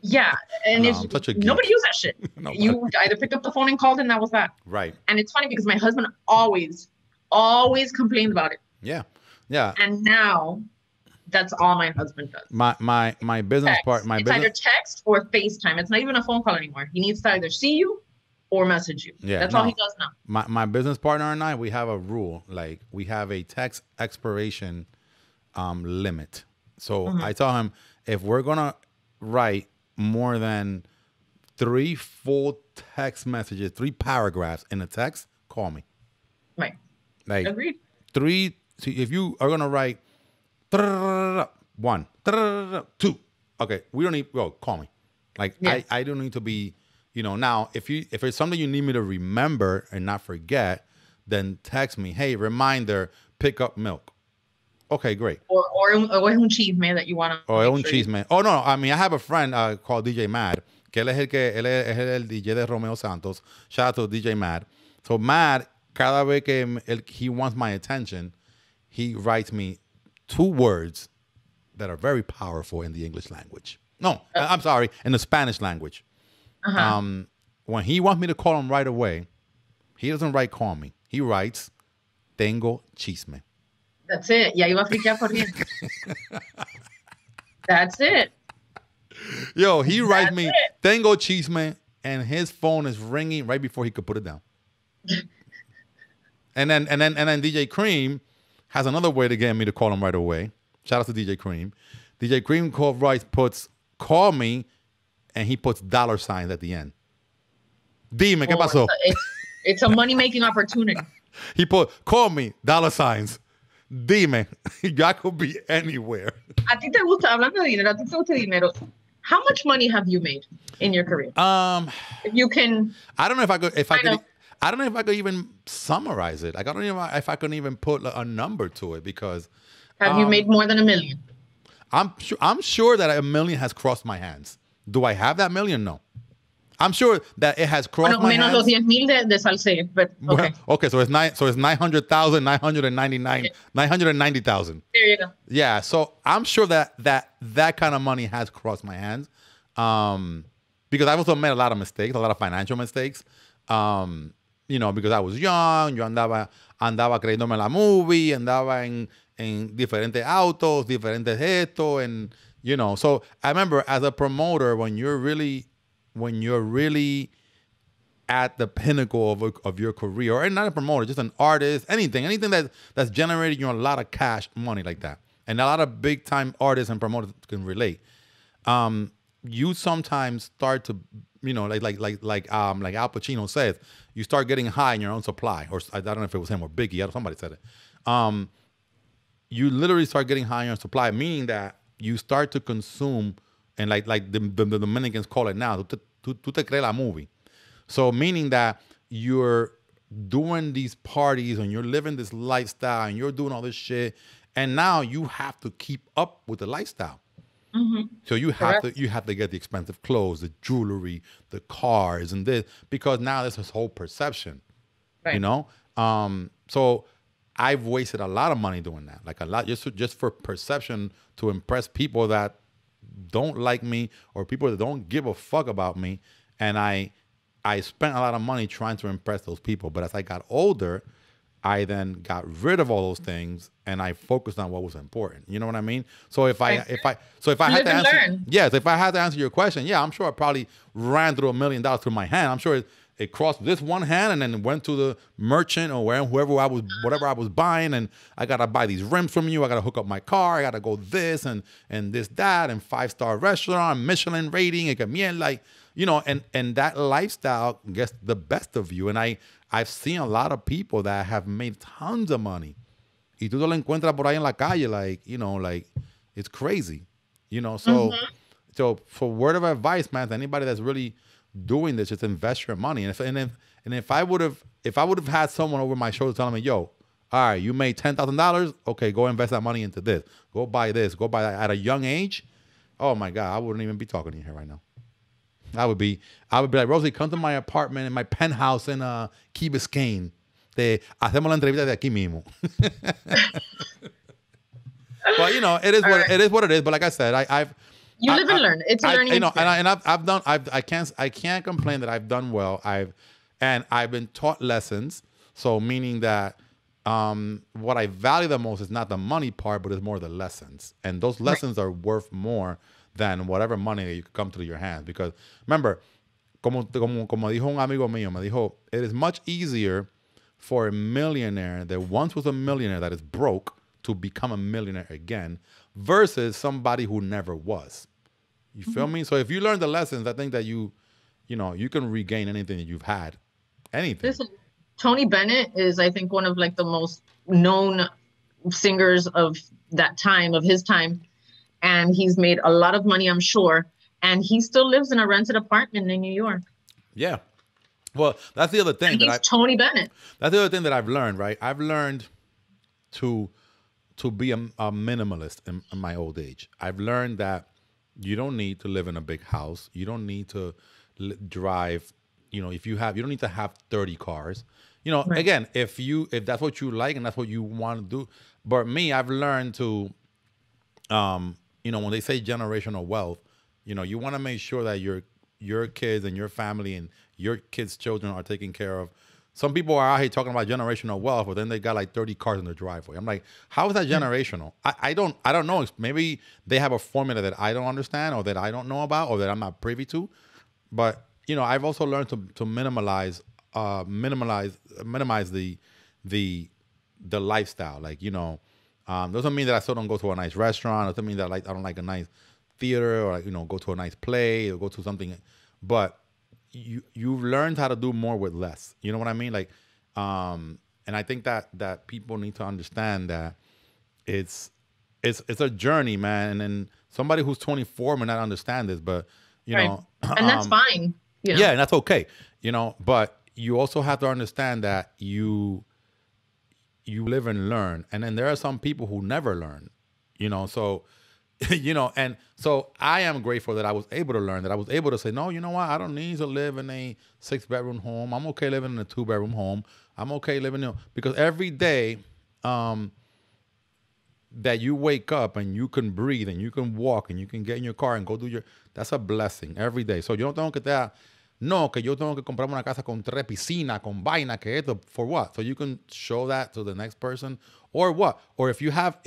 Yeah, and nobody used that shit. You either picked up the phone and called, and that was that. Right. And it's funny because my husband always complained about it. Yeah. And now that's all my husband does. My business part. It's either text or FaceTime. It's not even a phone call anymore. He needs to either see you or message you. Yeah, that's all he does now. My business partner and I, we have a rule. Like, we have a text expiration limit. So I tell him, if we're gonna write more than 3 full text messages, 3 paragraphs in a text, call me. Right. Like, agreed. 3. See, if you are gonna write 1, 2, okay, we don't need. Well, call me. Like, I don't need to be. You know, now if it's something you need me to remember and not forget, then text me. Hey, reminder, pick up milk. Okay, great. Or un chisme that you want to. Or un chisme. Oh no, I mean, I have a friend called DJ Mad. Que él es el DJ de Romeo Santos. Shout out to DJ Mad. So Mad, cada vez que he wants my attention, he writes me 2 words that are very powerful in the English language. No, I'm sorry, in the Spanish language. When he wants me to call him right away, he doesn't write call me. He writes, tengo chisme. That's it. Ya iba a friquear corriendo. That's it. Yo, he writes me, it. tengo chisme, and his phone is ringing right before he could put it down. and then DJ Cream has another way to get me to call him right away. Shout out to DJ Cream. DJ Cream puts call me, and he puts $signs at the end. Dime, ¿qué pasó? It's a money-making opportunity. He put call me, $signs. Dime, I could be anywhere. A ti te gusta, hablando de dinero, a ti te gusta dinero. How much money have you made in your career? If you can, I don't know if I could. I don't know if I could even summarize it. Like I don't even know if I could even put a number to it because. Have you made more than $1 million? I'm sure that $1 million has crossed my hands. Do I have that $1 million? No. I'm sure that it has crossed my hands. Menos los 10,000 de Salsé, but okay. Well, okay, so it's 900,000, 990,000. There you go. Yeah, so I'm sure that kind of money has crossed my hands, because I've also made a lot of mistakes, a lot of financial mistakes. Because I was young, yo andaba creyéndome la movie, andaba en diferentes autos, diferentes esto, and So I remember as a promoter, when you're really at the pinnacle of your career, or not a promoter, just an artist, anything that's generating you a lot of cash money like that, and a lot of big time artists and promoters can relate. You sometimes start to, like Al Pacino says, you start getting high in your own supply, or I don't know if it was him or Biggie, somebody said it. You literally start getting high in your supply, meaning that you start to consume, and like the Dominicans call it now, tú te crees la movie. So meaning that you're doing these parties and you're living this lifestyle and you're doing all this shit, and now you have to keep up with the lifestyle. Mm-hmm. So you have to get the expensive clothes, the jewelry, the cars, and this, because now there's this whole perception, right. So I've wasted a lot of money doing that, like a lot, just for perception, to impress people that don't like me or people that don't give a fuck about me. And I spent a lot of money trying to impress those people. But as I got older, I then got rid of all those things and I focused on what was important. You know what I mean? So if I had to answer your question, yeah, I'm sure I probably ran through $1 million through my hand. I'm sure it crossed this one hand and then went to the merchant or whatever I was buying, and I gotta buy these rims from you. I gotta hook up my car. I gotta go this and this, that, and 5-star restaurant, Michelin rating, and that lifestyle gets the best of you. And I've seen a lot of people that have made tons of money. Y tú lo encuentras por ahí en la calle, like it's crazy, So, mm-hmm. So for word of advice, man, to anybody that's really doing this, just invest your money. And if I would have had someone over my shoulder telling me, yo, all right, you made $10,000, okay, go invest that money into this, go buy this, go buy that at a young age, oh my God, I wouldn't even be talking to you here right now. I would be like, Rosy, come to my apartment in my penthouse in Key Biscayne. Hacemos la entrevista de aquí mismo. But it is what it is. But like I said, You live and learn. It's a learning experience. And I can't complain that I've done well. I've been taught lessons. So meaning that what I value the most is not the money part, but it's more the lessons. And those lessons are worth more than whatever money that you could come to your hands. Because remember, como dijo un amigo mío, me dijo, it is much easier for a millionaire that once was a millionaire that is broke to become a millionaire again versus somebody who never was. You feel me? So if you learn the lessons, I think that you can regain anything that you've had. Anything. Listen, Tony Bennett is, I think, one of like the most known singers of that time, of his time. And he's made a lot of money, I'm sure. And he still lives in a rented apartment in New York. Yeah. Well, that's the other thing. Tony Bennett. That's the other thing that I've learned, right? I've learned to be a minimalist in my old age. I've learned that you don't need to live in a big house. You don't need to drive, you don't need to have 30 cars. Right. Again, if that's what you like and that's what you want to do. But me, I've learned to, when they say generational wealth, you want to make sure that your kids and your family and your kids' children are taken care of. some people are out here talking about generational wealth, but then they got like 30 cars in their driveway. I'm like, how is that generational? I don't know. Maybe they have a formula that I don't understand, or that I don't know about, or that I'm not privy to. But I've also learned to minimize the lifestyle. Like, doesn't mean that I still don't go to a nice restaurant. Doesn't mean that I don't like a nice theater, or go to a nice play, or go to something. But you've learned how to do more with less. You know what I mean? Like, and I think that people need to understand that it's a journey, man. And somebody who's 24 may not understand this, but and that's fine. Yeah, and that's okay. But you also have to understand that you live and learn, and then there are some people who never learn. So. And so I am grateful that I was able to learn, that I was able to say, no, you know what? I don't need to live in a 6-bedroom home. I'm okay living in a 2-bedroom home. I'm okay living because every day that you wake up and you can breathe and you can walk and you can get in your car and go do that's a blessing every day. So yo no tengo que estar, no, que yo tengo que comprarme una casa con 3 piscinas, con vaina, que esto, for what? So you can show that to the next person. Or what? Or if you have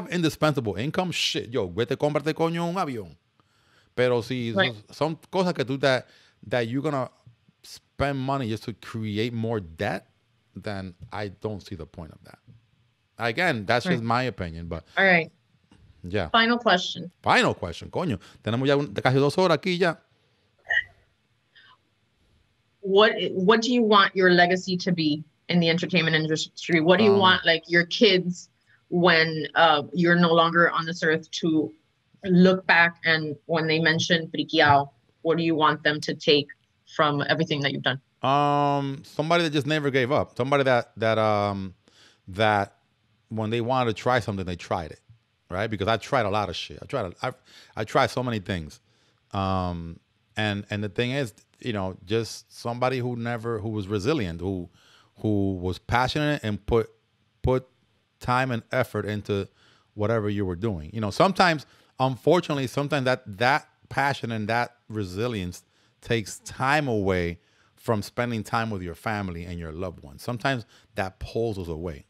indispensable income, shit, yo, vete, cómprate coño un avión. Pero si son cosas que tú that you're gonna spend money just to create more debt, then I don't see the point of that. Again, that's just my opinion, but all right. Yeah. Final question, coño. Tenemos ya casi 2 horas aquí ya. What do you want your legacy to be in the entertainment industry? What do you want, like, your kids, when you're no longer on this earth, to look back, and when they mention Frikkiao, what do you want them to take from everything that you've done? Somebody that just never gave up. Somebody that when they wanted to try something, they tried it, right? Because I tried a lot of shit. I tried so many things. And the thing is, just somebody who was resilient, who was passionate and put time and effort into whatever you were doing. Sometimes, unfortunately, that passion and that resilience takes time away from spending time with your family and your loved ones. Sometimes that pulls us away.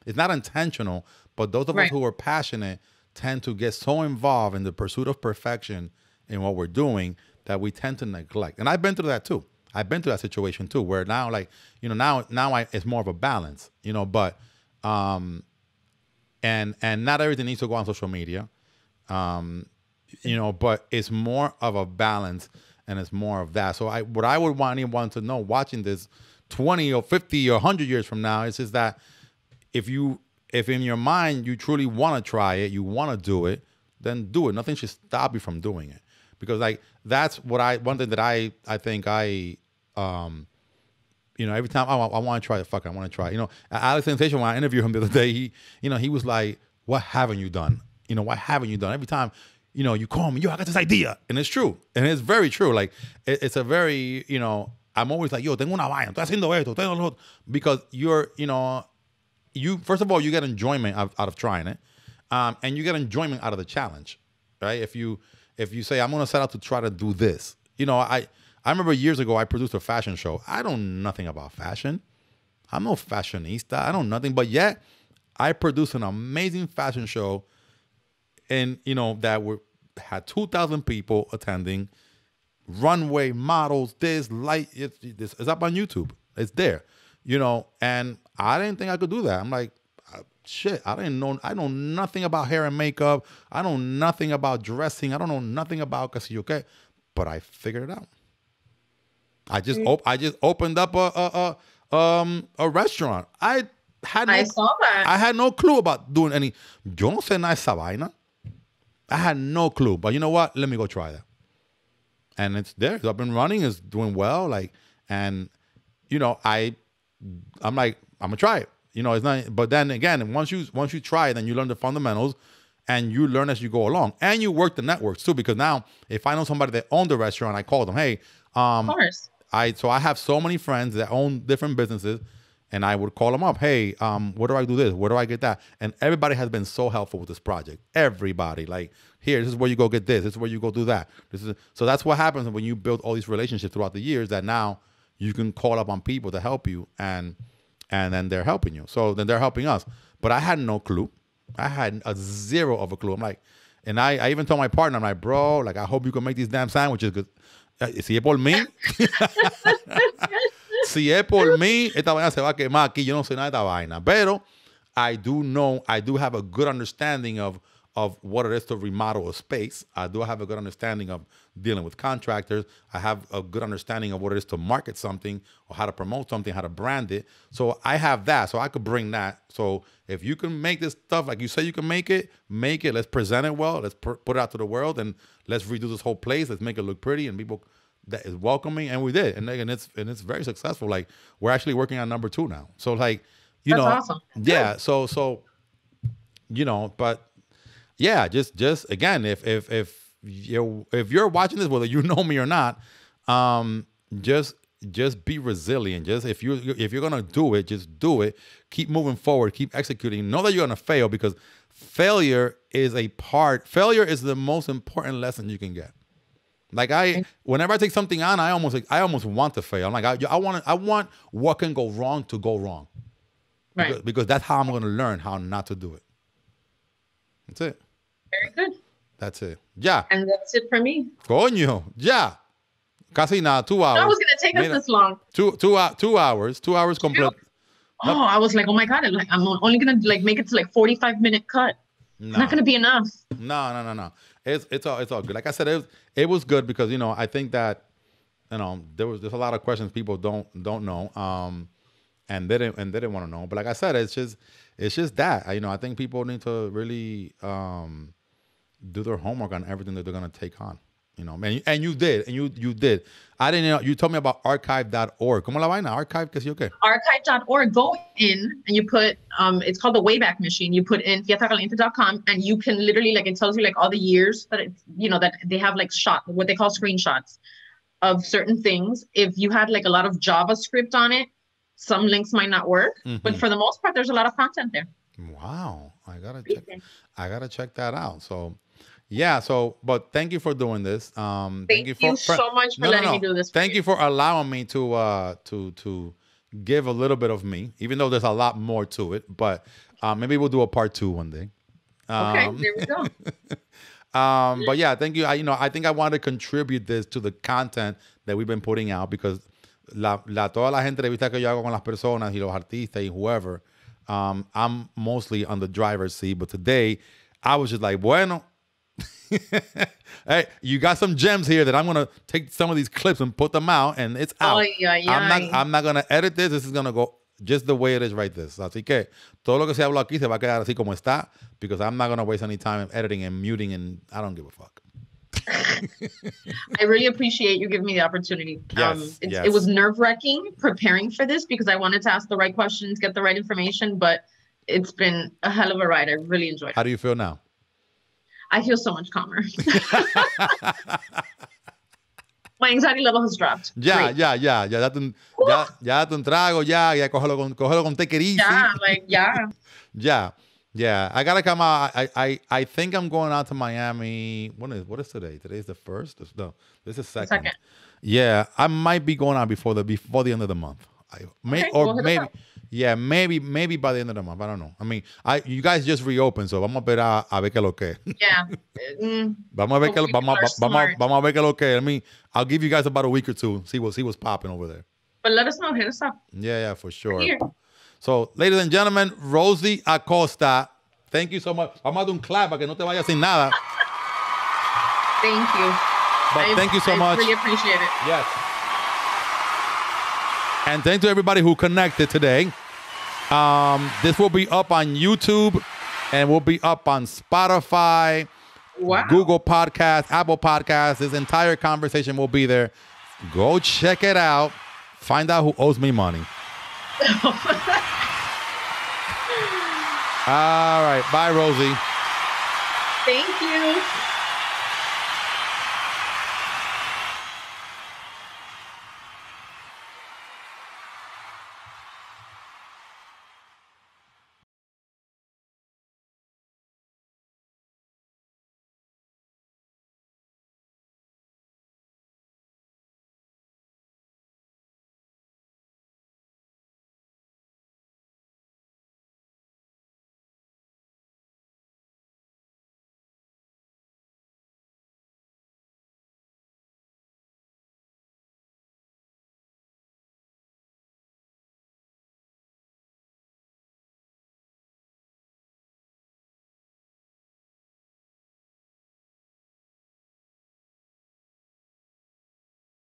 It's not intentional, but those of us who are passionate tend to get so involved in the pursuit of perfection in what we're doing that we tend to neglect. And I've been through that too. I've been through that situation too, where now, like, now it's more of a balance, but, and not everything needs to go on social media, but it's more of a balance, and it's more of that. So what I would want anyone to know watching this 20 or 50 or 100 years from now is that if in your mind you truly want to try it, you want to do it, then do it. Nothing should stop you from doing it. Because that's one thing that I think every time I want to try it, I want to try. Alex Sensation, when I interviewed him the other day, he was like, what haven't you done? What haven't you done? Every time, you call me, yo, I got this idea. And it's true. And it's very true. Like, it's a very, I'm always like, yo, tengo una vaina, estoy haciendo esto, tengo lo otro. Because you're, first of all, you get enjoyment out of trying it. And you get enjoyment out of the challenge, right? If you say, I'm going to set out to try to do this. I remember years ago, I produced a fashion show. I know nothing about fashion. I'm no fashionista. I know nothing. But yet, I produced an amazing fashion show, and, that had 2,000 people attending, runway models, it's up on YouTube. It's there, and I didn't think I could do that. I'm like, shit, I know nothing about hair and makeup. I know nothing about dressing. I don't know nothing about casillo, but I figured it out. I just opened up a restaurant. I saw that. I had no clue about doing any. Yo no sé nada esa vaina. I had no clue, but you know what? Let me go try that. And it's there. It's up and running. It's doing well. Like, and I'm like, I'm gonna try it. It's not. But then again, once you try it, then you learn the fundamentals, and you learn as you go along, and you work the networks too. Because now, if I know somebody that owned the restaurant, I call them, hey, of course. I have so many friends that own different businesses, and I would call them up. Hey, where do I do this? Where do I get that? And everybody has been so helpful with this project. Everybody, like, here, this is where you go get this. This is where you go do that. So that's what happens when you build all these relationships throughout the years. That now, you can call up on people to help you, and then they're helping you. So then they're helping us. But I had no clue. I had a zero of a clue. I'm like, and I even told my partner, I'm like, bro, like, I hope you can make these damn sandwiches. Si es por mí, si es por mí, esta vaina se va a quemar aquí. Yo no sé nada de esta vaina. Pero I do have a good understanding of what it is to remodel a space. I do have a good understanding of dealing with contractors. I have a good understanding of what it is to market something or how to promote something, how to brand it. So I have that. So I could bring that. So if you can make this stuff like you say you can make it. Let's present it well. Let's put it out to the world, and let's redo this whole place. Let's make it look pretty and people that is welcoming. And we did. And it's very successful. Like, we're actually working on number 2 now. So like, That's awesome. Yeah. So but yeah, just again, if you're watching this, whether you know me or not, just be resilient. Just if you're gonna do it, just do it. Keep moving forward. Keep executing. Know that you're gonna fail, because failure is the most important lesson you can get. Like whenever I take something on, I almost want to fail. I'm like, I want what can go wrong to go wrong. Right. Because that's how I'm going to learn how not to do it. That's it. Very good. That's it. Yeah. And that's it for me. Coño. Yeah. Casi nada. 2 hours. That was going to take us this long. 2 hours. 2 hours complete. Oh, I was like, oh my God. Like, I'm only going to make it to 45-minute cut. No. It's not going to be enough. No. It's all good. Like I said, it was good because, I think that, there's a lot of questions people don't know. And they didn't want to know. But like I said, it's just that. I think people need to really do their homework on everything that they're gonna take on. And you did. I didn't know. You told me about archive.org. ¿Cómo la vaina? Archive, que sí o qué? Archive.org. Go in and you put it's called the Wayback Machine. You put in fiestacalientes.com and you can literally, it tells you all the years that that they have what they call screenshots of certain things. If you had a lot of JavaScript on it, some links might not work, but for the most part, there's a lot of content there. Wow. I gotta check that out. So yeah. But thank you for doing this. Thank you so much for letting me do this. Thank you for allowing me to give a little bit of me, even though there's a lot more to it, but maybe we'll do a part 2 one day. Okay, there we go. But yeah, thank you. I think I want to contribute this to the content that we've been putting out, because todas las entrevistas que yo hago con las personas y los artistas y whoever, I'm mostly on the driver's seat. But today, I was just like, bueno, hey, you got some gems here that I'm going to take some of these clips and put them out, and it's out. I'm not going to edit this. This is going to go just the way it is right this. Así que todo lo que se habló aquí se va a quedar así como está, because I'm not going to waste any time editing and muting, and I don't give a fuck. I really appreciate you giving me the opportunity. Yes, It was nerve-wracking preparing for this, because I wanted to ask the right questions, get the right information, but it's been a hell of a ride. I really enjoyed it. How do you feel now? I feel so much calmer. My anxiety level has dropped. Ya date un trago, ya cógelo con take it easy. Yeah, I gotta come out. I think I'm going out to Miami. What is today? Today's the 1st? No, this is second. Yeah, I might be going out before the end of the month. Maybe by the end of the month. I don't know. I mean, you guys just reopened, so vamos a ver a ver qué lo que. Yeah. Vamos a ver qué lo que. I mean, I'll give you guys about a week or two. See what's popping over there. But let us know. Hit us up. Yeah, for sure. So, ladies and gentlemen, Rosy Acosta, thank you so much. Vamos a dar un clap para que no te vayas sin nada. Thank you. But thank you so much. I really appreciate it. Yes. And thank to everybody who connected today. This will be up on YouTube, and will be up on Spotify, Google Podcasts, Apple Podcasts. This entire conversation will be there. Go check it out. Find out who owes me money. All right. Bye, Rosy. Thank you.